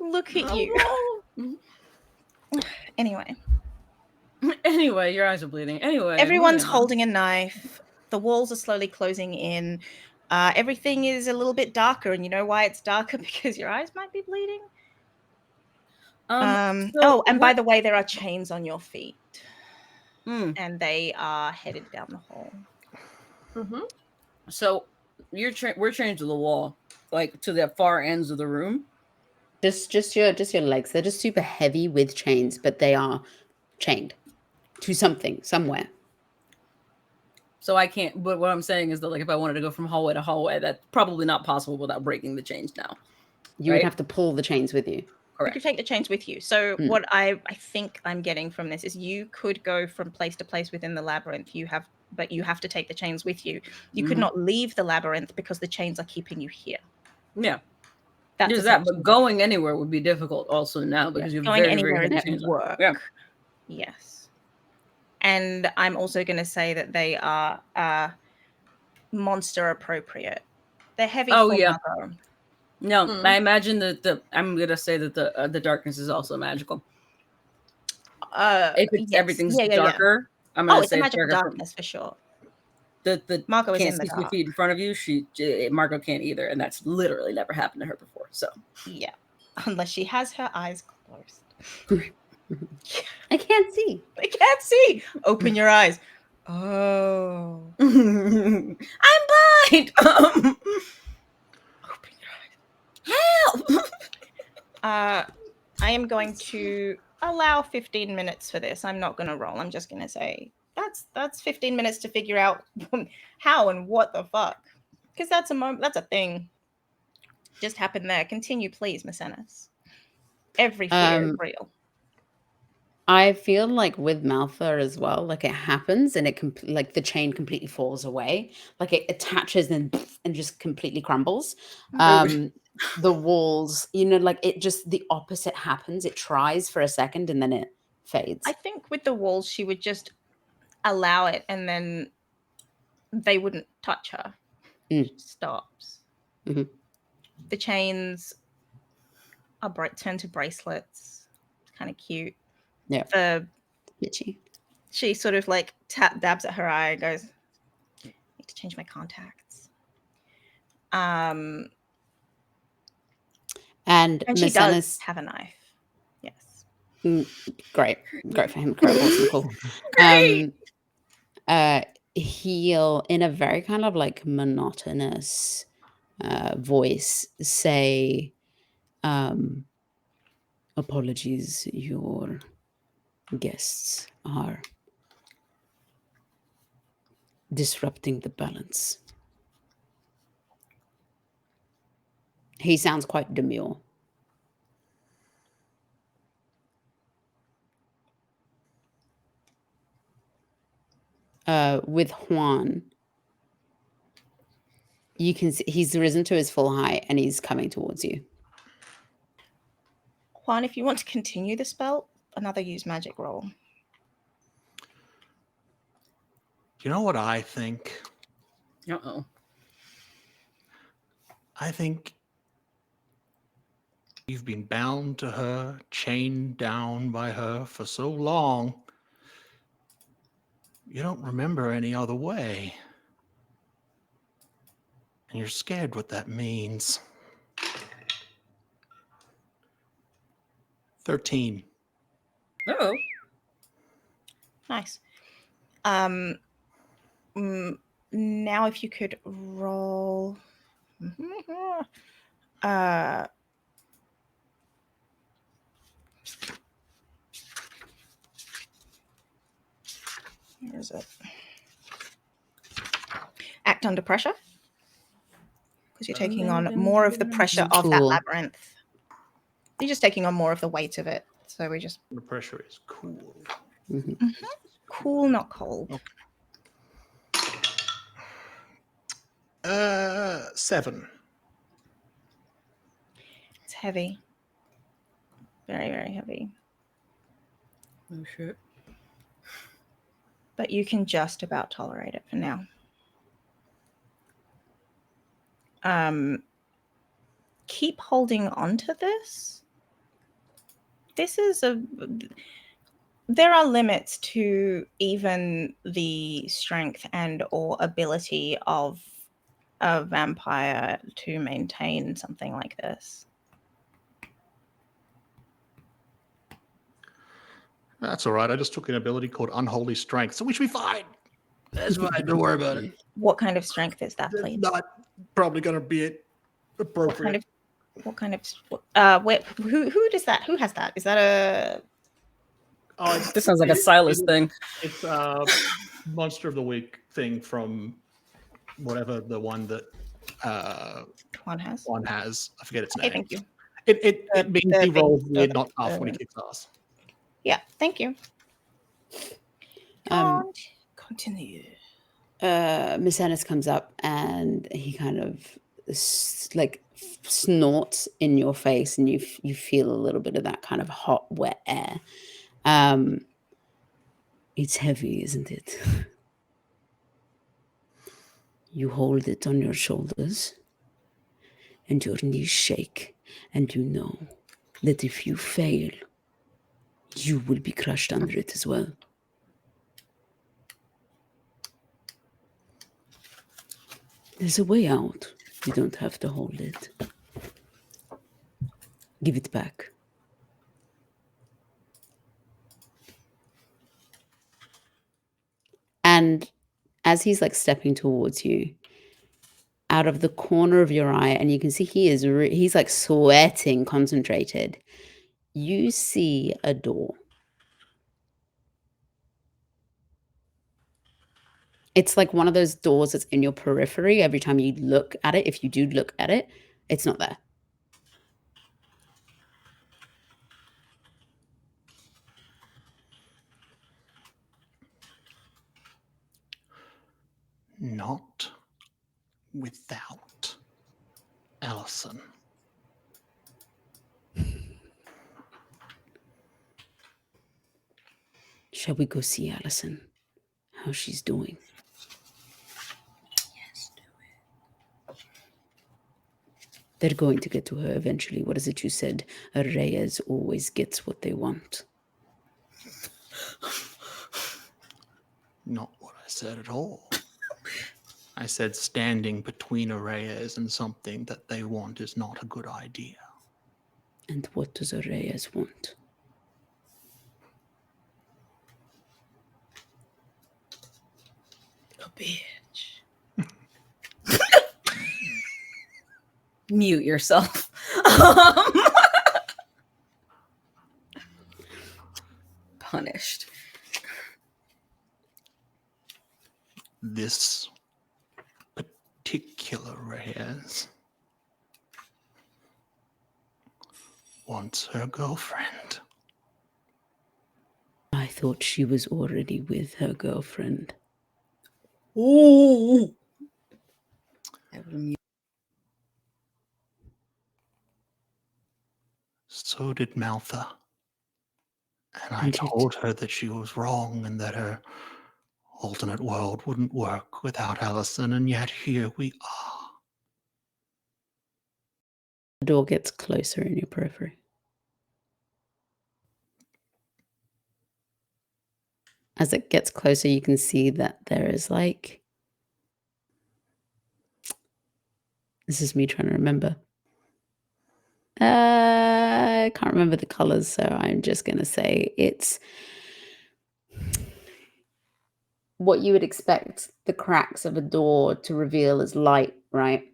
Look at you. Anyway. Anyway, your eyes are bleeding. Anyway. Everyone's holding a knife. The walls are slowly closing in. Everything is a little bit darker, and you know why it's darker? Because your eyes might be bleeding. And by the way, there are chains on your feet. And they are headed down the hall. So we're chained to the wall, like to the far ends of the room. Just your legs. They're just super heavy with chains, but they are chained to something somewhere. So I can't. But what I'm saying is that, like, if I wanted to go from hallway to hallway, that's probably not possible without breaking the chains now. You would have to pull the chains with you. Correct. You could take the chains with you. So what I think I'm getting from this is you could go from place to place within the labyrinth. But you have to take the chains with you. You could not leave the labyrinth because the chains are keeping you here. Yeah. That's that, but going anywhere would be difficult also now because you're going very, anywhere very is work. Yeah. Yes. And I'm also going to say that they are monster appropriate. They're heavy for Margot. No, I imagine that I'm going to say that the darkness is also magical. If everything's darker, I'm going to say it's magical darkness for sure. The Margot is can't in the see 2 dark. feet in front of you. Margot can't either, and that's literally never happened to her before. So yeah, unless she has her eyes closed. I can't see. I can't see. Open your eyes. Oh, I'm blind. Open your eyes. Help! I am going to allow 15 minutes for this. I'm not going to roll. I'm just going to say that's 15 minutes to figure out how and what the fuck, because that's a moment. That's a thing. Just happened there. Continue, please, Miss Ennis. Every fear is real. I feel like with Malfa as well, like it happens and like the chain completely falls away, like it attaches and just completely crumbles. The walls, like it just the opposite happens. It tries for a second and then it fades. I think with the walls, she would just allow it and then they wouldn't touch her. She stops. The chains are turned to bracelets. It's kind of cute. Yeah. She sort of like dabs at her eye and goes, I need to change my contacts. And she does Macenas, have a knife. Yes. Great for him. Great, awesome, cool. He'll, in a very kind of like monotonous voice, say, apologies, your guests are disrupting the balance. He sounds quite demure. With Juan, you can see he's risen to his full height and he's coming towards you. Juan, if you want to continue the spell, another use magic roll. You know what I think? Uh-oh. I think you've been bound to her, chained down by her for so long, you don't remember any other way. And you're scared what that means. 13. Uh-oh. Nice. Now if you could roll where is it? Act under pressure. Because you're taking on more of the pressure of that labyrinth. You're just taking on more of the weight of it. So we just... The pressure is cool. Cool, not cold. Okay. 7. It's heavy. Very, very heavy. Oh, shit. But you can just about tolerate it for now. Keep holding on to this. There are limits to even the strength and or ability of a vampire to maintain something like this. That's all right. I just took an ability called Unholy Strength, so we should be fine. That's fine. Don't worry about it. What kind of strength is that, please? Not probably going to be appropriate. What kind of who does that? Who has that? Is that a... Oh, this sounds like a Silas thing. It's a Monster of the Week thing from whatever the one that Juan has. One has. I forget its name. Okay, thank you. It means he rolls weird, not tough when he kicks ass. Yeah, thank you. Continue. Miss Ennis comes up and he kind of like snorts in your face, and you feel a little bit of that kind of hot, wet air. It's heavy, isn't it? You hold it on your shoulders, and your knees shake, and you know that if you fail, you will be crushed under it as well. There's a way out. You don't have to hold it. Give it back. And as he's like stepping towards you, out of the corner of your eye, and you can see he's like sweating, concentrated, you see a door. It's like one of those doors that's in your periphery. Every time you look at it, if you do look at it, it's not there. Not without Allison. Shall we go see Allison? How she's doing? Yes, do it. They're going to get to her eventually. What is it you said? A Reyes always gets what they want. Not what I said at all. I said standing between a Reyes and something that they want is not a good idea. And what does a Reyes want? A bitch. Mute yourself. Punished. This particular Reyes wants her girlfriend. I thought she was already with her girlfriend. Ooh. So did Maltha. And I told her that she was wrong and that her alternate world wouldn't work without Allison, and yet here we are. The door gets closer in your periphery. As it gets closer, you can see that there is like... This is me trying to remember. I can't remember the colors, so I'm just going to say it's what you would expect the cracks of a door to reveal as light, right?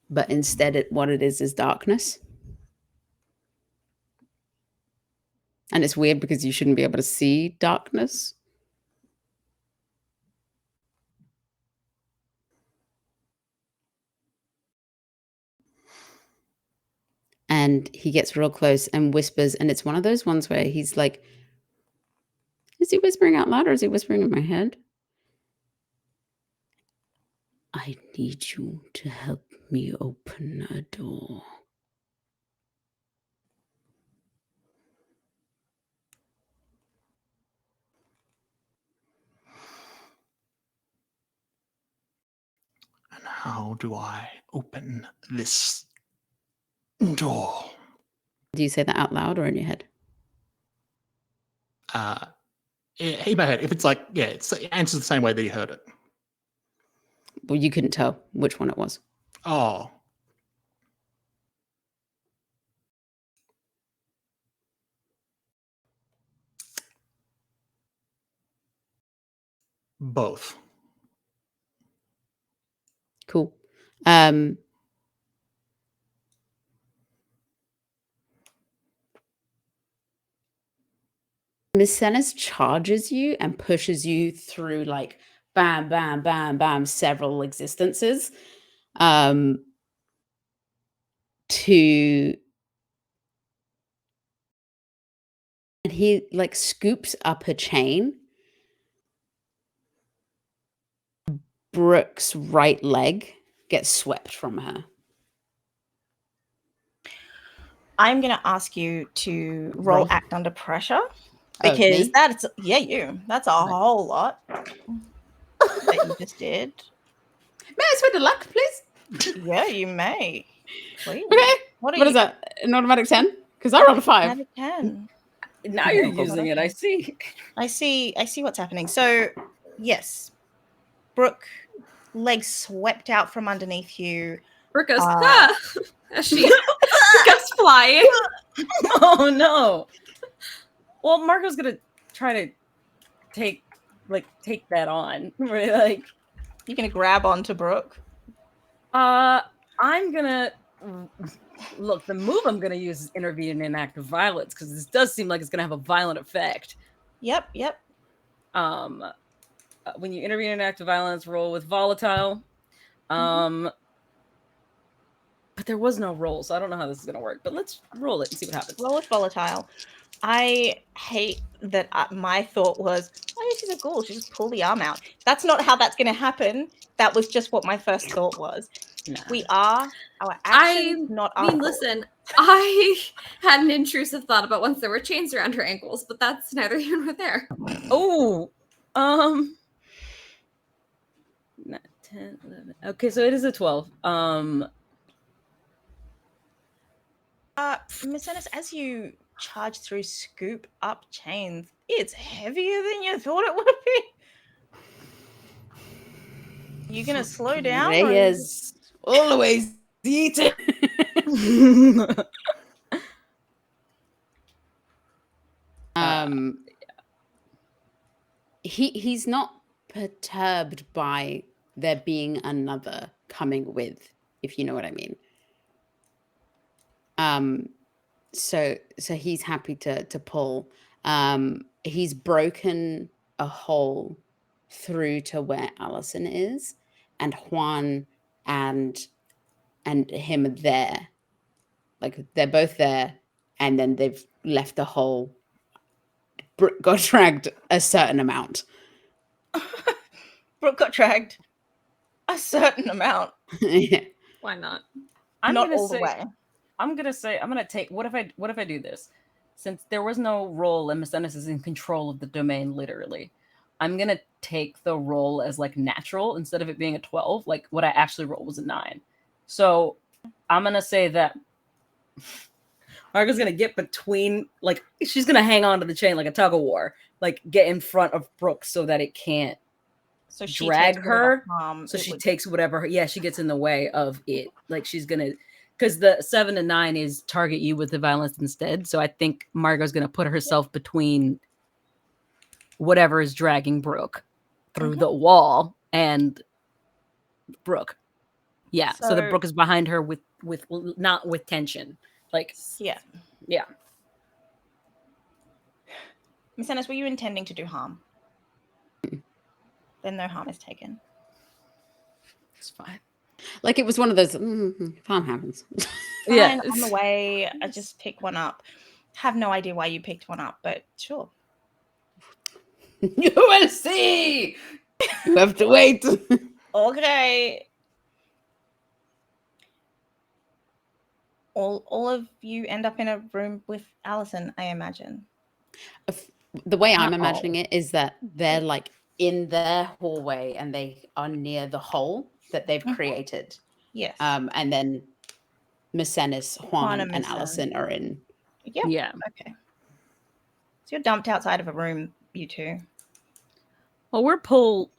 But instead, what it is darkness. And it's weird because you shouldn't be able to see darkness. And he gets real close and whispers, and it's one of those ones where he's like, is he whispering out loud or is he whispering in my head? I need you to help me open a door. And how do I open this door? Do you say that out loud or in your head? In my head. If it's like, yeah, it answers the same way that you heard it. Well, you couldn't tell which one it was. Oh. Both. Cool. Miss Senes charges you and pushes you through like bam, bam, bam, bam, several existences to... And he like scoops up a chain. Brooke's right leg gets swept from her. I'm going to ask you to roll act under pressure, because that's that's a whole lot that you just did. May I sweat the luck, please? Yeah, you may. Please. Okay. What is that? An automatic 10? Because I rolled a 5. Automatic 10. Now you're using it. I see what's happening. So, yes, Brooke, legs swept out from underneath you. Brooke goes, as she goes flying. Oh no! Well, Margot's gonna try to take that on. Like, you're gonna grab onto Brooke. I'm gonna look. The move I'm gonna use is intervene in act of violence, because this does seem like it's gonna have a violent effect. Yep. When you intervene in act of violence, roll with volatile. But there was no roll, so I don't know how this is going to work. But let's roll it and see what happens. Roll with volatile. I hate that my thought was, oh, she's a ghoul. She just pull the arm out. That's not how that's going to happen. That was just what my first thought was. Nah. We are our actions, not our thoughts. Listen, I had an intrusive thought about once there were chains around her ankles, but that's neither here nor there. Oh, 10, 11. Okay, so it is a 12. Miss Ennis, as you charge through, scoop up chains, it's heavier than you thought it would be. You gonna slow down? Reyes always eat it. He's not perturbed by there being another coming with, if you know what I mean. So he's happy to pull. He's broken a hole through to where Allison is, and Juan and him are there. Like they're both there, and then they've left the hole. Brooke got dragged a certain amount. Brooke got dragged a certain amount. Yeah. Why not? Not all the way. I'm gonna take. What if I do this? Since there was no roll and Miss Ennis is in control of the domain, literally, I'm gonna take the roll as like natural instead of it being a 12. Like what I actually rolled was a 9. So I'm gonna say that Margot's gonna get between, like she's gonna hang on to the chain like a tug of war, like get in front of Brooke so that it can't drag her. So she takes whatever. Yeah, she gets in the way of it. Like she's gonna. Because the 7 and 9 is target you with the violence instead. So I think Margot's going to put herself between whatever is dragging Brooke through the wall and Brooke. Yeah. So the Brooke is behind her with not with tension. Like, yeah. Miss Ennis, were you intending to do harm? Then no harm is taken. It's fine. Like it was one of those harm happens. Fine, on the way, I just pick one up. Have no idea why you picked one up, but sure. You will see. You have to wait. Okay. All of you end up in a room with Allison, I imagine. The way I'm imagining it is that they're like in their hallway and they are near the hole that they've created. Yes. And then Miss Ennis, Juan and Allison are in. Yep. Yeah. Okay. So you're dumped outside of a room, you two. Well, we're pulled,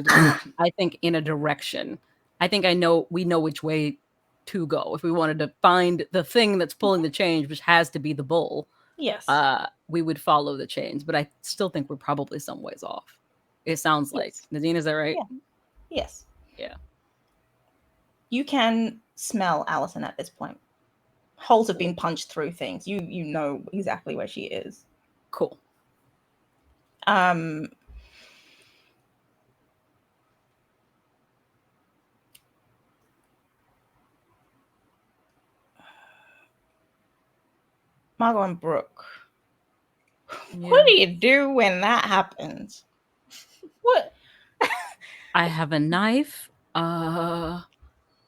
I think, in a direction. I think we know which way to go. If we wanted to find the thing that's pulling the chains, which has to be the bull, yes, we would follow the chains. But I still think we're probably some ways off. It sounds like. Nadine, is that right? Yeah. Yes. Yeah. You can smell Allison at this point. Holes have been punched through things. You know exactly where she is. Cool. Margot and Brooke. Yeah. What do you do when that happens? What? I have a knife. Well,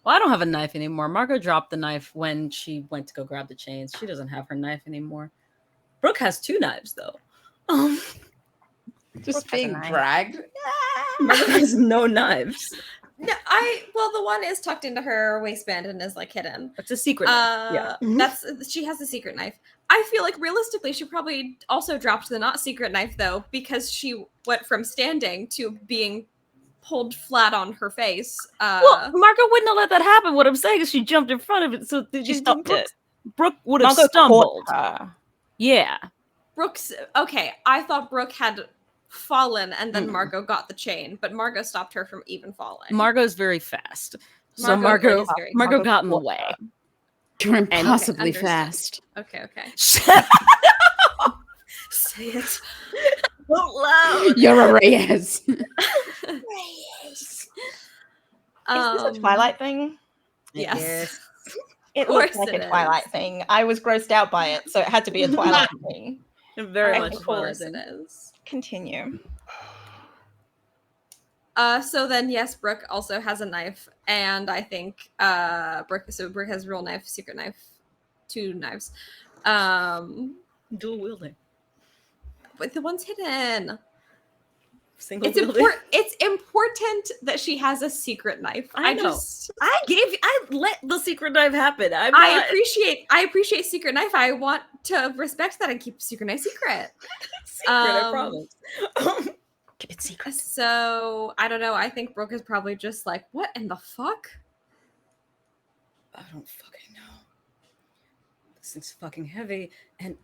I don't have a knife anymore. Margot dropped the knife when she went to go grab the chains. She doesn't have her knife anymore. Brooke has 2 knives though. Just being dragged. Margot has no knives. No, the one is tucked into her waistband and is like hidden. It's a secret knife. Yeah. She has a secret knife. I feel like realistically she probably also dropped the not secret knife though, because she went from standing to being pulled flat on her face. Well, Margot wouldn't have let that happen. What I'm saying is she jumped in front of it, so she stopped it. Brooke would have stumbled. Yeah. Okay, I thought Brooke had fallen and then Margot got the chain, but Margot stopped her from even falling. Margot's very fast. So Margot got in the way. You're impossibly fast. Okay. Say it out loud. You're a Reyes. Is this a Twilight thing? Yes. It looks like a Twilight thing. I was grossed out by it, so it had to be a Twilight thing. Very much was. It is. Continue. So then, yes, Brooke also has a knife, and I think Brooke has real knife, secret knife, 2 knives. Dual wielding. But the one's hidden. It's important that she has a secret knife. I let the secret knife happen. I appreciate secret knife. I want to respect that and keep secret knife secret. I promise. Keep it secret. So I don't know. I think Brooke is probably just like, what in the fuck? I don't fucking know. This thing's fucking heavy, and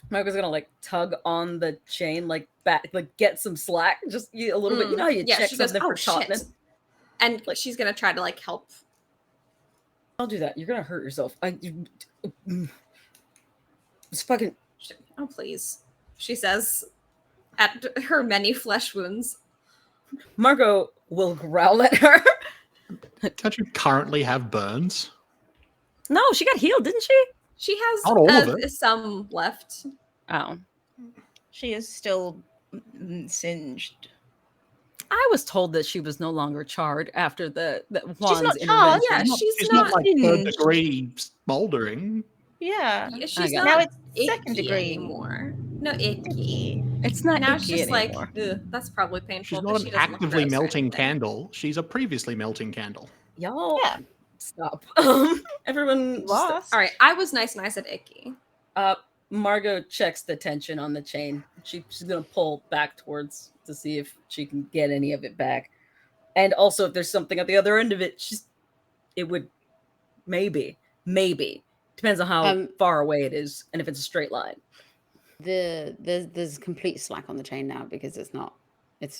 Marco's gonna like tug on the chain, like back, like get some slack, just a little bit. You know how you check she goes, something for tautness, and like she's gonna try to like help. I'll do that. You're gonna hurt yourself. It's fucking. Oh please, she says, at her many flesh wounds. Margot will growl at her. Don't you currently have burns? No, she got healed, didn't she? She has Not all of it. some left. Oh, She is still singed. I was told that she was no longer charred after the Juan's not charred. intervention. Yeah, She's not like third degree smoldering. Yeah. She's got not Now it's second icky degree. anymore. No, icky. It's not Now it's icky just anymore. like, ugh, that's probably painful. She's but not she an doesn't look actively gross or melting anything. candle. She's a previously melting candle. Y'all, Yeah. stop. Everyone, Lost. All right, I was nice and I said icky. Margot checks the tension on the chain. She's gonna pull back towards to see if she can get any of it back, and also if there's something at the other end of it. It would maybe depends on how far away it is and if it's a straight line. There's complete slack on the chain now because it's not the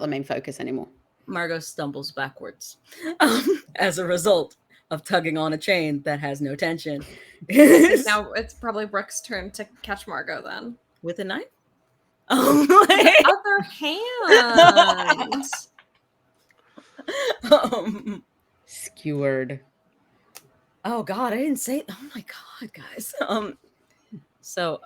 main focus anymore. Margot stumbles backwards as a result of tugging on a chain that has no tension. Now it's probably Brooke's turn to catch Margot then. With a knife? Other hand. Skewered. Oh God, I didn't say. Oh my God, guys. So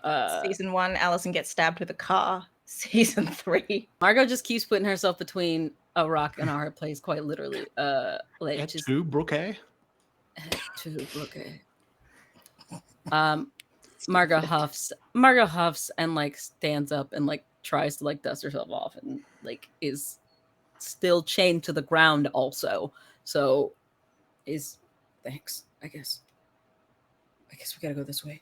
Season 1, Allison gets stabbed with a car. Season 3, Margot just keeps putting herself between a rock and a hard place, quite literally. Like just to Brooke. to Brooke. Margot huffs and like stands up and like tries to like dust herself off and like is still chained to the ground also. So thanks, I guess we gotta go this way.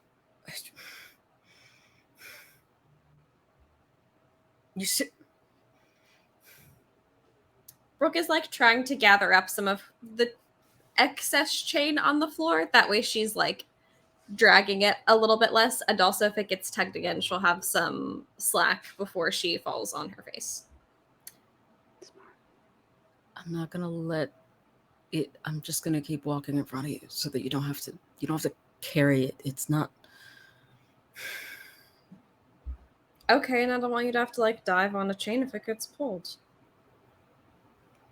You sit. Brooke is like trying to gather up some of the excess chain on the floor. That way she's like dragging it a little bit less. And also if it gets tugged again, she'll have some slack before she falls on her face. I'm not gonna let it. I'm just gonna keep walking in front of you so that you don't have to carry it. It's not. Okay, and I don't want you to have to like dive on a chain if it gets pulled.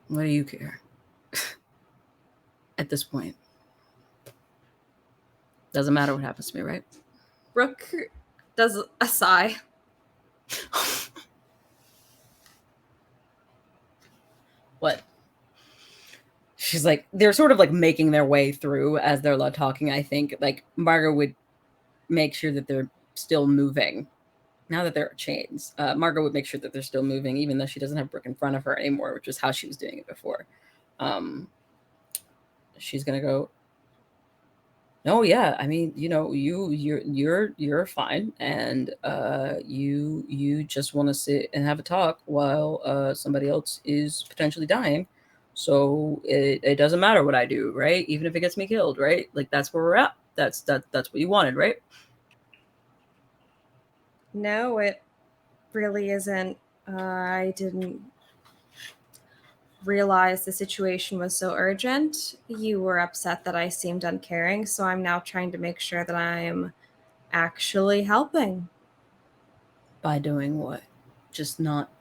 What do you care? At this point. Doesn't matter what happens to me, right? Brooke does a sigh. What? She's like, they're sort of like making their way through as they're talking. I think like Margot would make sure that they're still moving. Now that there are chains, Margot would make sure that they're still moving, even though she doesn't have Brooke in front of her anymore, which is how she was doing it before. She's gonna go. No, yeah, I mean, you know, you're fine, and you just want to sit and have a talk while somebody else is potentially dying. So it doesn't matter what I do, right? Even if it gets me killed, right? Like that's where we're at. That's what you wanted, right? No, it really isn't. I didn't realize the situation was so urgent. You were upset that I seemed uncaring, so I'm now trying to make sure that I'm actually helping. By doing what? Just not.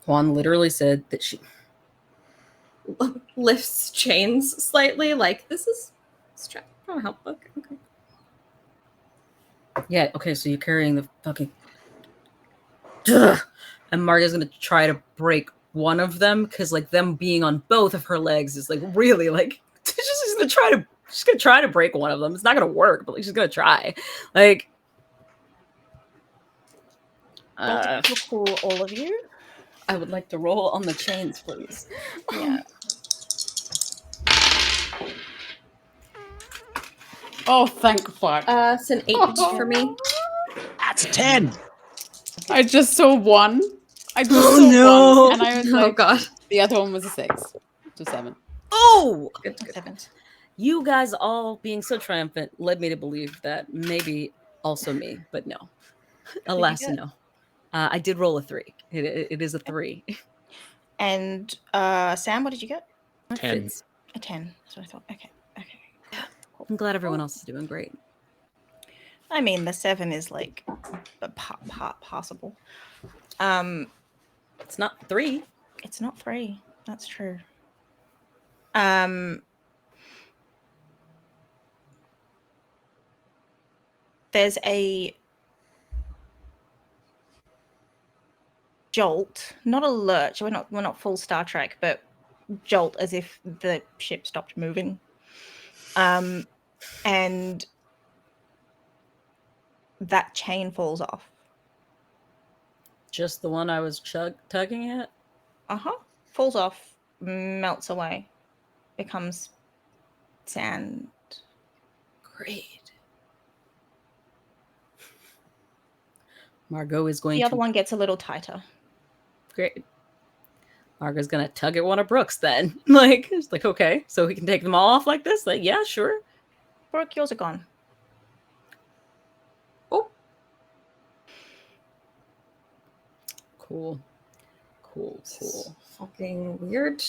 Juan literally said that she lifts chains slightly, like this is trying to help. Okay. Yeah, okay, so you're carrying the fucking. Ugh. And Margot's gonna try to break one of them because, like, them being on both of her legs is like really like she's gonna try to break one of them. It's not gonna work, but like, she's gonna try. Like, pull all of you. I would like to roll on the chains, please. Yeah. Oh, thank fuck. It's an 8 for me. That's a 10. I just saw one. One, and I was like, God. the other one was a 6 to 7. Oh, Good. 7. You guys all being so triumphant led me to believe that maybe also me, but no. Alas, no. I did roll a 3. It is a 3. And Sam, what did you get? 10. A 10. That's what I thought. Okay. Cool. I'm glad everyone else is doing great. I mean, the 7 is like possible. It's not 3. It's not 3. That's true. There's a jolt, not a lurch. We're not full Star Trek, but jolt as if the ship stopped moving. And that chain falls off. Just the one I was tugging at? Falls off, melts away, becomes sand. Great. Margot is going to... The other one gets a little tighter. Great. Margot's going to tug at one of Brooke's then. It's like, okay, so we can take them all off like this? Like, yeah, sure. Brooke, yours are gone. Oh. Cool. Fucking weird.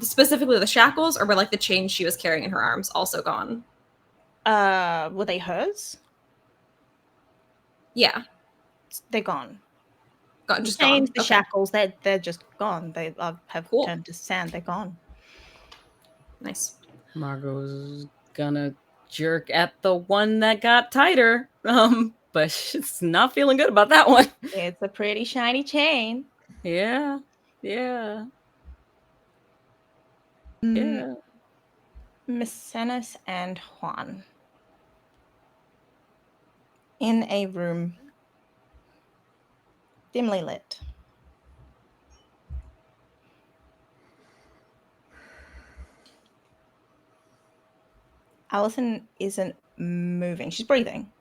Specifically the shackles, or were like the chains she was carrying in her arms also gone? Were they hers? Yeah. They're gone. Just chains, gone. the shackles, they're just gone. They have Cool. turned to sand. They're gone. Nice. Margot's gonna jerk at the one that got tighter. But she's not feeling good about that one. It's a pretty shiny chain. Yeah. Micenas and Juan in a room dimly lit. Allison isn't moving. She's breathing,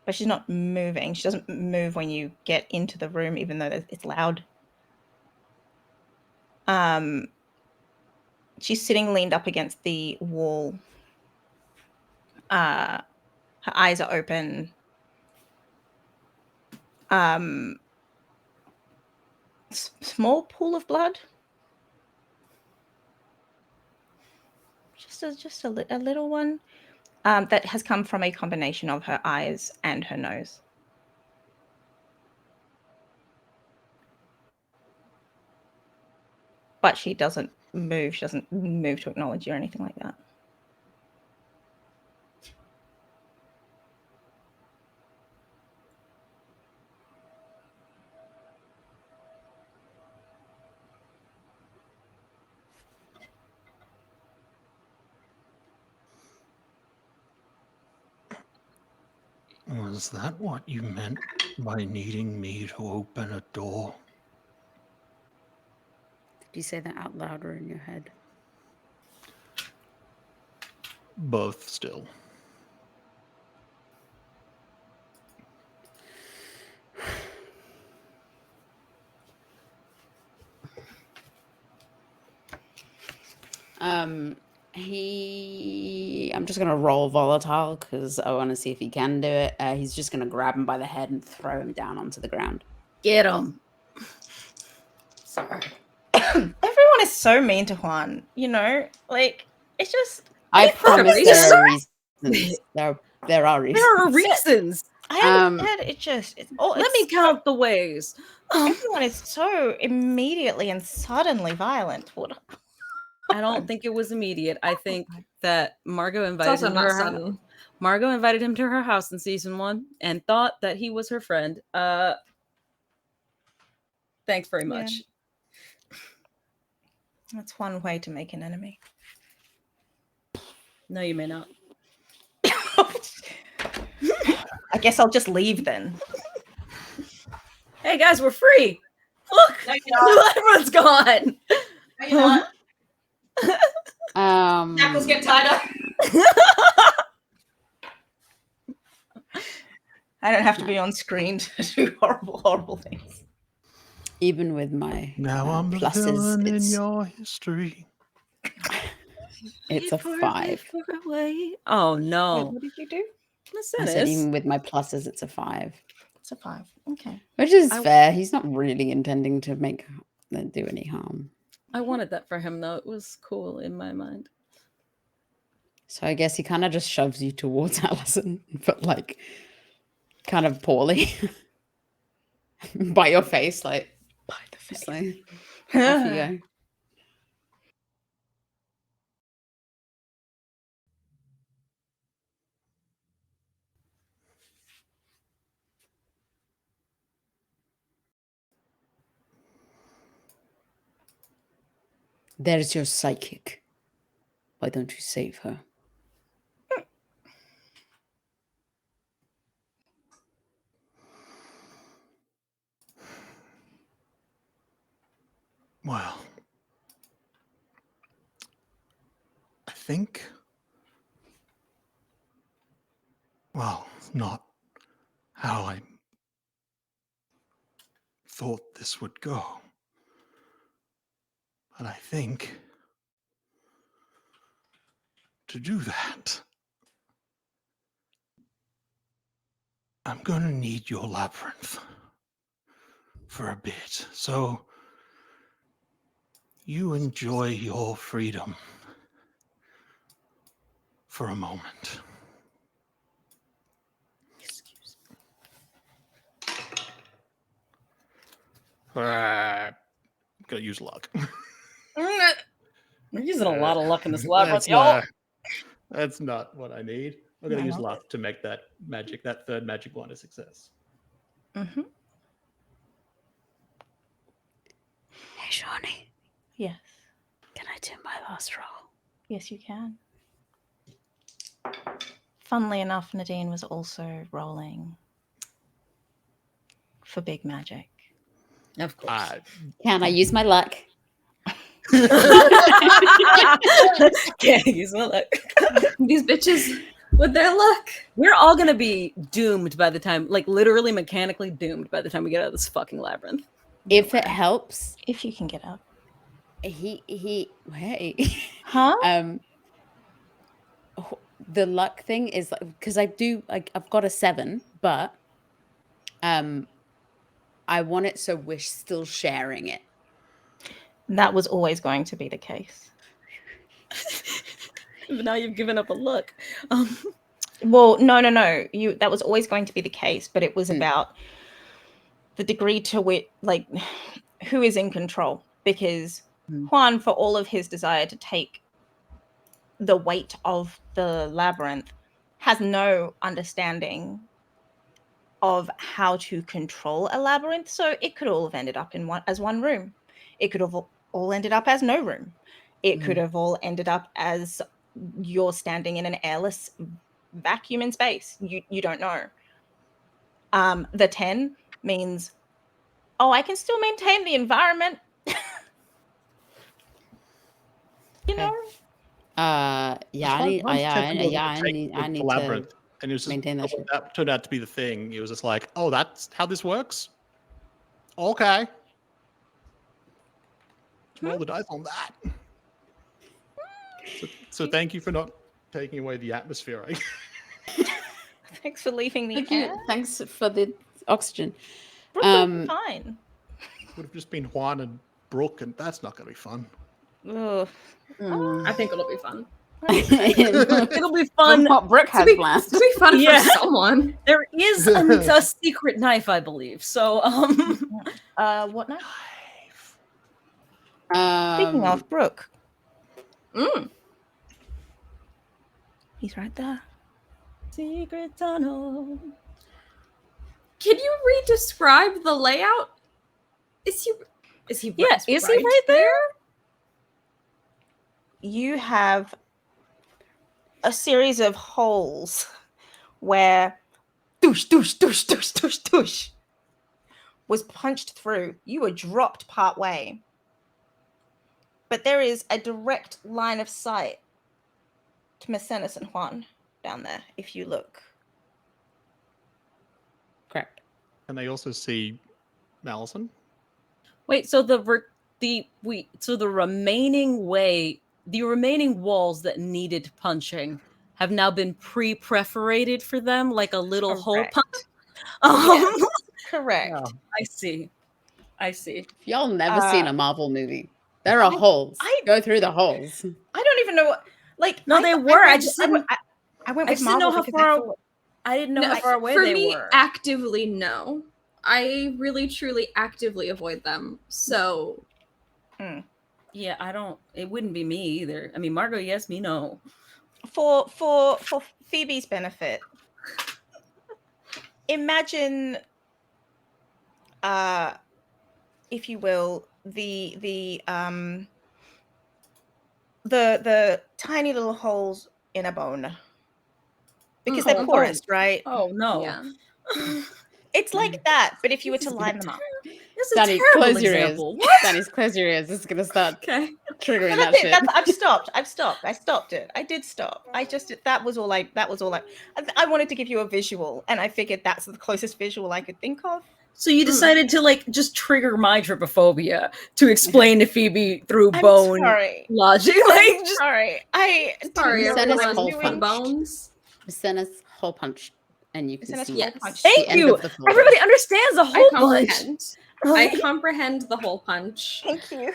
but she's not moving. She doesn't move when you get into the room, even though it's loud. She's sitting leaned up against the wall. Her eyes are open. Small pool of blood. Just a little one that has come from a combination of her eyes and her nose. But she doesn't move. She doesn't move to acknowledge you or anything like that. Was that what you meant by needing me to open a door? Did you say that out loud or in your head? Both still. I'm just gonna roll volatile because I want to see if he can do it. He's just gonna grab him by the head and throw him down onto the ground. Get him. Sorry. Everyone is so mean to Juan. It's just. I promise there are reasons. There are reasons. There are reasons. I understand. Let me count the ways. Everyone is so immediately and suddenly violent. I don't think it was immediate. I think that Margot invited him to not her house. Margot invited him to her house in season 1 and thought that he was her friend. Thanks very much. Yeah. That's one way to make an enemy. No, you may not. I guess I'll just leave then. Hey guys, we're free. Look, everyone's gone. No, you're not. Shackles get tighter. I don't have to be on screen to do horrible things. Even with my now I'm the pluses, villain in your history. It's a 5. Oh Wait, no. what did you do? I said even with my pluses, it's a 5. It's a 5. Okay. Which is fair. He's not really intending to do any harm. I wanted that for him though. It was cool in my mind. So I guess he kind of just shoves you towards Allison, but like kind of poorly. By your face, like By the face. like, off you go. There's your psychic. Why don't you save her? Well, I think. Well, it's not how I thought this would go. But I think to do that, I'm going to need your labyrinth for a bit. So you enjoy your freedom for a moment. Excuse I'm going to use luck. We're using a lot of luck in this labyrinth, y'all. That's not what I need. I'm going to use luck to make that third magic one a success. Mm-hmm. Hey, Shawnee. Yes. Can I do my last roll? Yes, you can. Funnily enough, Nadine was also rolling for big magic. Of course. Can I use my luck? Can't use my luck. These bitches with their luck. We're all gonna be doomed by the time, like literally mechanically doomed by the time we get out of this fucking labyrinth. If it helps, If you can get up. hey. Huh? The luck thing is like, because I've got a 7, but I want it so we're still sharing it. That was always going to be the case. But now you've given up a look. Well, no. That was always going to be the case, but it was about the degree to which, like, who is in control. Because Juan, for all of his desire to take the weight of the labyrinth, has no understanding of how to control a labyrinth. So it could all have ended up as one room. It could have all ended up as no room. It could have all ended up as you're standing in an airless vacuum in space. You don't know. The 10 means, I can still maintain the environment. You know? I need labyrinth. To and it was just, maintain that shit. That turned out to be the thing. It was just like, oh, that's how this works? Okay. Roll the dice on that. So thank you for not taking away the atmosphere. Thanks for leaving the air. Thanks for the oxygen. Fine. Would have just been Juan and Brooke, and that's not going to be fun. Ugh. I think it'll be fun. It'll be fun. What Brooke has planned. It'll be fun for someone. There is a secret knife, I believe. So, what knife? Speaking of Brooke. He's right there. Secret tunnel. Can you re-describe the layout? Is he right there? You have a series of holes where doosh, doosh, doosh, doosh, doosh, doosh was punched through. You were dropped part way. But there is a direct line of sight to Mercedes and Juan down there, if you look. Correct. And they also see Malison. Wait, so the remaining way the remaining walls that needed punching have now been pre-perforated for them, like a little hole punch. Yes, correct. Oh, I see. If y'all never seen a Marvel movie, there are holes. Go through the holes. I don't even know what. Like, No, they were. I just didn't. I went I with just didn't know Marvel how because far. I didn't know how far away for they me, were. actively, no. I really, truly, actively avoid them. So, yeah, I don't. It wouldn't be me either. I mean, Margot, yes, me, no. For Phoebe's benefit, imagine, if you will, the tiny little holes in a bone, because they're porous, right? Oh no. yeah. It's like that, but if you were to line them up. That's a Danny, terrible close your example. ears. What? Danny, close your ears. This is gonna start Okay. triggering But that shit. I've stopped. I stopped it. I did stop. That was all I wanted to give you a visual, and I figured that's the closest visual I could think of. So you decided to like just trigger my trypophobia to explain to Phoebe through bone logic. Like, just sorry. Senna's whole punch. Bones. Senna's hole punch, and you can see Yes. Thank the end you. of the floor. Everybody understands a hole punch. I comprehend the hole punch. Thank you.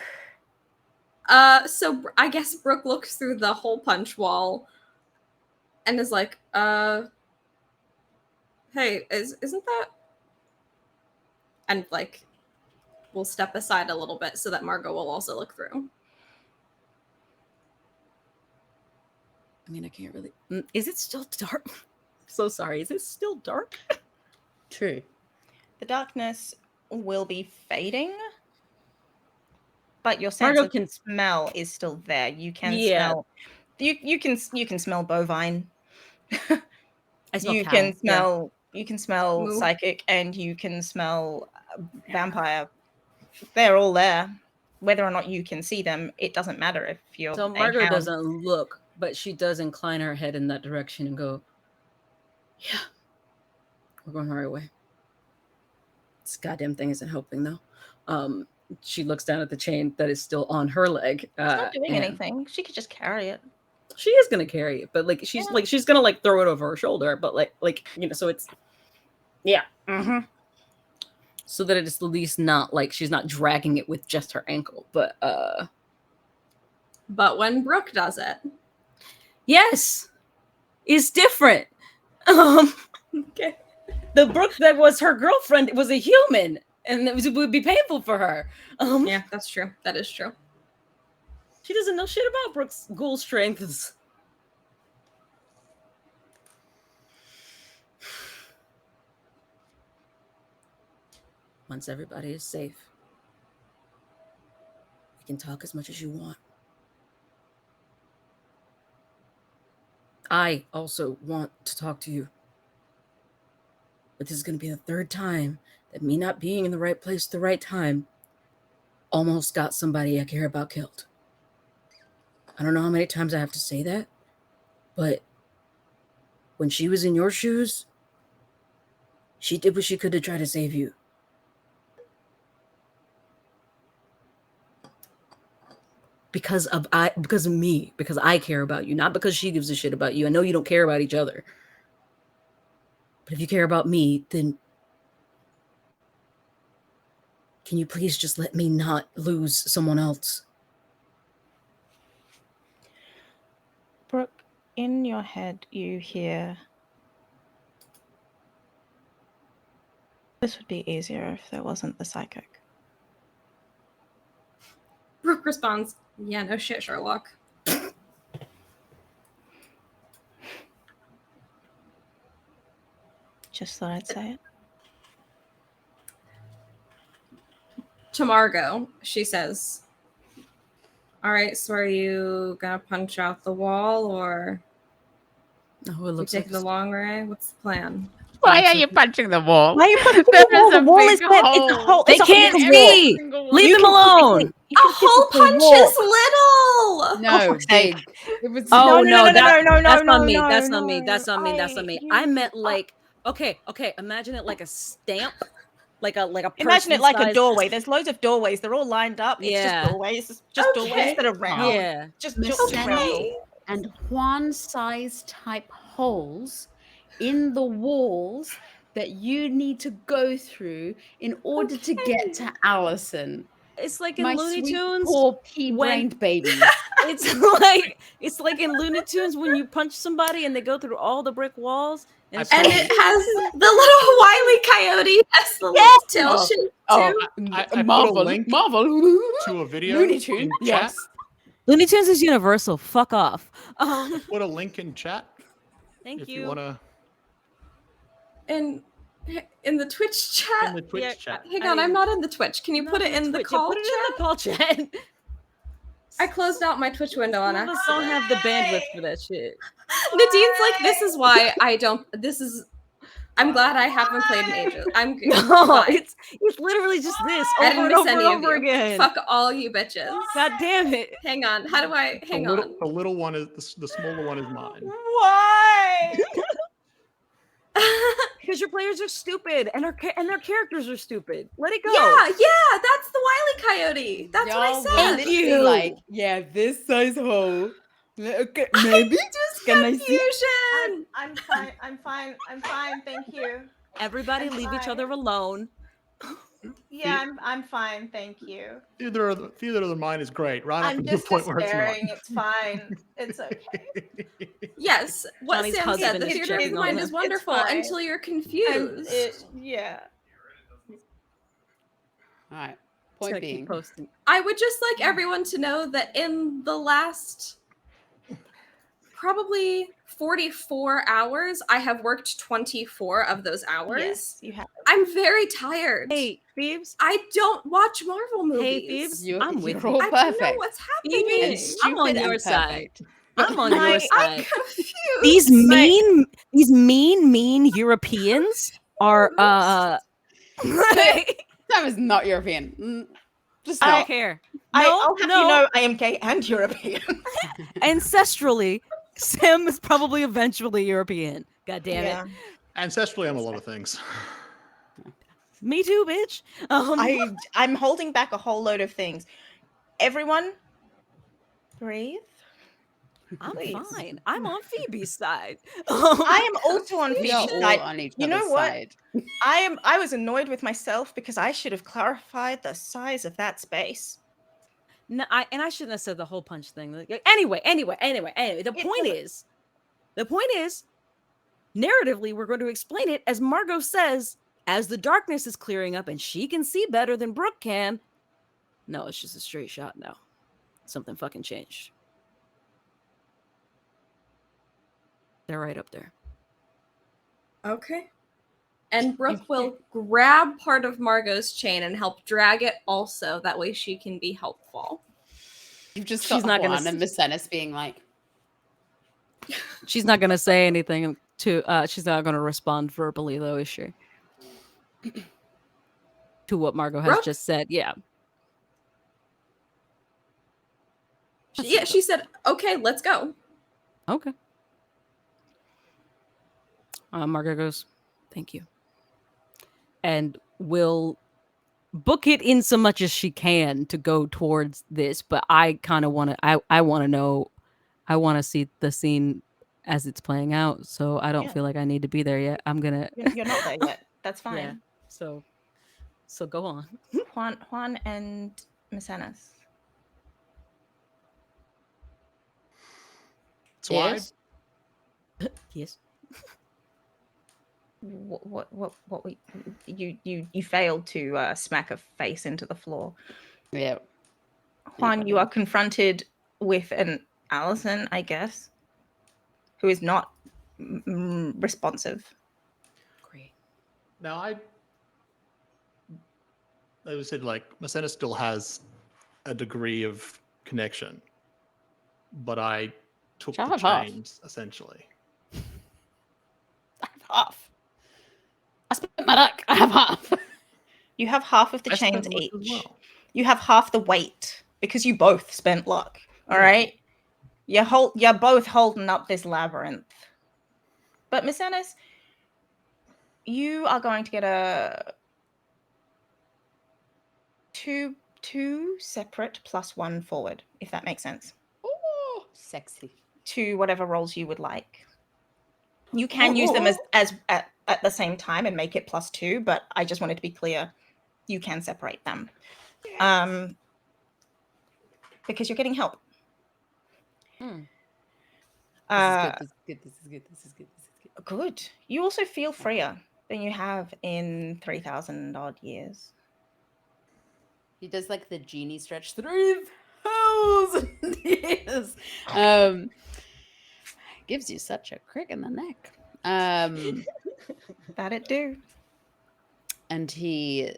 So I guess Brooke looks through the hole punch wall and is like, hey, isn't that? And like, we'll step aside a little bit so that Margot will also look through. I mean, I can't really. Is it still dark? So sorry. Is it still dark? True. The darkness will be fading, but your sense Margot of smell is still there. You can smell. You can smell bovine. I smell you cow. can smell. You can smell Moo. psychic, and you can smell vampire. They're all there. Whether or not you can see them, it doesn't matter if you're. So Margot doesn't look, but she does incline her head in that direction and go, "Yeah, we're going the right way." This goddamn thing isn't helping though. She looks down at the chain that is still on her leg. It's not doing anything. She could just carry it. She is gonna carry it, but like she's gonna like throw it over her shoulder, but like you know, so it's so that it is at least not like she's not dragging it with just her ankle, but when Brooke does it, yes, it's different. Okay, the Brooke that was her girlfriend was a human, and it would be painful for her. Yeah, that's true. That is true. She doesn't know shit about Brooke's ghoul strengths. Once everybody is safe, you can talk as much as you want. I also want to talk to you. But this is going to be the third time that me not being in the right place at the right time almost got somebody I care about killed. I don't know how many times I have to say that, but when she was in your shoes, she did what she could to try to save you. Because of me, because I care about you, not because she gives a shit about you. I know you don't care about each other. But if you care about me, then can you please just let me not lose someone else? Brooke, in your head, you hear, this would be easier if there wasn't the psychic. Brooke responds, yeah, no shit, Sherlock. Just thought I'd say it. To Margot, she says, all right, so are you gonna punch out the wall, or Oh, it looks take the long way? What's the plan? Why are you punching the wall? Why are you punching the wall? The wall is there. It's a whole. They can't see. Leave them alone. A hole punch is little. No, big. It was Oh no, that's no, on me. no, That's no, on me. That's on me. That's on me. I meant like, okay. Imagine it like a stamp, like a Imagine it like a person-sized- doorway. There's loads of doorways. They're all lined up. It's just Yeah. doorways. Just doorways that are round. Yeah. Just Messena round. and Juan-sized type holes in the walls that you need to go through in order to get to Allison. It's like in My Looney sweet, Tunes. poor pea-brained babies. It's like in Looney Tunes when you punch somebody and they go through all the brick walls. And, it's And like- it has the little Wile E. Coyote has the little tail shape too. I Marvel, put a link Marvel to a video Looney in Tune. chat. Yes. Looney Tunes is universal. Fuck off. Put a link in chat Thank if you. you want to. In the Twitch chat. In the Twitch chat. Hang on, I'm not in the Twitch. Can you put it in the call Put it chat? in the call chat. I closed out my Twitch window on Some of accident. us don't have the bandwidth for that shit. Nadine's like, this is why I don't. I'm glad I haven't played in ages. I'm good. No, Bye. it's literally just this I over didn't and miss over and any of over you. again. Fuck all you bitches. God damn it. Hang on. How do I hang on? The little one is the smaller one is mine. Why? Because your players are stupid and their characters are stupid. Let it go. Yeah, that's the Wile E. Coyote. That's what I Y'all said. will be like, yeah, this size hole. Okay, maybe. Just Can I see? confusion. I'm fine. I'm fine. I'm fine. Thank you. Everybody I'm leave each fine. other alone. Yeah, I'm fine. Thank you. Either of mine is great. Right I'm up to the just point where it's despairing. not. It's fine. It's okay. Yes, what Johnny's Sam said, husband the is theater of checking the on mind him. is wonderful fine. until you're And confused. yeah. All right. Just Point gotta being, keep posting. I would just like everyone to know that in the last probably 44 hours, I have worked 24 of those hours. Yes, you have. I'm very tired. Hey, Thieves. I don't watch Marvel movies. Hey, Thieves. you're, I'm with you're you. all I don't know perfect. what's Phoebe, happening. And I'm on stupid your and side. perfect. I'm on your I'm side. confused. These mean Europeans are That was not European. Just I not. don't care. I'll have no. you know I am gay and European. Ancestrally, Sam is probably eventually European. God damn it. Ancestrally, I'm a lot of things. Me too, bitch. I'm holding back a whole load of things. Everyone, breathe. I'm Please. fine. I'm on Phoebe's side. I am also on We are Phoebe's all side. on each You know other's what? side. I was annoyed with myself because I should have clarified the size of that space. No, I shouldn't have said the whole punch thing. Anyway. The point is, narratively, we're going to explain it as Margot says, as the darkness is clearing up and she can see better than Brooke can. No, it's just a straight shot now. Something fucking changed. They're right up there. Okay. And Brooke will grab part of Margot's chain and help drag it also. That way she can be helpful. You've just She's got not gonna Juan and Messena being like, She's not going to say anything to, she's not going to respond verbally though, is she? To what Margot has Brooke? just said. Yeah. She said, okay, let's go. Okay. Margot goes, thank you. And will book it in so much as she can to go towards this, but I kind of want to, I want to know, I want to see the scene as it's playing out, so I don't feel like I need to be there yet. I'm going to... You're not there yet. That's fine. Yeah. So go on. Juan and Mecenas. So yes. Yes. What you failed to smack a face into the floor. Yeah. Juan, you are confronted with an Allison, I guess, who is not responsive. Great. Now, I said, like, Messena still has a degree of connection, but I took I the have half. chains, essentially. I have half. I spent my luck. I have half. You have half of the I chains spent luck each. as well. You have half the weight because you both spent luck. All right. You're both holding up this labyrinth. But Miss Ennis, you are going to get a two separate plus one forward, if that makes sense. Oh, sexy. To whatever rolls you would like. You can use them as at the same time and make it plus two, but I just wanted to be clear. You can separate them. Because you're getting help. This is good. This is good. This is good. This is good. This is good. Good. You also feel freer than you have in 3,000 odd years. He does like the genie stretch 3,000 years. Gives you such a crick in the neck. That it do. And he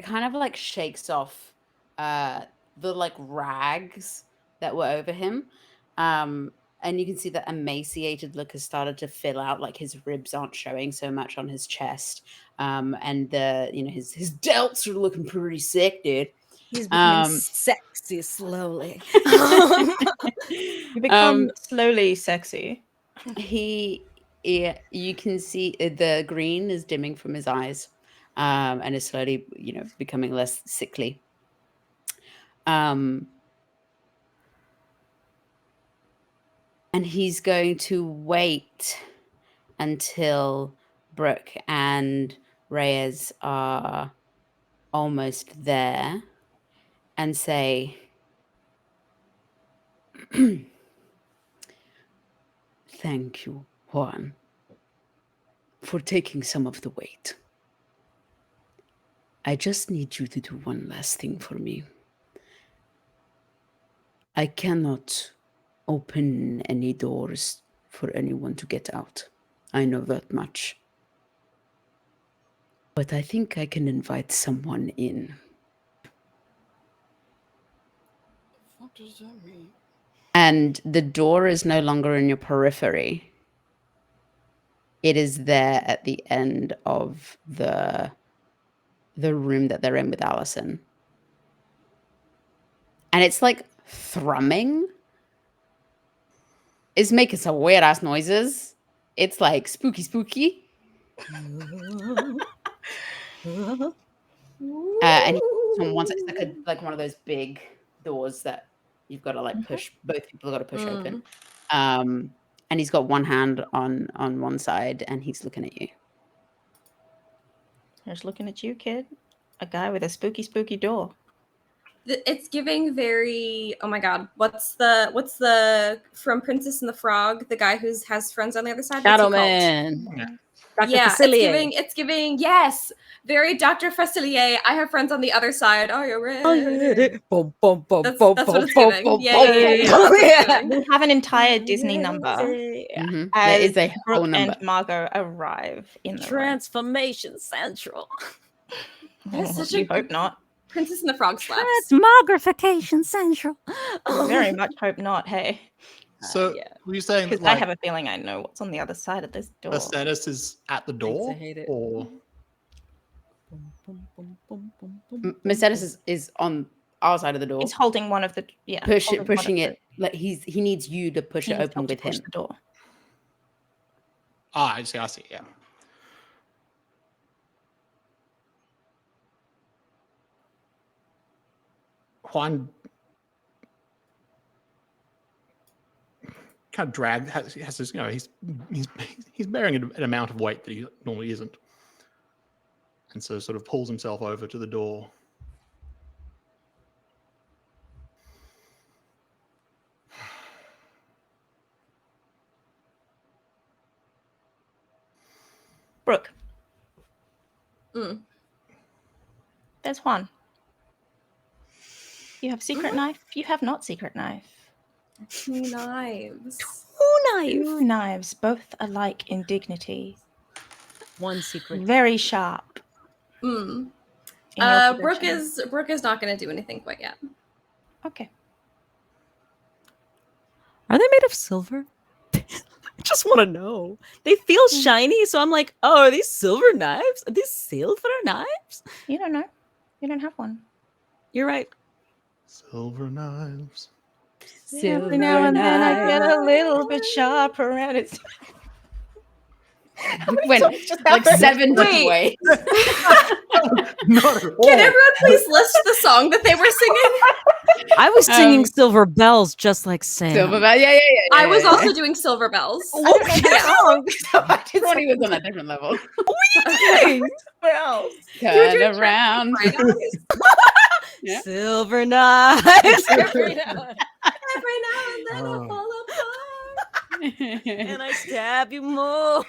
kind of like shakes off the like rags that were over him. And you can see that emaciated look has started to fill out, like his ribs aren't showing so much on his chest. And the, you know, his delts are looking pretty sick, dude. He's becoming sexy slowly. You become slowly sexy. You can see the green is dimming from his eyes, and is slowly, you know, becoming less sickly. And he's going to wait until Brooke and Reyes are almost there and say, "Thank you, Juan, for taking some of the weight. I just need you to do one last thing for me. I cannot open any doors for anyone to get out. I know that much. But I think I can invite someone in." What does that mean? And the door is no longer in your periphery. It is there at the end of the room that they're in with Allison. And it's like thrumming. It's making some weird ass noises. It's like spooky. And on one side, it's like one of those big doors that you've got to like push. Both people have got to push open. And he's got one hand on one side, and he's looking at you. He's looking at you, kid. A guy with a spooky door. It's giving very, oh my god, what's the from Princess and the Frog, the guy who has friends on the other side? Shadow Man. Yeah, it's giving, yes, very Dr. Facilier. I have friends on the other side. Oh, you're ready. Boom, boom, boom, That's boom, what boom, it's boom, giving. boom, Yeah. We have an entire Disney number. There As is a whole Brooke number. and Margot arrive in the Transformation Central. That's such you hope not. Princess and the Frog slaps. Transmogrification Central. Very much hope not. Hey, So were you saying that because I like have a feeling I know what's on the other side of this door. Asenus is at the door? I hate it. Or Mercedes is on our side of the door. He's holding one of the pushing it. Like he needs you to push it open with him. The door. I see, yeah. Juan kind of has this, you know, he's bearing an amount of weight that he normally isn't. And so sort of pulls himself over to the door. Brooke. There's Juan. You have secret knife. You have not secret knife. 2 knives. 2 knives, both alike in dignity. One secret. Very sharp. Brooke is not going to do anything quite yet. Okay. Are they made of silver? I just want to know. They feel shiny, so I'm like, oh, are these silver knives? Are these silver knives? You don't know. You don't have one. You're right. Silver knives. Every now and then I get a little bit sharp around it. Went like 7 different ways. Not at all. Can everyone please list the song that they were singing? I was singing Silver Bells just like Sam. Silver Bell, yeah. I was also doing Silver Bells. I don't know that song. So I did Ronnie was on a different level. Where else? Turn around. Yeah. Silver knives. Every now and then I'll fall apart. And I stab you more.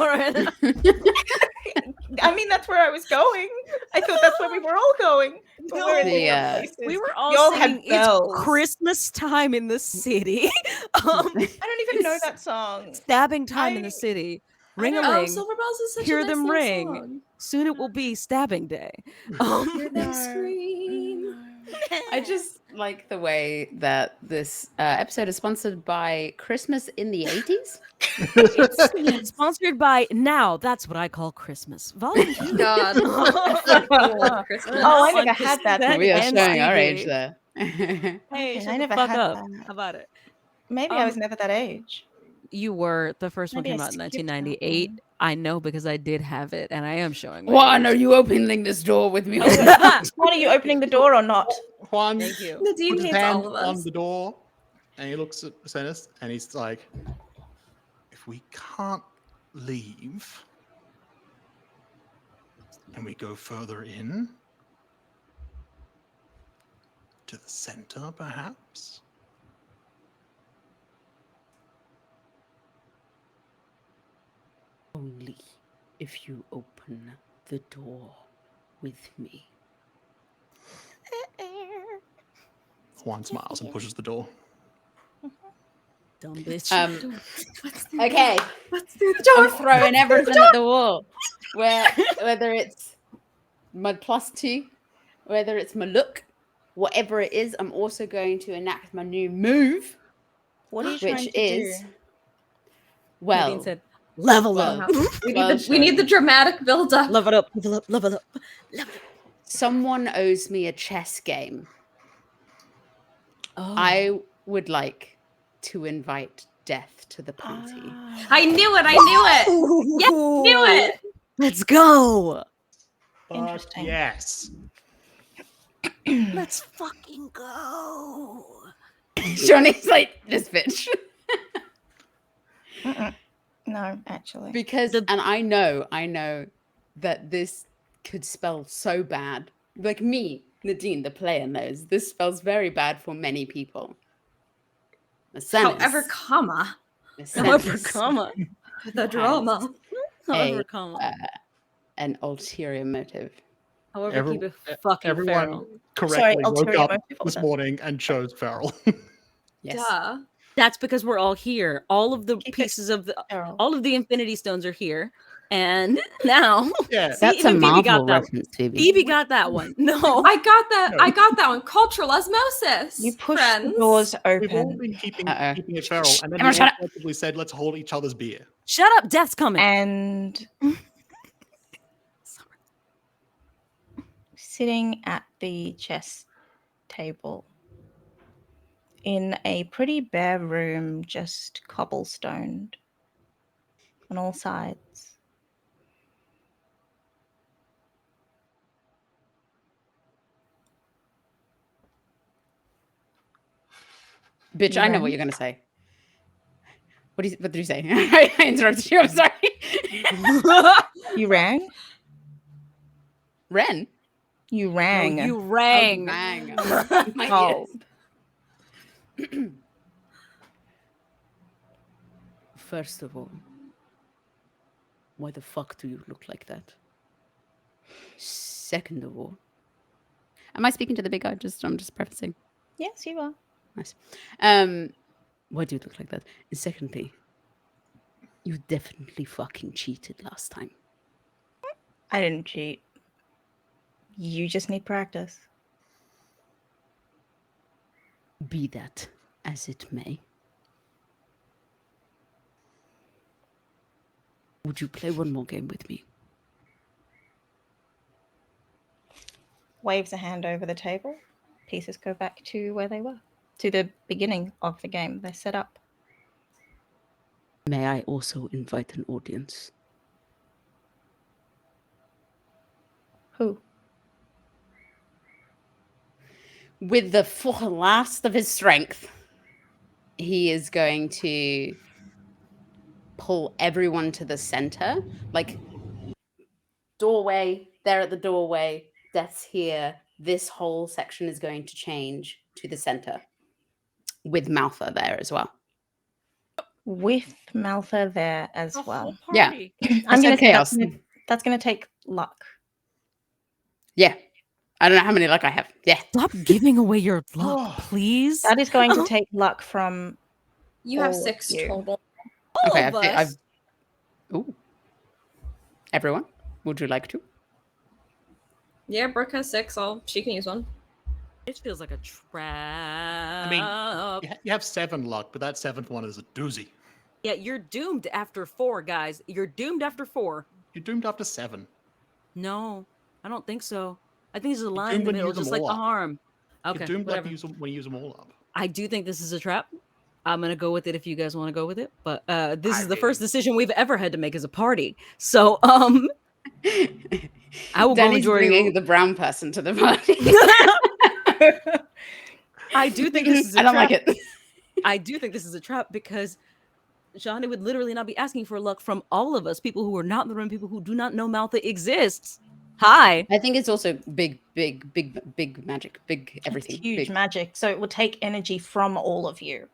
I mean, that's where I was going. I thought that's where we were all going. But we're in different places. We were all Y'all singing had bells. It's Christmas time in the city. I don't even know that song. Stabbing time in the city. Ring a Oh, ring. Silver Bells is such Hear a nice them little ring. song. Soon it will be stabbing day. Hear them scream. I just like the way that this episode is sponsored by Christmas in the 80s. It's sponsored by Now That's What I Call Christmas. Volume 2. God. I never had that. We are and showing our CD. age there. Hey, Okay, shut I the never fuck had up. that. How about it? Maybe I was never that age. You were. The first Maybe one came I out in skipped that 1998. one. I know because I did have it, and I am showing. Juan, are you opening this door with me? What, are you opening the door or not? Juan Thank you. Nadine puts his hates hand all of on us. the door and he looks at Sennis and he's like, if we can't leave and we go further in to the center, perhaps? Only if you open the door with me. Juan smiles and pushes the door. Dumb bitch. Okay, What's through the door? I'm throwing everything at the wall. Whether it's my +2, whether it's my look, whatever it is, I'm also going to enact my new move, What are you trying which to is do? Nadine said, level up. We need the dramatic build up. Level up. Level up. Level up. Level up. someone owes me a chess game. Oh. I would like to invite death to the party. I knew it. I knew it. Yeah, I knew it. Let's go. Interesting. Yes. Let's fucking go. Johnny's like, this bitch. No, actually. Because, and I know that this could spell so bad. Like me, Nadine, the player, knows this spells very bad for many people. However, comma. However, comma. The drama. However, comma. An ulterior motive. However, keep it fucking everyone feral. correctly woke ulterior up motive this morning and chose feral. Yes. Duh. That's because we're all here. All of the Keep it pieces of the feral. all of the Infinity Stones are here. And now Yeah. That's even a Phoebe got Marvel that. reference, Phoebe. Phoebe got that one. No. I got that. I got that one. Cultural osmosis. You push friends. the doors We've all open, been keeping it feral, and then Everyone we shut up. collectively said, let's hold each other's beer. Shut up, death's coming. and sitting at the chess table in a pretty bare room, just cobblestoned on all sides. Bitch, You I know rang? what you're gonna say. What did you say? I interrupted you. I'm sorry. You rang? Ren. You rang. No, you rang. Bang. My Oh. ears. First of all, why the fuck do you look like that? Second of all, am I speaking to the big guy? I'm just prefacing. Yes, you are. Nice. Why do you look like that? And secondly, you definitely fucking cheated last time. I didn't cheat. You just need practice. Be that as it may. Would you play one more game with me? Waves a hand over the table. Pieces go back to where they were, to the beginning of the game. They're set up. May I also invite an audience? Who? With the full last of his strength, he is going to pull everyone to the center. Like, doorway, they're at the doorway, Death's here. This whole section is going to change to the center with Malfa there as well. With Malfa there as A well. whole party. I'm going to say chaos. that's going to take luck. Yeah. I don't know how many luck I have. Yeah. Stop giving away your luck, please. That is going to take luck from You have all of 6 you. total. All Okay, of I've us. Ooh. Everyone, would you like to? Yeah, Brooke has 6. She can use one. It feels like a trap. I mean, you have 7 luck, but that 7th one is a doozy. Yeah, you're doomed after 4, guys. You're doomed after 4. You're doomed after 7. No, I don't think so. I think there's a line doomed in the when you middle, use them just like all the up. harm. You're Okay, doomed whatever. when you use them all up. I do think this is a trap. I'm gonna go with it if you guys want to go with it. But this I is the first mean- decision we've ever had to make as a party. So I will go Danny's majority. bringing the brown person to the party. I do think this is a I don't trap. like it. I do think this is a trap because Johnny would literally not be asking for luck from all of us, people who are not in the room, people who do not know Maltha exists. Hi. I think it's also big magic, big everything. It's huge big. magic. So it will take energy from all of you.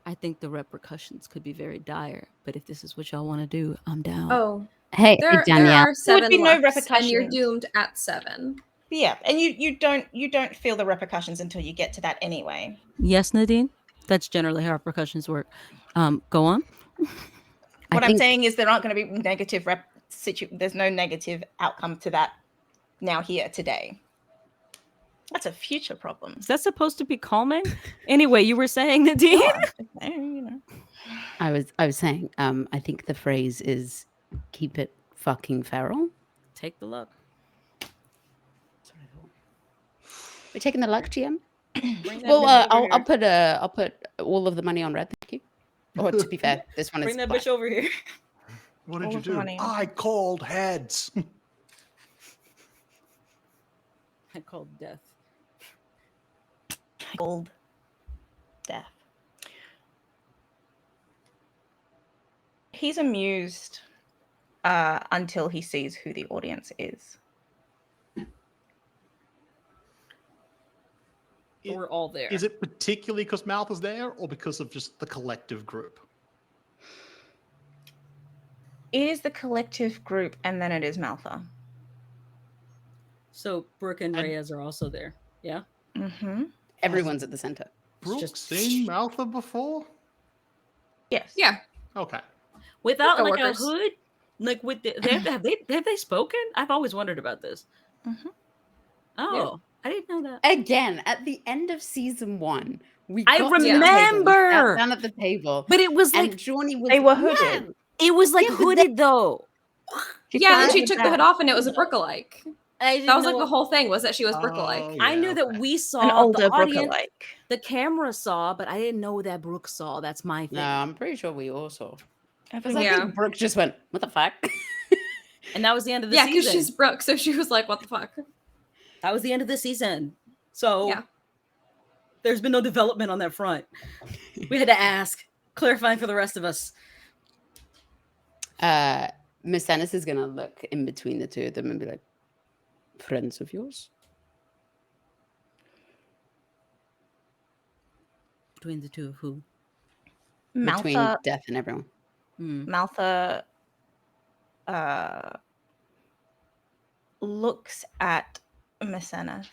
I think the repercussions could be very dire, but if this is what y'all want to do, I'm down. Oh, Hey, there Danielle. are 7 be no lucks, and you're repercussions. doomed at 7. Yeah, and you don't feel the repercussions until you get to that anyway. Yes, Nadine? That's generally how repercussions work. Go on. What I'm saying is there aren't going to be negative there's no negative outcome to that now here today. That's a future problem. Is that supposed to be calming? Anyway, you were saying, Nadine? You know. I was saying, I think the phrase is keep it fucking feral. Take the luck. We're taking the luck, GM. Bring that Well, bitch over I'll put all of the money on red, thank you. Or to be fair, this one Bring is that black. bitch over here. What did All you of the do? money. I called heads. I called death. Old death. He's amused until he sees who the audience is. We're all there. Is it particularly because Mouth is there, or because of just the collective group? It is the collective group, and then it is Malfa. So Brooke and Reyes are also there. Yeah? Mm-hmm. Everyone's at the center. Brooke just- seen Maltha before? Yes. Yeah. Okay. Without like a Coworkers. hood? Like with the, have they spoken? I've always wondered about this. Mhm. Oh, I didn't know that. Again, at the end of season 1, we I got to the table, we remember! sat down at the table, But it was and like Johnny was They were hooded. "Man, it was like Yeah, but hooded though. Yeah, then she can't took do the hood that. off and it was a Brooke-alike. I didn't That was know like the whole thing, was that she was Brooke-alike. Oh, I yeah, knew that okay. we An saw older the Brooke audience, alike. the camera saw, but I didn't know that Brooke saw. That's my thing. No, I'm pretty sure we all saw. Because Everyone- I think Brooke just went, what the fuck? And that was the end of the Yeah, because season. she's Brooke, so she was like, what the fuck? That was the end of the season. So Yeah. there's been no development on that front. We had to ask, clarifying for the rest of us. Miss Ennis is going to look in between the two of them and be like, friends of yours? Between the two of who? Between Malfa, Death and everyone. Malfa looks at Macenas,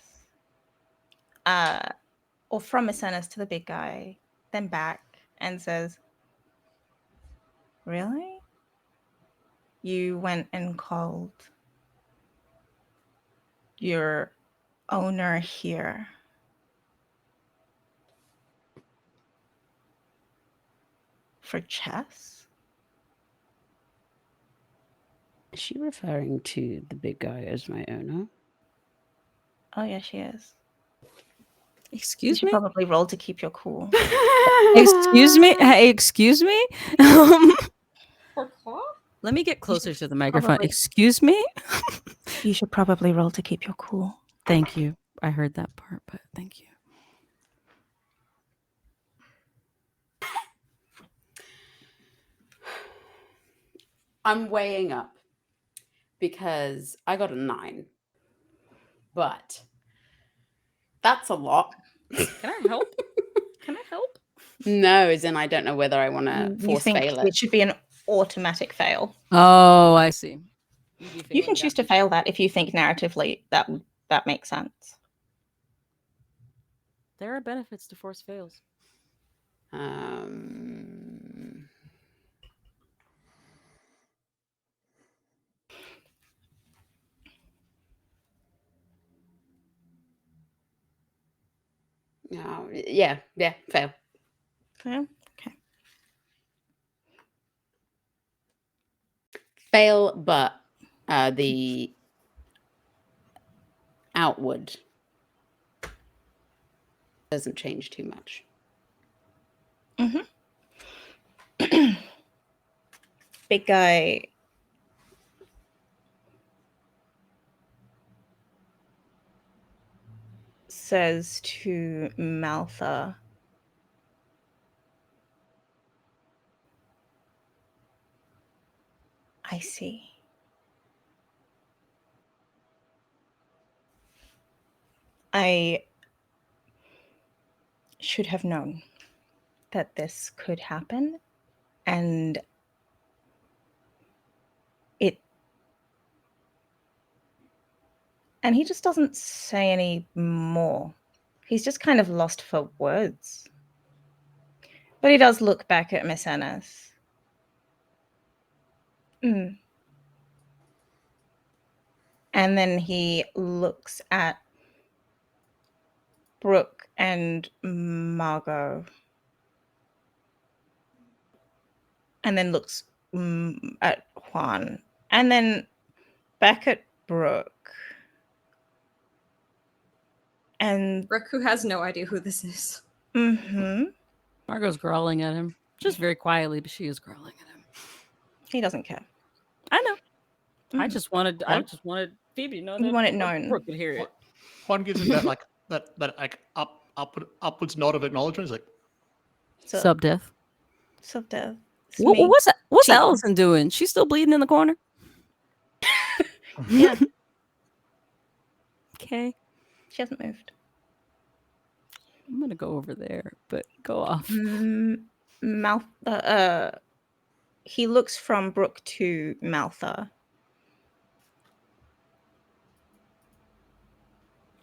or from Macenas to the big guy, then back, and says, "Really? You went and called your owner here for chess?" Is she referring to the big guy as my owner? Oh yeah, she is. You Excuse should me? probably roll to keep your cool. Excuse me? Hey, excuse me? Pourquoi? Let me get closer to the microphone. probably- Excuse me? You should probably roll to keep your cool. Thank you. I heard that part, but thank you. I'm weighing up because I got a 9. But that's a lot. Can I help? Can I help? No, as in I don't know whether I want to force fail it. It should be an automatic fail. Oh, I see. You can choose to fail that if you think narratively that makes sense. There are benefits to force fails. Yeah, fail. Fail? Okay. Fail, but the outward doesn't change too much. Big guy says to Maltha, I see. I should have known that this could happen, and he just doesn't say any more. He's just kind of lost for words. But he does look back at Miss Ennis. And then he looks at Brooke and Margot. And then looks at Juan. And then back at Brooke. And Brooke, who has no idea who this is. Margot's growling at him. Just very quietly, but she is growling at him. He doesn't care. I know. I just wanted Phoebe to know that. You want it known. Brooke could hear it. Juan gives him that upwards nod of acknowledgement. He's like, Sub death. What's Allison doing? She's still bleeding in the corner. Yeah. Okay. She hasn't moved. I'm gonna go over there, but go off. He looks from Brooke to Maltha.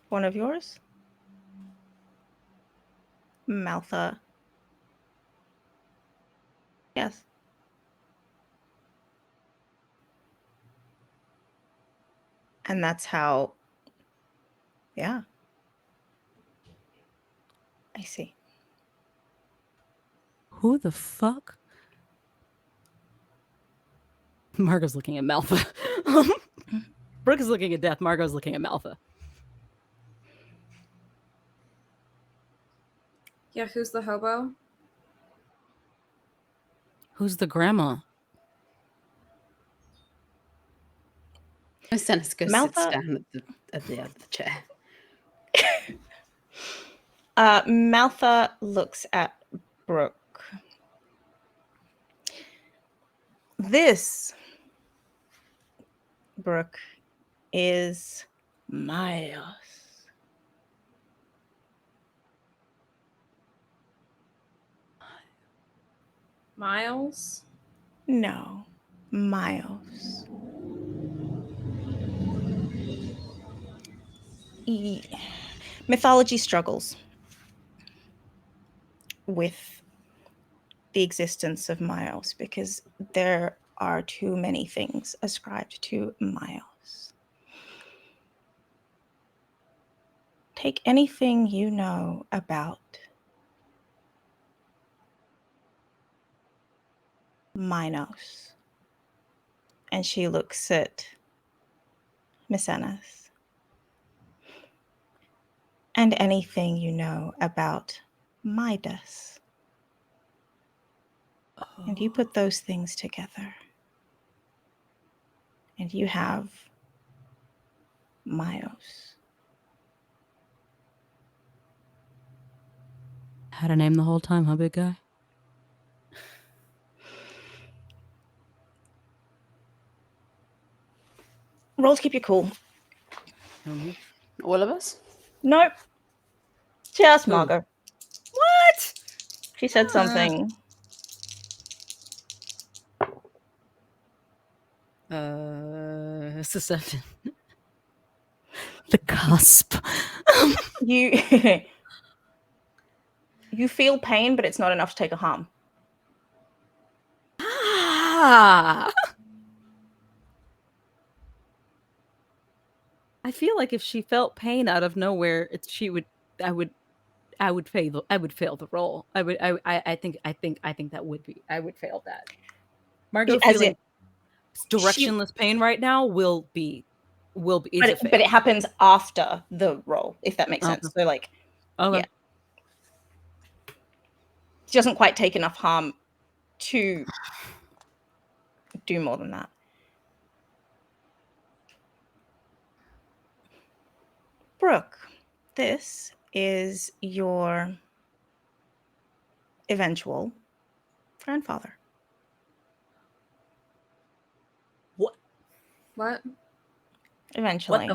One of yours? Maltha. Yes. And that's how, yeah. I see. Who the fuck? Margot's looking at Maltha. Brooke is looking at death. Margot's looking at Maltha. Yeah, who's the hobo? Who's the grandma? Miss Ennis goes sits down at the other chair. Maltha looks at Brooke. This, Brooke, is Miles. Miles? No, Miles. Mythology struggles with the existence of Miles because there are too many things ascribed to Miles. Take anything you know about Minos. And she looks at Miss Ennis. And anything you know about Midas. And you put those things together. And you have Myos. Had a name the whole time, huh, big guy? Roll to keep you cool. All of us? Nope. Just Who? Margot. What? She said something. It's a 7. The cusp. You you feel pain, but it's not enough to take a harm. Ah! I feel like if she felt pain out of nowhere, I would fail the roll. I think that would be. I would fail that. Margot As feeling in, directionless pain right now will be but a fail. it happens after the roll, if that makes sense. Okay. So like, Okay. yeah, she doesn't quite take enough harm to do more than that. Brooke, this is your eventual grandfather. What? Eventually.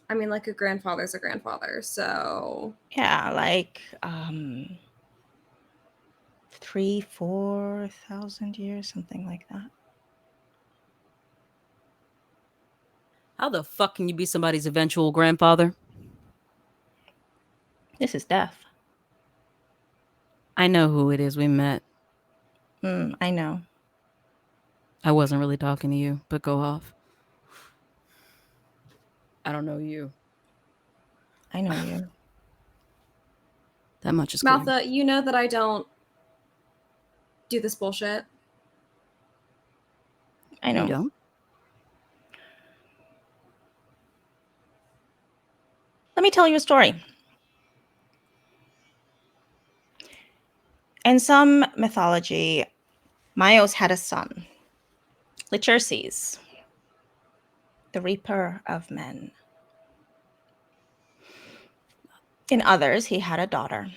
I mean, like a grandfather's a grandfather, so Yeah, like 3,000-4,000 years, something like that. How the fuck can you be somebody's eventual grandfather? This is death. I know who it is we met. I know. I wasn't really talking to you, but go off. I don't know you. I know you. That much is clear. Maltha, you know that I don't do this bullshit. I know. You don't? Let me tell you a story. In some mythology, Myos had a son, Licherces, the Reaper of Men. In others, he had a daughter.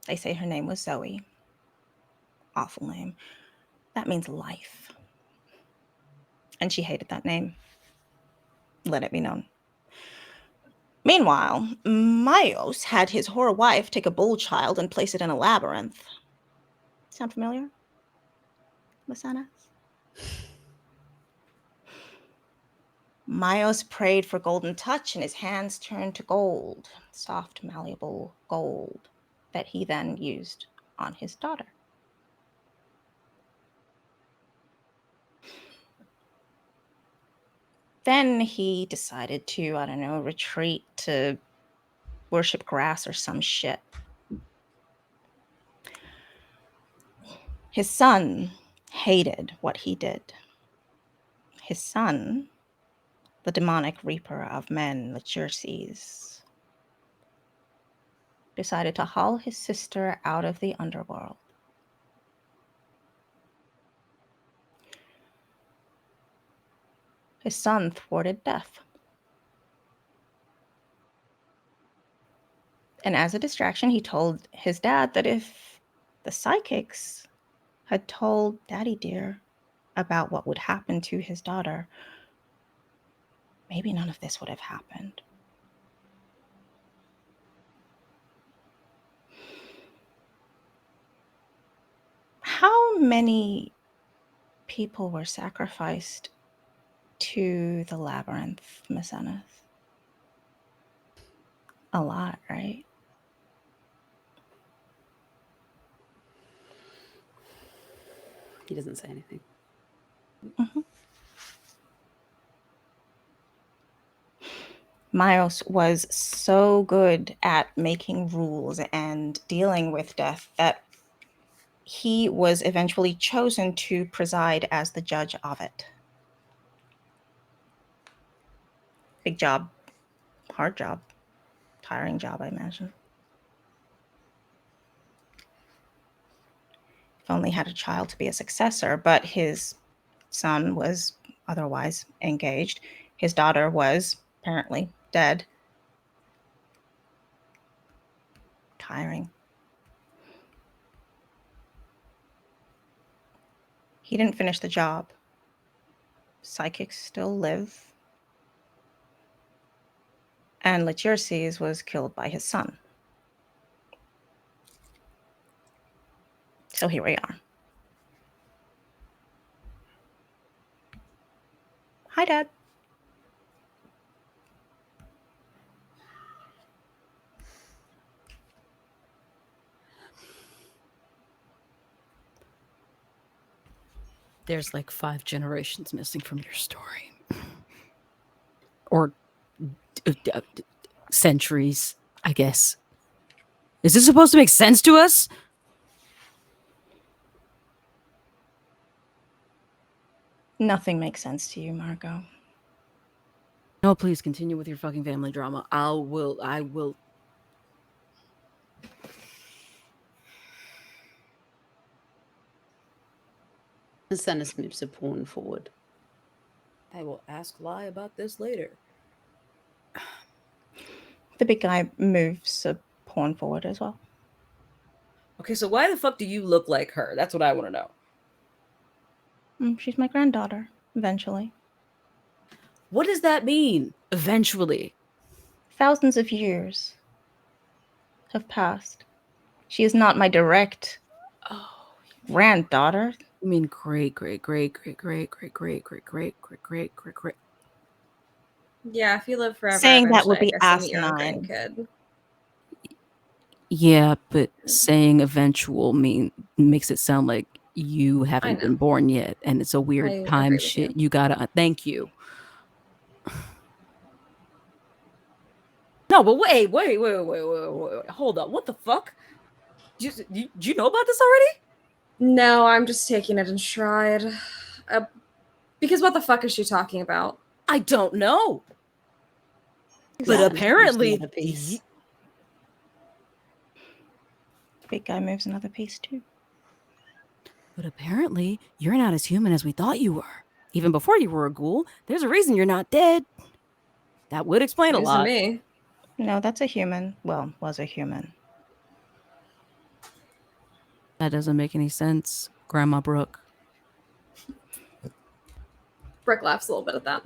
They say her name was Zoe. Awful name. That means life. And she hated that name. Let it be known. Meanwhile, Myos had his whore wife take a bull child and place it in a labyrinth. Sound familiar? Masanas? Myos prayed for golden touch and his hands turned to gold, soft, malleable gold that he then used on his daughter. Then he decided to, I don't know, retreat to worship grass or some shit. His son hated what he did. His son, the demonic reaper of men, Licherces, decided to haul his sister out of the underworld. His son thwarted death. And as a distraction, he told his dad that if the psychics had told Daddy Dear about what would happen to his daughter, maybe none of this would have happened. How many people were sacrificed to the labyrinth, Miss Ennis? A lot, right? He doesn't say anything. Mm-hmm. Myos was so good at making rules and dealing with death that he was eventually chosen to preside as the judge of it. Big job, hard job, tiring job, I imagine. If only had a child to be a successor, but his son was otherwise engaged. His daughter was apparently dead. Tiring. He didn't finish the job. Psychics still live. And Lacherces was killed by his son. So here we are. Hi, Dad. There's like 5 generations missing from your story. Or centuries, I guess. Is this supposed to make sense to us? Nothing makes sense to you, Margot. No, please continue with your fucking family drama. I will. Sennis moves a pawn forward. I will ask Lie about this later. The big guy moves a pawn forward as well. Okay, so why the fuck do you look like her? That's what I want to know. She's my granddaughter, eventually. What does that mean? Eventually. Thousands of years have passed. She is not my direct granddaughter. I mean, great. Yeah, if you live forever, Saying that would be eventually I guess you'll meet your own asinine. grandkid. Yeah, but saying eventual makes it sound like you haven't know. been born yet, and it's a I weird time agree with shit. You gotta thank you. No, but wait. Hold up. What the fuck? Do you know about this already? No, I'm just taking it in stride. Because what the fuck is she talking about? I don't know. But Sennis apparently, moves another piece. Big guy moves another piece too. But apparently, you're not as human as we thought you were. Even before you were a ghoul, there's a reason you're not dead. That would explain a News to lot. me. No, that's a human. Well, was a human. That doesn't make any sense, Grandma Brooke. Brooke laughs a little bit at that.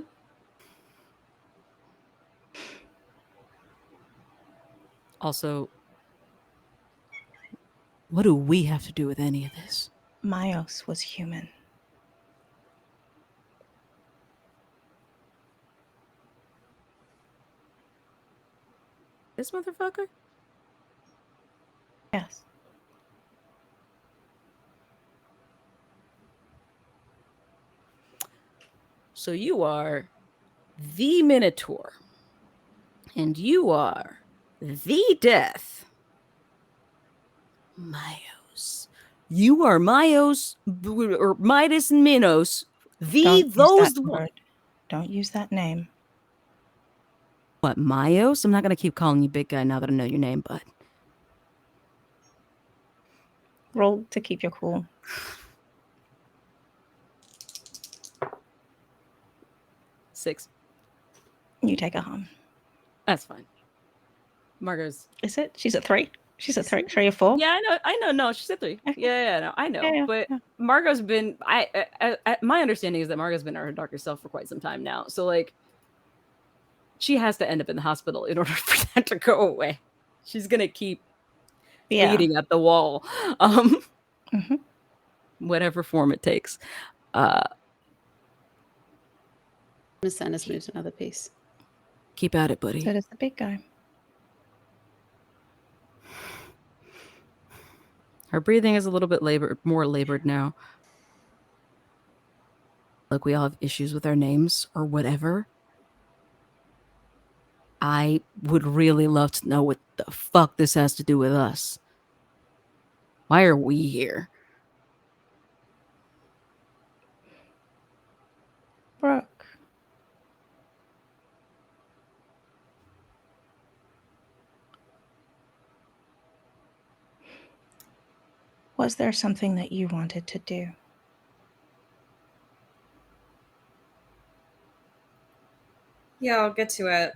Also, what do we have to do with any of this? Myos was human. This motherfucker? Yes. So you are the Minotaur. And you are the Death. Myos. You are Myos, or Midas and Minos. Don't use that name. What, Myos? I'm not going to keep calling you big guy now that I know your name, bud. Roll to keep your cool. 6. You take a harm. That's fine. Margot's. Is it? She's at 3. She's at 3. 3 or 4. Yeah, I know. No, she's at 3. Okay. Yeah, no, I know. Yeah, but yeah. Margot's been. My understanding is that Margot's been her darker self for quite some time now. So like, she has to end up in the hospital in order for that to go away. She's gonna keep beating at the wall, whatever form it takes. Miss Sennis moves another piece. Keep at it, buddy. So does the big guy. Her breathing is a little bit more labored now. Look, we all have issues with our names or whatever. I would really love to know what the fuck this has to do with us. Why are we here? Brooke. Was there something that you wanted to do? Yeah, I'll get to it.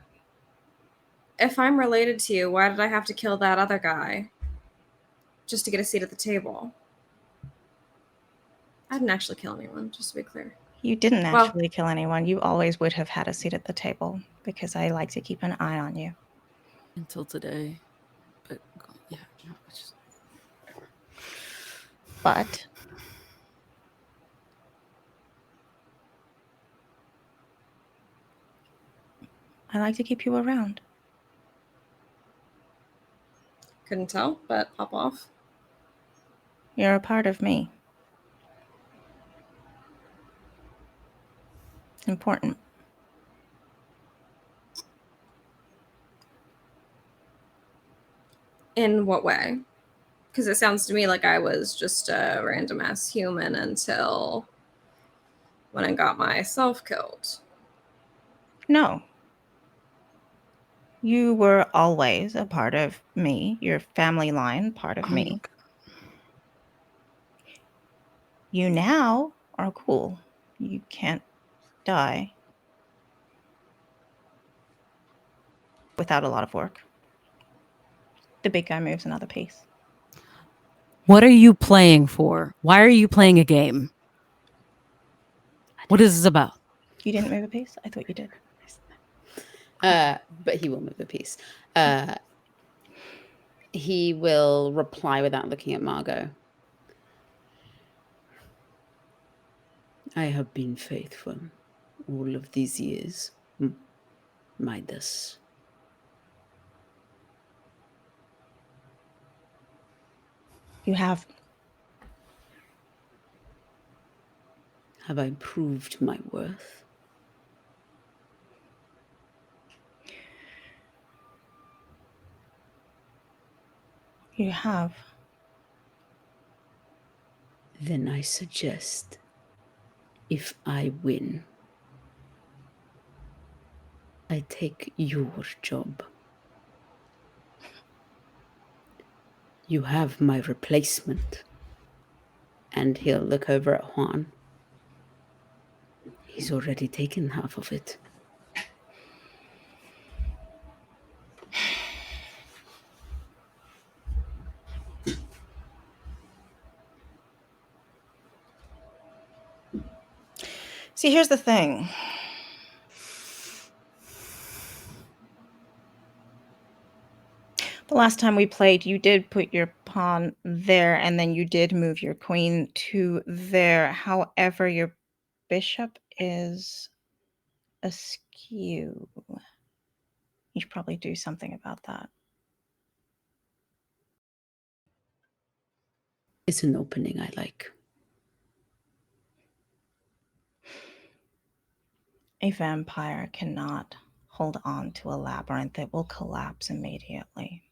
If I'm related to you, why did I have to kill that other guy? Just to get a seat at the table. I didn't actually kill anyone, just to be clear. You didn't actually kill anyone. You always would have had a seat at the table because I like to keep an eye on you. Until today. But yeah, no, it's just... But I like to keep you around. Couldn't tell, but pop off. You're a part of me. Important. In what way? Because it sounds to me like I was just a random ass human until when I got myself killed. No. You were always a part of me, your family line, part of me. You now are cool. You can't die without a lot of work. The big guy moves another piece. What are you playing for? Why are you playing a game? What is this about? You didn't move a piece? I thought you did. But he will move a piece. He will reply without looking at Margot. I have been faithful all of these years. Midas. You have. Have I proved my worth? You have. Then I suggest, if I win, I take your job. You have my replacement. And he'll look over at Juan. He's already taken half of it. See, here's the thing. The last time we played, you did put your pawn there, and then you did move your queen to there. However, your bishop is askew. You should probably do something about that. It's an opening I like. A vampire cannot hold on to a labyrinth. It will collapse immediately.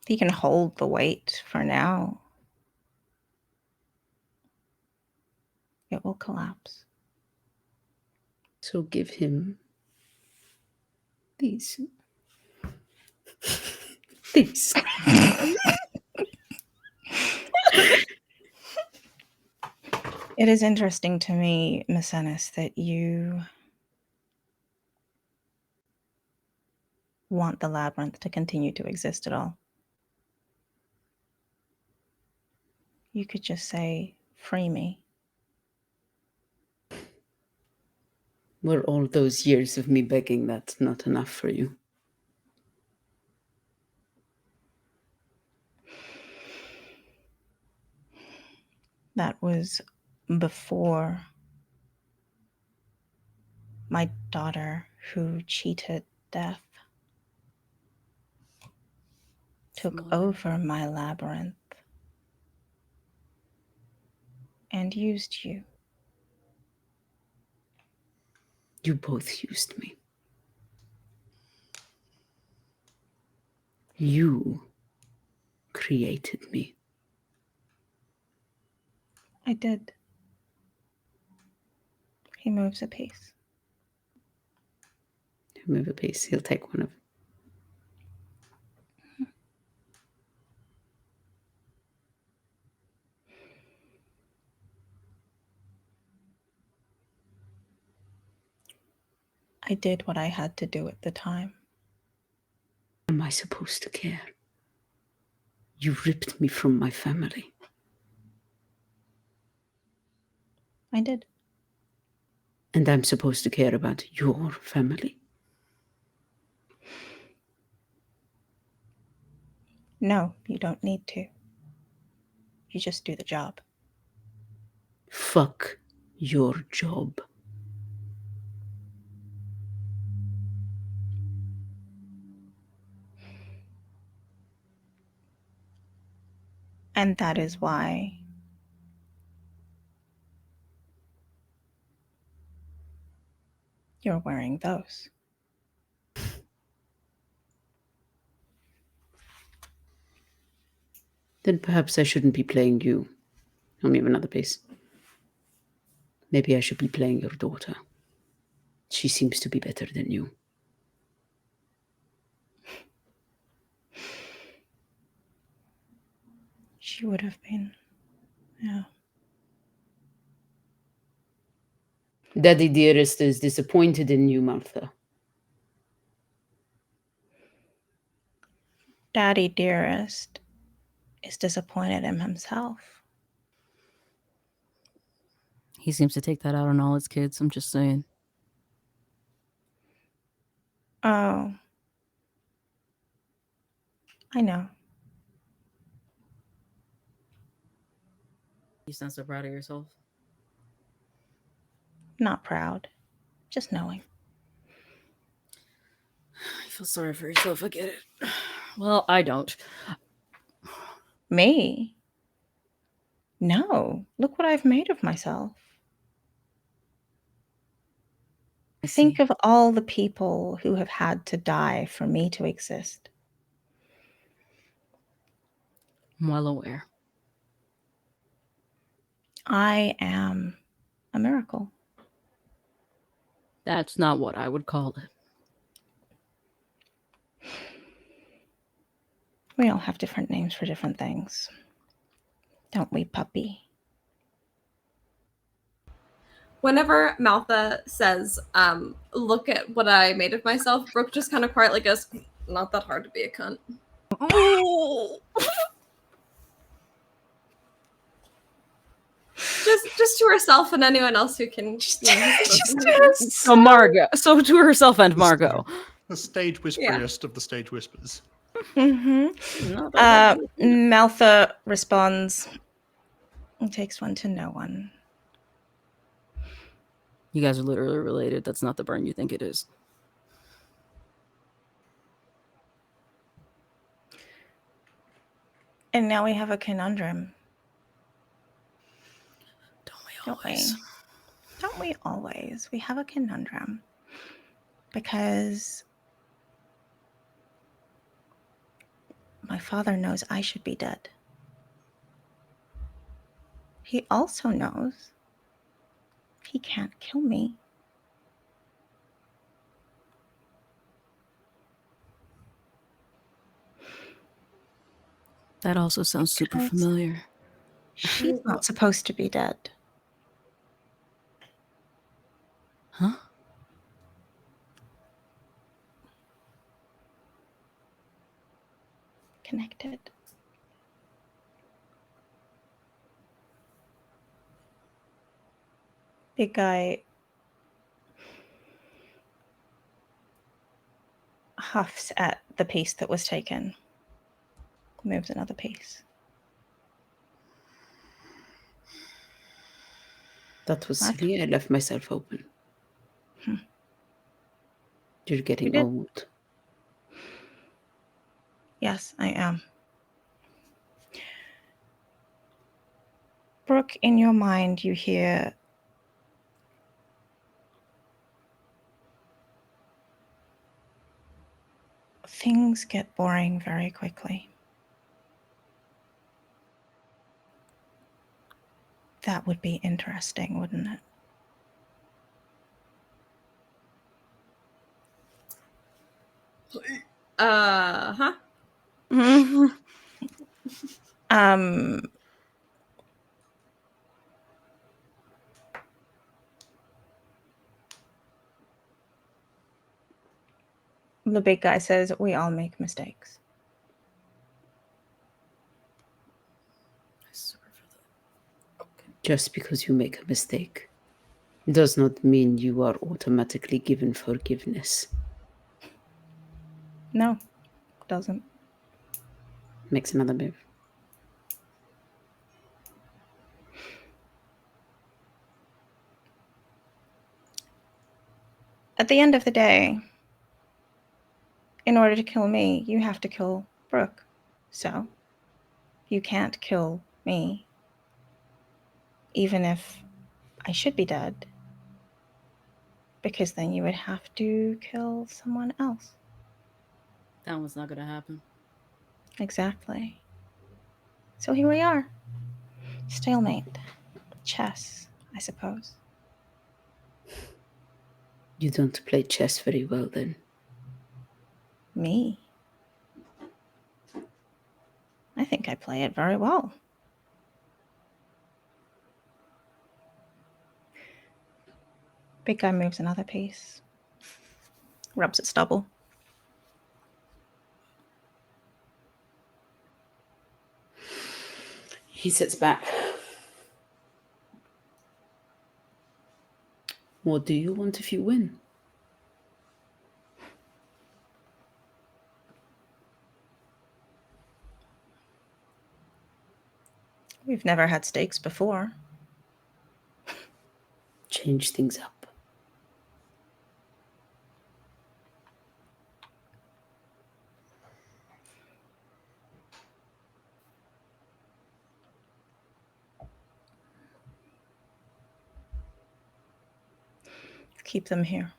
He can hold the weight for now. It will collapse. So give him these. These. It is interesting to me, Miss Ennis, that you want the labyrinth to continue to exist at all. You could just say, free me. Were all those years of me begging that not enough for you? That was before my daughter, who cheated death, took over my labyrinth and used you. You both used me. You created me. I did. He moves a piece. He'll move a piece. He'll take one of. I did what I had to do at the time. Am I supposed to care? You ripped me from my family. I did. And I'm supposed to care about your family? No, you don't need to. You just do the job. Fuck your job. And that is why you're wearing those. Then perhaps I shouldn't be playing you. Let me have another piece. Maybe I should be playing your daughter. She seems to be better than you. She would have been. Yeah. Daddy dearest is disappointed in you, Martha. Daddy dearest is disappointed in himself. He seems to take that out on all his kids. I'm just saying. Oh. I know. You sound so proud of yourself. Not proud. Just knowing. I feel sorry for yourself. I get it. Well, I don't. Me? No. Look what I've made of myself. Think of all the people who have had to die for me to exist. I'm well aware. I am a miracle. That's not what I would call it. We all have different names for different things. Don't we, puppy? Whenever Maltha says, look at what I made of myself, Brooke just kind of quietly goes, not that hard to be a cunt. Oh. just to herself and anyone else who can. So Margot. So to herself and Margot. The stage whisperiest of the stage whispers. Maltha responds, it takes one to know one. You guys are literally related. That's not the burn you think it is. And now we have a conundrum. Don't we? Don't we always? We have a conundrum. Because my father knows I should be dead. He also knows he can't kill me. That also sounds super familiar. She's not supposed to be dead. Huh? Connected. Big guy huffs at the piece that was taken. Moves another piece. That was silly. I left myself open. You're getting old. Yes, I am. Brooke, in your mind, you hear things get boring very quickly. That would be interesting, wouldn't it? Huh? The big guy says, we all make mistakes. Just because you make a mistake does not mean you are automatically given forgiveness. No, doesn't. Makes another move. At the end of the day, in order to kill me, you have to kill Brooke. So, you can't kill me, even if I should be dead, because then you would have to kill someone else. That one's not gonna happen. Exactly. So here we are. Stalemate. Chess, I suppose. You don't play chess very well, then. Me? I think I play it very well. Big guy moves another piece. Rubs its stubble. He sits back. What do you want if you win? We've never had stakes before. Change things up. Keep them here.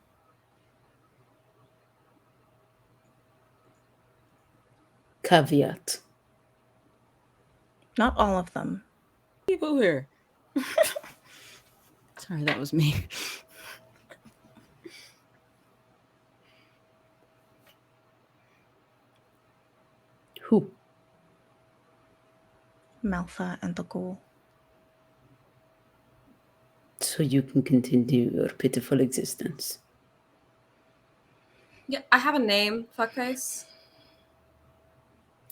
Caveat. Not all of them. People here. Sorry, that was me. Who? Malfa and the ghoul. So you can continue your pitiful existence. Yeah, I have a name, fuckface.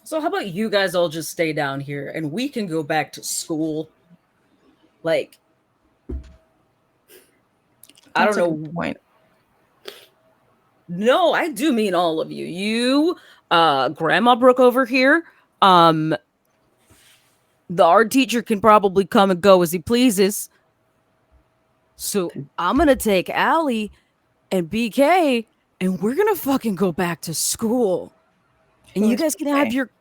So how about you guys all just stay down here and we can go back to school? Like, I don't know. Good point. No, I do mean all of you. You, Grandma Brooke over here. The art teacher can probably come and go as he pleases. So I'm gonna take Allie and BK and we're gonna fucking go back to school. And you guys can have your...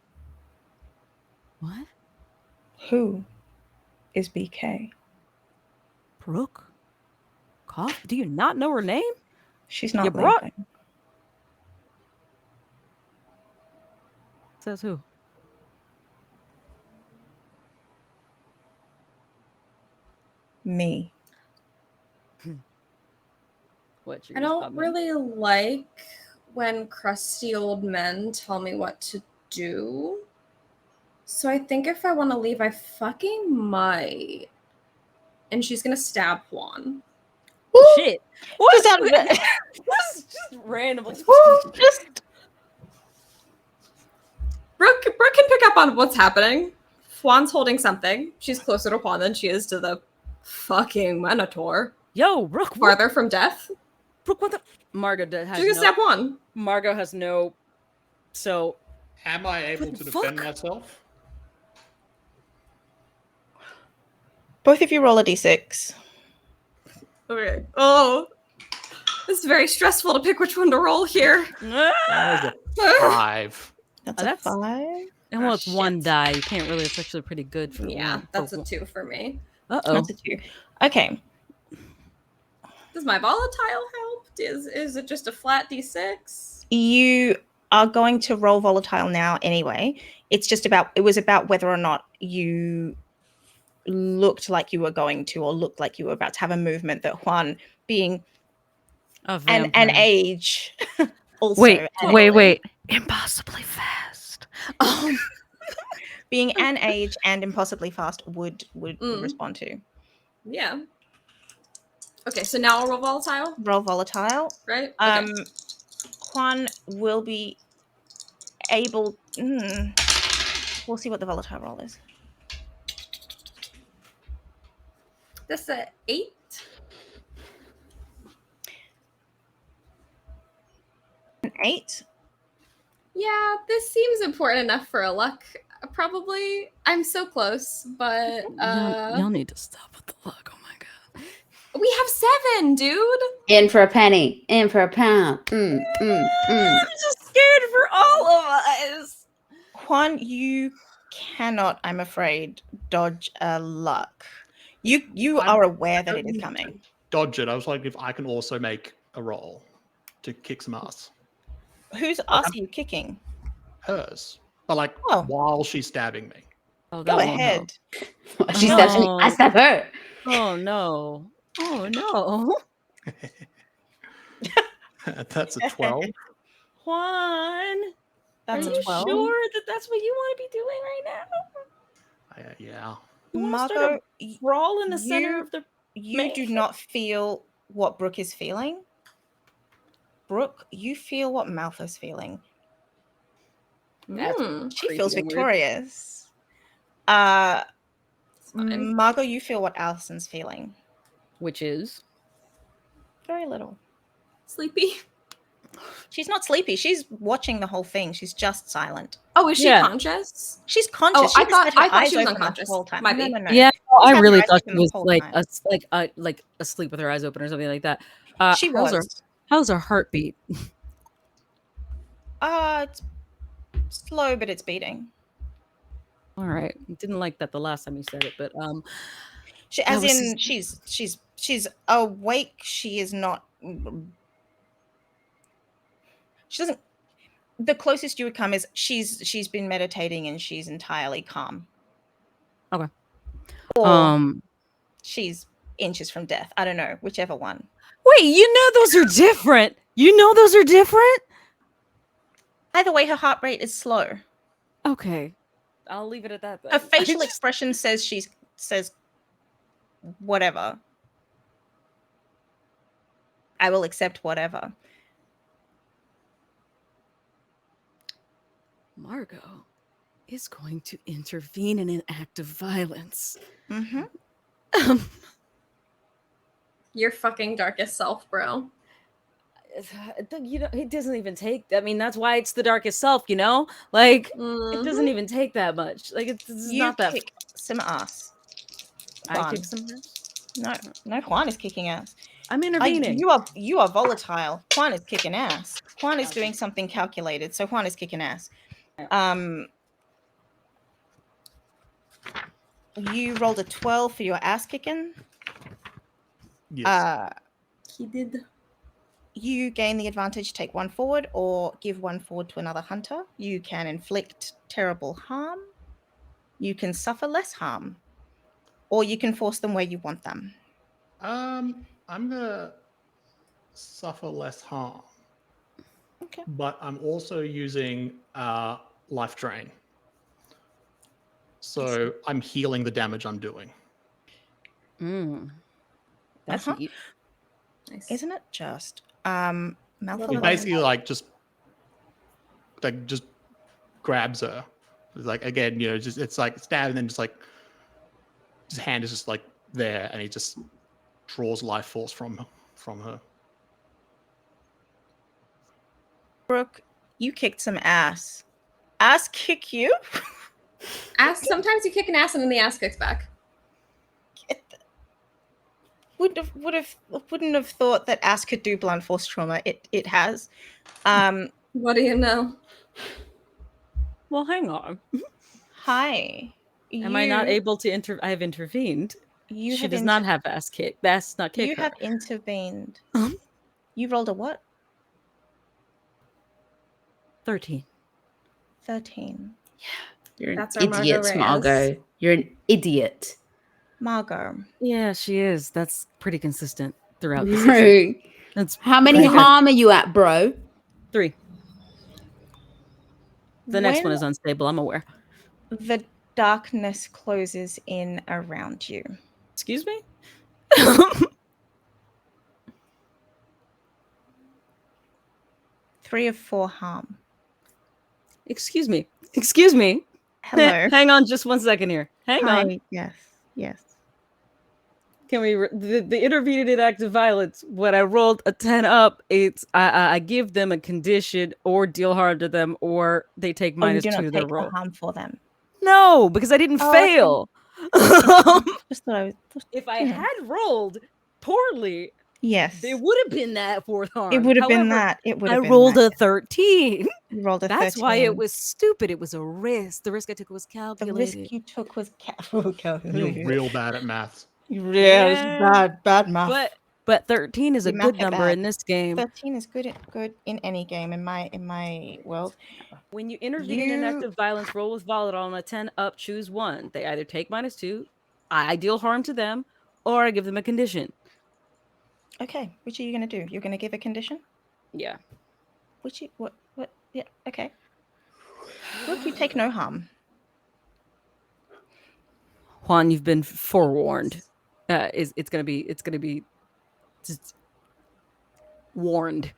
What? Who is BK? Brooke? Cough? Do you not know her name? She's not leaving. Says who? Me. What? I don't really like when crusty old men tell me what to do. So I think if I want to leave, I fucking might. And she's gonna stab Juan. Shit. What is that? Just randomly. Just Brooke can pick up on what's happening. Juan's holding something. She's closer to Juan than she is to the fucking Minotaur. Yo, Brooke. Farther from death. Brooke, what the... Margot has She's gonna stab Juan. Margot has no... So... Am I able to defend myself? both of you roll a d6. Okay. Oh. It's very stressful to pick which one to roll here. That was a 5. That's a 5. And well, it's one die. You can't really... It's actually pretty good for one. That's a 2 for me. Uh-oh. That's a 2. Okay. Does my volatile help? Is it just a flat d6? You are going to roll volatile now anyway. It was about whether or not you looked like you were going to, or looked like you were about to have a movement that Juan, being an age also. Wait. Impossibly fast. Being an age and impossibly fast would respond to. Yeah. Okay, so now I'll roll volatile. Roll volatile. Right? Okay. Juan will be able. We'll see what the volatile roll is. This is 8. An 8. Yeah, this seems important enough for a luck. Probably. I'm so close, but y'all need to stop with the luck. Oh my god. we have 7, dude. In for a penny, in for a pound. I'm just scared for all of us. Juan, you cannot, I'm afraid, dodge a luck. You are aware that it is coming. Dodge it. I was like, if I can also make a roll to kick some ass. Whose ass are you kicking? Hers. But like while she's stabbing me. Oh, Go ahead. She stabs me. I stab her. Oh no. Oh no. That's a 12. Juan. That's are a you 12. sure that that's what you want to be doing right now? Yeah. You want to start Margot, a brawl in the center of the you do not feel what Brooke is feeling. Brooke, you feel what Malthus feeling. She feels victorious. Margot, you feel what Alison's feeling. Which is? Very little. Sleepy. She's not sleepy. She's watching the whole thing. She's just silent. Oh, is she conscious? She's conscious. Oh, She I just had her thought eyes she was open the unconscious. whole time. Might No, be. no, no. Yeah, She's I had really her eyes thought open she the was whole time. like asleep with her eyes open or something like that. She was. How's her heartbeat? It's slow, but it's beating. All right. Didn't like that the last time you said it, but she's awake. She is not. She doesn't. The closest you would come is she's been meditating and she's entirely calm. Okay. Or she's inches from death. I don't know, whichever one. Wait, you know those are different. You know those are different? Either way, her heart rate is slow. Okay. I'll leave it at that. Her facial expression says whatever. I will accept whatever. Margot is going to intervene in an act of violence. Mm-hmm. Your fucking darkest self, bro. You know, it doesn't even take. I mean, that's why it's the darkest self. You know, like it doesn't even take that much. Like it's not that. Kick some ass. I kick some ass. No. Juan is kicking ass. I'm intervening. You are volatile. Juan is kicking ass. Juan is doing something calculated. So Juan is kicking ass. You rolled a 12 for your ass kicking. Yes. He did. You gain the advantage, take 1 forward or give 1 forward to another hunter. You can inflict terrible harm. You can suffer less harm. Or you can force them where you want them. I'm gonna suffer less harm. Okay. But I'm also using life drain. So I'm healing the damage I'm doing. That's neat. Nice. Isn't it just? It basically just grabs her. It's like again, you know, just it's like stab and then just like his hand is just like there and he just draws life force from her. Brooke, you kicked some ass. Ass kick you? Ass. Sometimes you kick an ass and then the ass kicks back. Wouldn't have thought that ass could do blunt force trauma. It has. What do you know? Well, hang on. Hi. Am I not able to I have intervened. She does not have ass kick. That's not kick. You her. have intervened. You rolled a what? 13. 13. Yeah. You're That's an idiot, Margot. You're an idiot. Margot. Yeah, she is. That's pretty consistent throughout the season. That's how many harm are you at, bro? 3. The next one is unstable, I'm aware. The darkness closes in around you. Excuse me? 3 of 4 harm. Excuse me. Excuse me. Hello. Hang on just 1 second here. Hang Hi. on. Yes. Yes. Can we the intermediate act of violence? When I rolled a 10 up, it's I give them a condition or deal harm to them, or they take Oh, you minus do 2 not to their take the roll. harm for them. No, because I didn't Oh, okay. fail. Just thought I was. If I had rolled poorly, Yes. there would have been that 4th harm. It would have been However, that. It would I have been rolled that. a 13. You rolled a 13. That's why it was stupid. It was a risk. The risk I took was The calculated. risk you took was You're calculated. real bad at maths. Yeah, bad math. But 13 is a You math good it number bad. in this game. 13 is good in any game in my world. When you intervene in an act of violence, roll with volatile on a 10 up, choose one. They either take minus 2, I deal harm to them, or I give them a condition. Okay, which are you going to do? You're going to give a condition? Yeah. What? Yeah, okay. Look, you take no harm. Juan, you've been forewarned. It's gonna be just warned,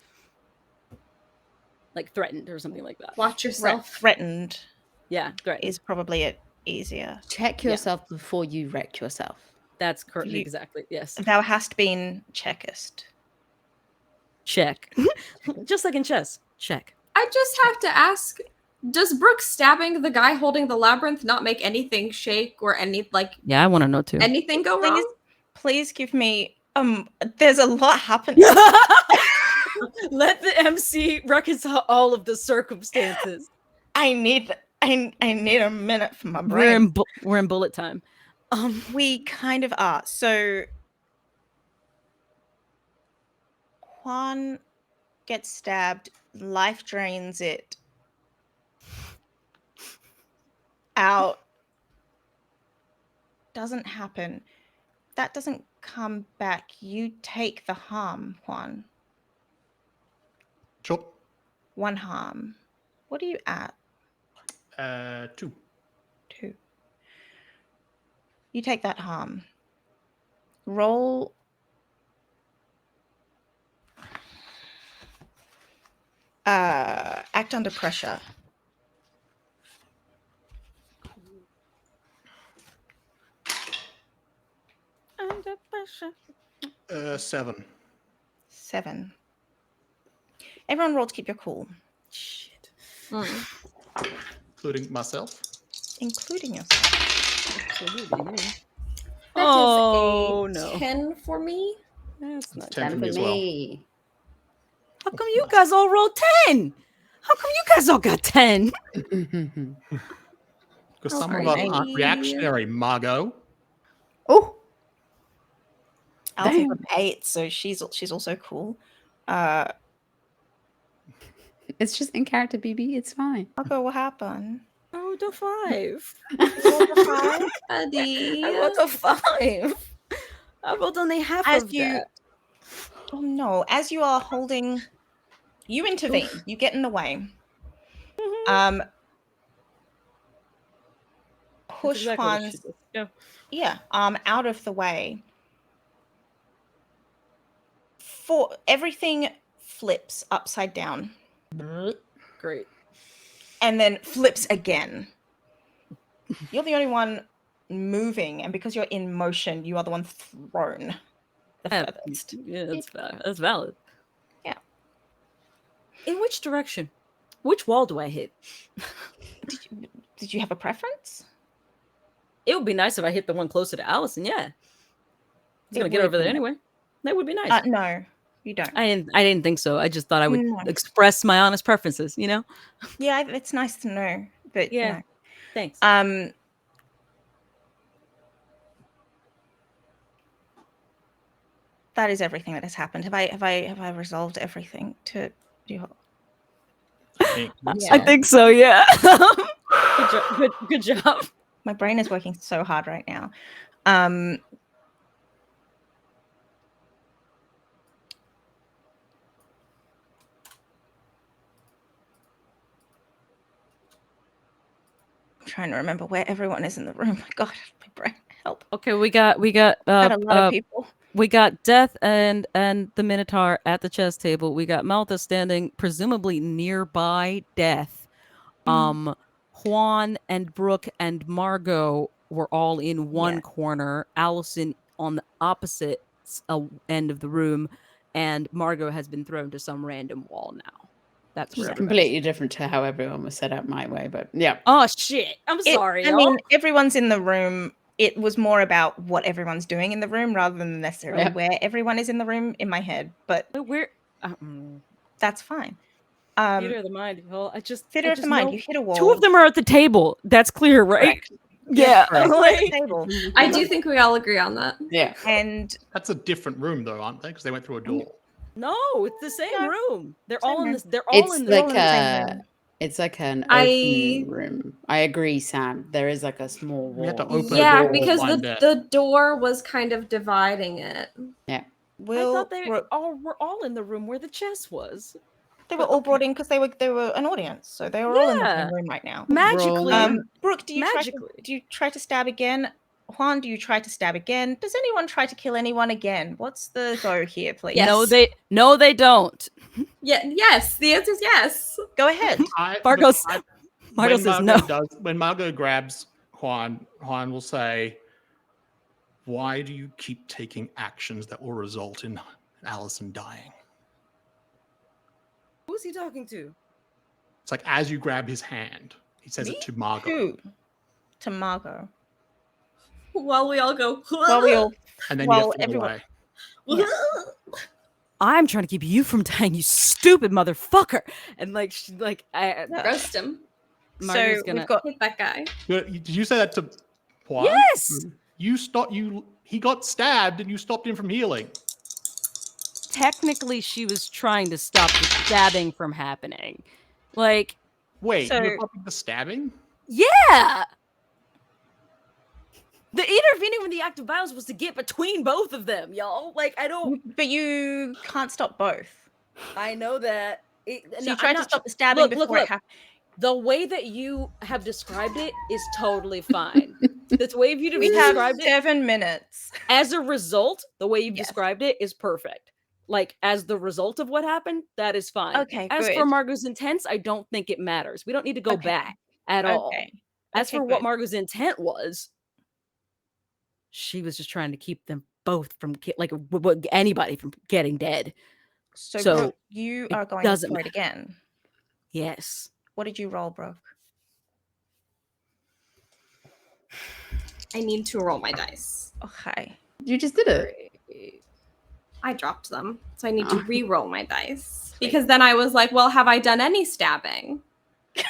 like threatened or something like that. Watch yourself. Threatened. Yeah, threatened is probably it easier. Check yourself before you wreck yourself. That's correct. Exactly. Yes. Thou hast been checkest. Check. Just like in chess. Check. I just have to ask, does Brooke stabbing the guy holding the labyrinth not make anything shake or any Yeah, I want to know too. anything go wrong? Please give me there's a lot happening. Let the MC reconcile all of the circumstances. I need a minute for my brain. We're in bullet time. We kind of are. So Juan gets stabbed, life drains it out. Doesn't happen. That doesn't come back. You take the harm, Juan. Sure. 1 harm. What are you at? 2. 2. You take that harm. Roll. Act under pressure. Under pressure. 7. 7. Everyone roll to keep your cool. Shit. Including myself. Including yourself. That is a 10 for me. That's not 10 for me as well. How come you guys all rolled 10? How come you guys all got 10? Because some of us aren't reactionary, Margot. Oh. Alfie got an 8, so she's also cool. It's just in character, BB. It's fine. Margot, what happened? I rolled a 5. Buddy. I rolled a 5. I rolled only half of that. Oh no! As you are holding, you intervene. You get in the way. Push Juan's out of the way. For everything flips upside down. Great. And then flips again. You're the only one moving, and because you're in motion, you are the one thrown the furthest. Yeah, that's valid. Yeah. In which direction? Which wall do I hit? Did you have a preference? It would be nice if I hit the one closer to Allison. Yeah, I was gonna get over there anyway. That would be nice. No, you don't. I didn't think so. I just thought I would express my honest preferences. You know. Yeah, it's nice to know. But yeah, thanks. That is everything that has happened. Have I resolved everything to do? I think so. Yeah. Good job. My brain is working so hard right now. I'm trying to remember where everyone is in the room. God, my brain, help. Okay, we got a lot of people. we got Death and the Minotaur at the chess table. We got Malta standing presumably nearby Death. Juan and Brooke and Margot were all in one corner. Allison on the opposite end of the room, and Margot has been thrown to some random wall now. That's where completely different to how everyone was set up my way, but yeah. Oh shit! I'm sorry. I mean, everyone's in the room. It was more about what everyone's doing in the room rather than necessarily where everyone is in the room in my head. But we're that's fine. Theater of the mind. Well, theater of the mind. You hit a wall. Two of them are at the table. That's clear, right? Correct. Yeah. Table. I do think we all agree on that. Yeah. And that's a different room, though, aren't they? Because they went through a door. No, it's the same room. They're all in this. They're all It's in like the same room. It's like an open room. I agree, Sam. There is like a small wall. We have to open yeah, because the door was kind of dividing it. Yeah. I thought they were all in the room where the chess was. They were all brought in because they were an audience, so they were all in the same room right now. Magically. Brooke, do you try to stab again? Juan, do you try to stab again? Does anyone try to kill anyone again? What's the go here, please? Yes. No, they don't. Yeah, yes. The answer is yes. Go ahead. Margot says no. When Margot grabs Juan will say, "Why do you keep taking actions that will result in Allison dying?" Who's he talking to? It's like as you grab his hand, he says it to Margot. Who? To Margot. While we all go. And then you have to go away. Yeah. I'm trying to keep you from dying, you stupid motherfucker. And roast him. Margot's we've got hit that guy. Did you say that to Juan? Yes. He got stabbed and you stopped him from healing. Technically, she was trying to stop the stabbing from happening. Like, wait, you were stopping the stabbing? Yeah. The intervening in the act of violence was to get between both of them, y'all. Like, I don't. But you can't stop both. I know that. You tried to stop the stabbing before it happened. The way that you have described it is totally fine. The way you we described have 7 minutes. As a result, the way you've described it is perfect. Like, as the result of what happened, that is fine. Okay, As for Margot's intents, I don't think it matters. We don't need to go back at all. As for what Margot's intent was, she was just trying to keep them both from anybody from getting dead. So you are going for it again. Yes. What did you roll, Brooke? I need to roll my dice. Okay. You just did it. I dropped them, so I need to re-roll my dice because then I was like, "Well, have I done any stabbing?"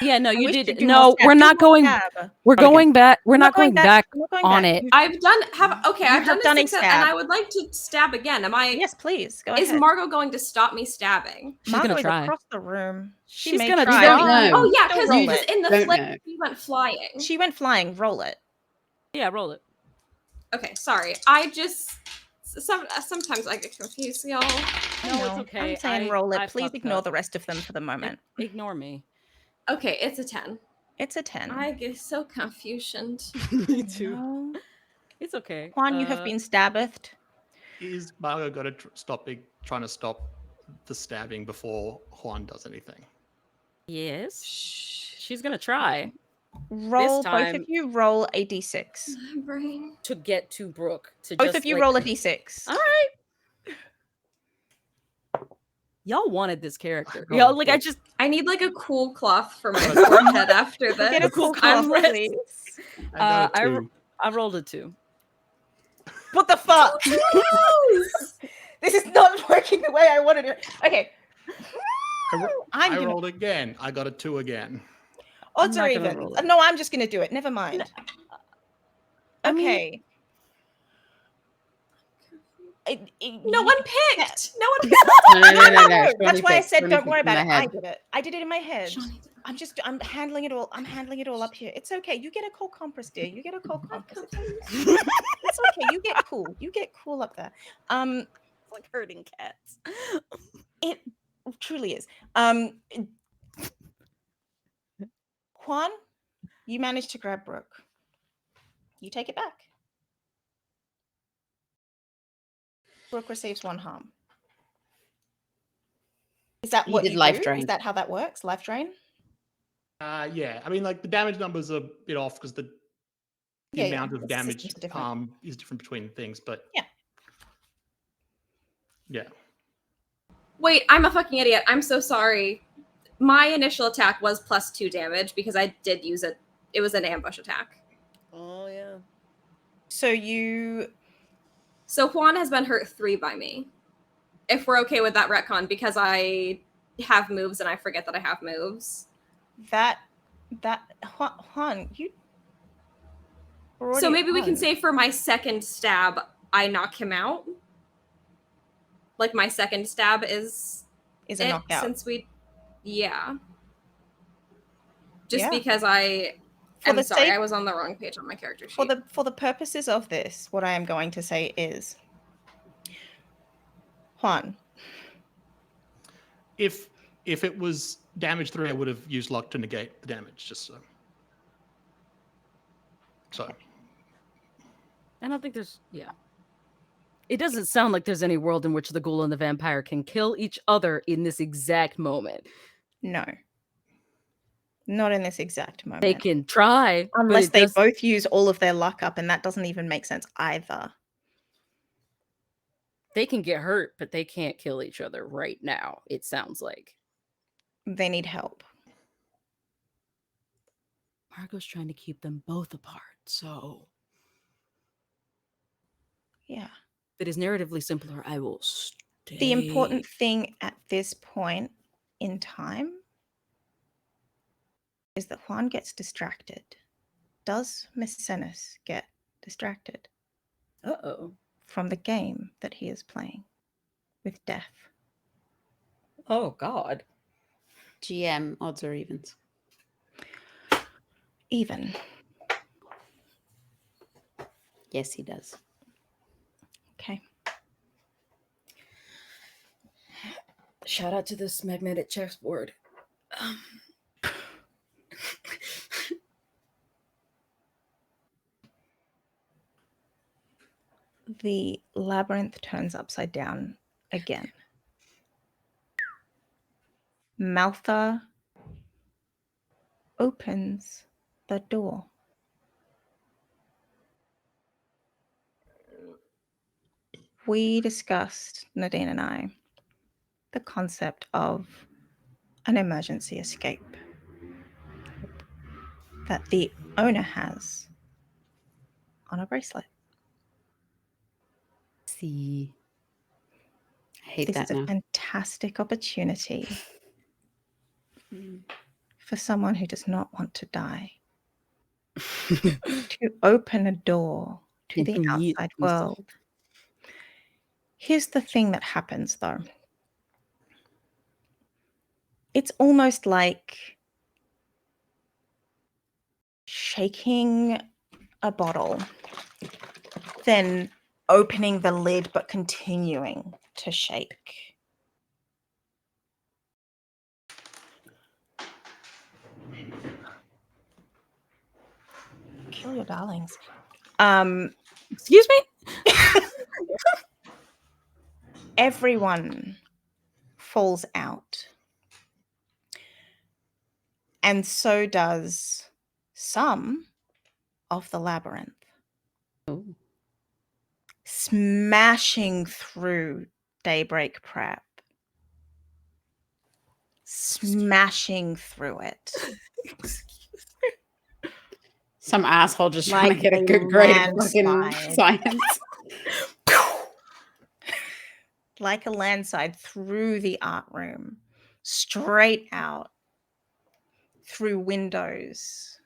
Yeah, no, you did. No, we're not going. We're going back. We're not going back on it. I've done. I've done a stab, and I would like to stab again. Am I? Yes, please. Go ahead. Is Margot going to stop me stabbing? She's gonna try. Across the room. She's gonna try. Oh yeah, because in the flame she went flying. She went flying. Roll it. Yeah, roll it. Okay, sorry. I just sometimes I get confused, y'all. No, it's okay. I'm saying roll it. Please ignore the rest of them for the moment. Ignore me. Okay, it's a 10. It's a 10. I get so confused. Me too. No. It's okay. Juan, you have been stabbed. Is Margot got to trying to stop the stabbing before Juan does anything? Yes. She's gonna try. Roll, both of you roll a d6. To get to Brooke. Both of you roll a d6. All right. Y'all wanted this character. Y'all I need like a cool cloth for my forehead after this. Get a cool cloth, please. I rolled a 2. What the fuck? This is not working the way I wanted it. Okay. I rolled again. I got a 2 again. Odds are even. No, I'm just gonna do it. Never mind. Okay. No one picked. No one picked. No. That's why I said don't worry about it. I did it. I did it in my head. I'm handling it all. I'm handling it all up here. It's okay. You get a cold compress, dear. You get a cold compress. It's okay. You get cool. You get cool up there. It's like herding cats. It truly is. Juan, you managed to grab Brooke. You take it back. Brooke receives 1 harm. Is that You what did you life do? drain. Is that how that works? Life drain? Yeah. I mean, like the damage numbers are a bit off because the amount of The damage systems are different. is different between things, but Yeah. Yeah. Wait, I'm a fucking idiot. I'm so sorry. My initial attack was +2 damage because I did use it. It was an ambush attack. Oh yeah. So Juan has been hurt 3 by me. If we're okay with that retcon, because I have moves and I forget that I have moves. Juan, you. So maybe we can say for my second stab, I knock him out. Like my second stab is a knockout. Since just because I am sorry, I was on the wrong page on my character sheet. For the purposes of this, what I am going to say is, Juan. If it was damage 3, I would have used luck to negate the damage, just so. So. I don't think there's It doesn't sound like there's any world in which the ghoul and the vampire can kill each other in this exact moment. No. Not in this exact moment. They can try. Unless they both use all of their luck up, and that doesn't even make sense either. They can get hurt, but they can't kill each other right now, it sounds like. They need help. Margot's trying to keep them both apart, so... Yeah. If it is narratively simpler, I will stay. The important thing at this point in time is that Juan gets distracted. Does Miss Senis get distracted? Uh-oh. From the game that he is playing with death? Oh, God. GM, odds or evens? Even. Yes, he does. Okay. Shout out to this magnetic chessboard. The labyrinth turns upside down again. Maltha opens the door. We discussed, Nadine and I, the concept of an emergency escape that the owner has on a bracelet. See, I hate this that is now. A fantastic opportunity for someone who does not want to die to open a door to the outside world. Here's the thing that happens, though. It's almost like shaking a bottle, then opening the lid but continuing to shake. Kill your darlings. Excuse me? Everyone falls out. And so does some of the labyrinth. Oh. Smashing through Daybreak prep. Smashing through it. Some asshole just trying to get a good grade at fucking science. Like a landslide through the art room. Straight out. Through windows.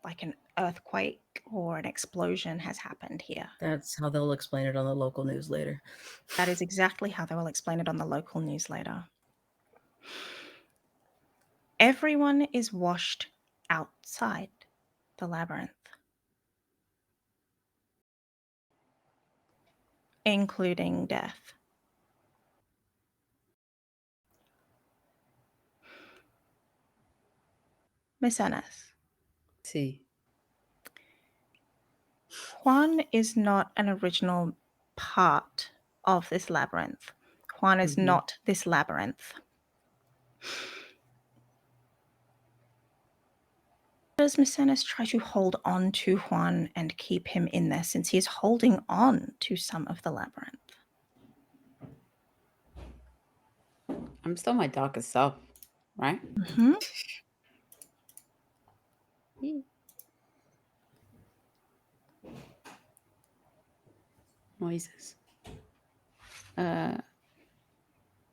Like an earthquake or an explosion has happened here. That's how they'll explain it on the local news later. That is exactly how they will explain it on the local news later. Everyone is washed outside the labyrinth, including death. Miss Ennis. See. Juan is not an original part of this labyrinth. Juan is not this labyrinth. Does Macenas try to hold on to Juan and keep him in there since he is holding on to some of the labyrinth? I'm still my darkest self, right? Mm-hmm. Noises. That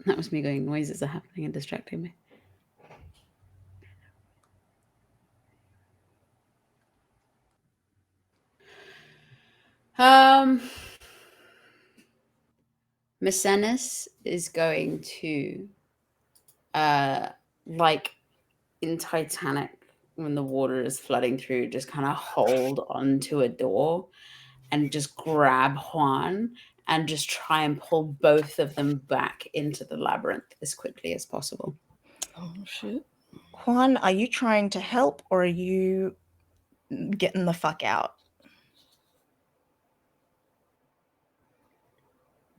was me going, noises are happening and distracting me. Macenas is going to like in Titanic when the water is flooding through, just kind of hold onto a door and just grab Juan and just try and pull both of them back into the labyrinth as quickly as possible. Oh shit. Juan, are you trying to help or are you getting the fuck out?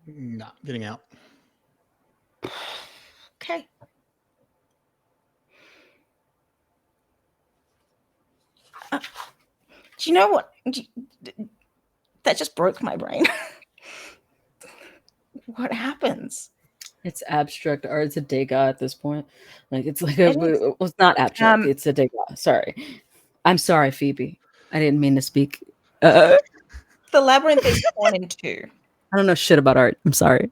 No, getting out. Okay. Do you know what? That just broke my brain. What happens? It's abstract art. It's a Degas at this point. Like it's like it's not abstract. It's a Degas. Sorry. I'm sorry, Phoebe. I didn't mean to speak. The labyrinth is torn in two. I don't know shit about art. I'm sorry.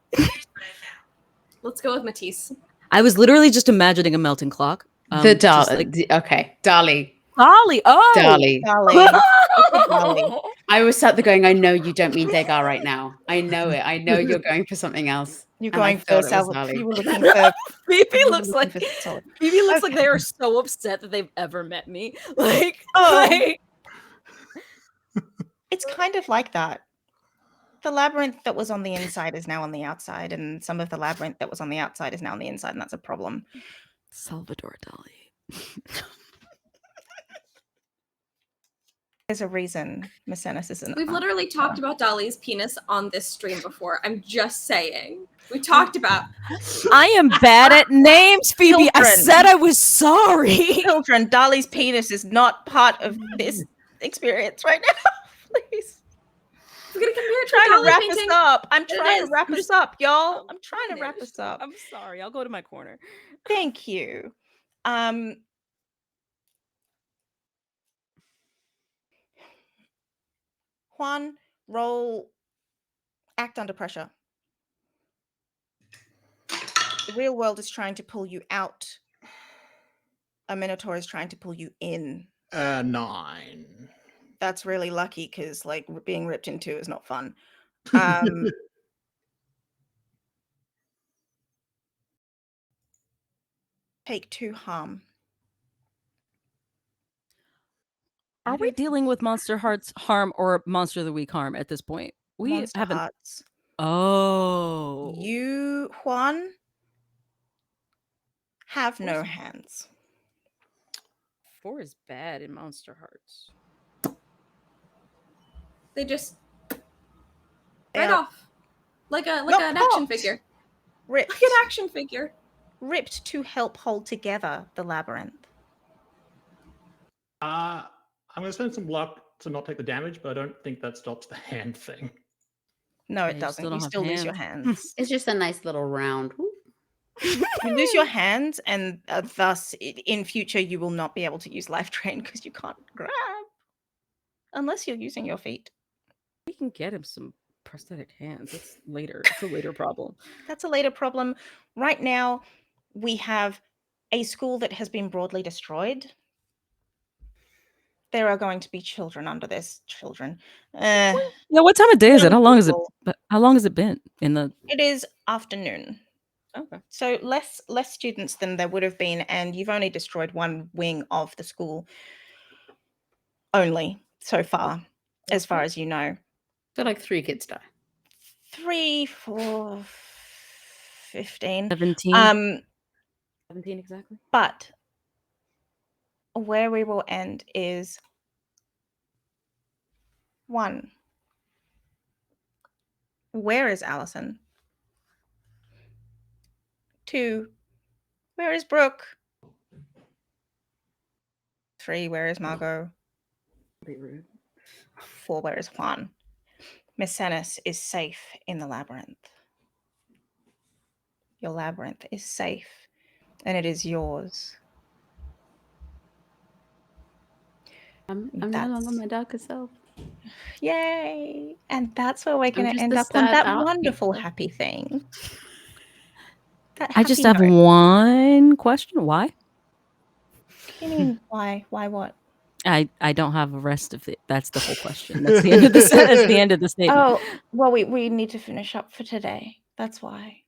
Let's go with Matisse. I was literally just imagining a melting clock. Okay, Dali. Dolly. Oh, Dali. Dali. I was sat there going, I know you don't mean Degas right now. I know it. I know you're going for something else. You're going for Dali. You were looking for Phoebe looks like Phoebe looks like they are so upset that they've ever met me. Like, it's kind of like that. The labyrinth that was on the inside is now on the outside, and some of the labyrinth that was on the outside is now on the inside, and that's a problem. Salvador Dali. There's a reason Macenas isn't. We've literally talked about Dali's penis on this stream before. I'm just saying. We talked about. I am bad at names, Phoebe. I said I was sorry. Children, Dali's penis is not part of this experience right now. Please. We're gonna compare it trying to wrap painting. us up. I'm trying to wrap us up, y'all. I'm trying to wrap us up. I'm sorry. I'll go to my corner. Thank you. Juan, roll act under pressure. The real world is trying to pull you out. A minotaur is trying to pull you in. 9. That's really lucky because like being ripped into is not fun. Take 2 harm. Are we dealing with Monsterhearts harm or Monster of the Week harm at this point? We haven't. Monsterhearts. Oh. You, Juan, have no hands. 4 is bad in Monsterhearts. They just right off. Like an action figure. Ripped. Like an action figure. Ripped to help hold together the labyrinth. I'm going to spend some luck to not take the damage, but I don't think that stops the hand thing. No, it doesn't. You still lose your hands. It's just a nice little round. You lose your hands, and thus, in future, you will not be able to use life drain because you can't grab unless you're using your feet. We can get him some prosthetic hands. It's later. It's a later problem. That's a later problem. Right now, we have a school that has been broadly destroyed. There are going to be children under this. Children. Yeah, what time of day is it? How long has it been in the? It is afternoon. Okay. So less students than there would have been, and you've only destroyed one wing of the school. Only so far, as far as you know. So like 3 kids die. 3, 4, 15. 17. 17 exactly. But where we will end is 1. where is Allison? 2, where is Brooke? 3, where is Margot? Be rude. 4, where is Juan? Miss Senis is safe in the labyrinth. Your labyrinth is safe, and it is yours. I'm no longer my darker self. Yay! And that's where we're going to just end a up on sad that art wonderful teacher. happy thing. That I just happy have note. one question. Why? What do you mean? Why? Why what? I don't have a rest of it. That's the whole question. That's the end of the that's the end of the statement. Oh, well, we need to finish up for today. That's why.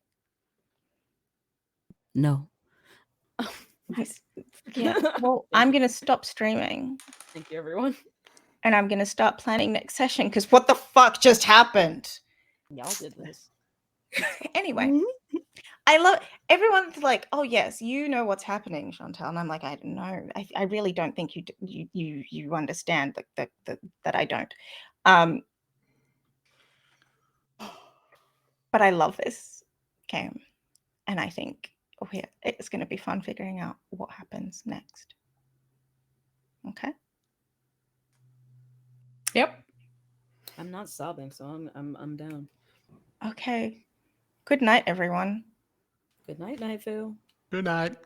No. Yeah. Well, I'm going to stop streaming. Thank you, everyone. And I'm going to start planning next session because what the fuck just happened? Y'all did this. Anyway, I love everyone's like, oh yes, you know what's happening, Chantal, and I'm like, I don't know. I really don't think you understand that I don't. But I love this game, and I think it's going to be fun figuring out what happens next. Okay. Yep. I'm not sobbing, so I'm down. Okay. Good night, everyone. Good night, Nightfoo. Good night.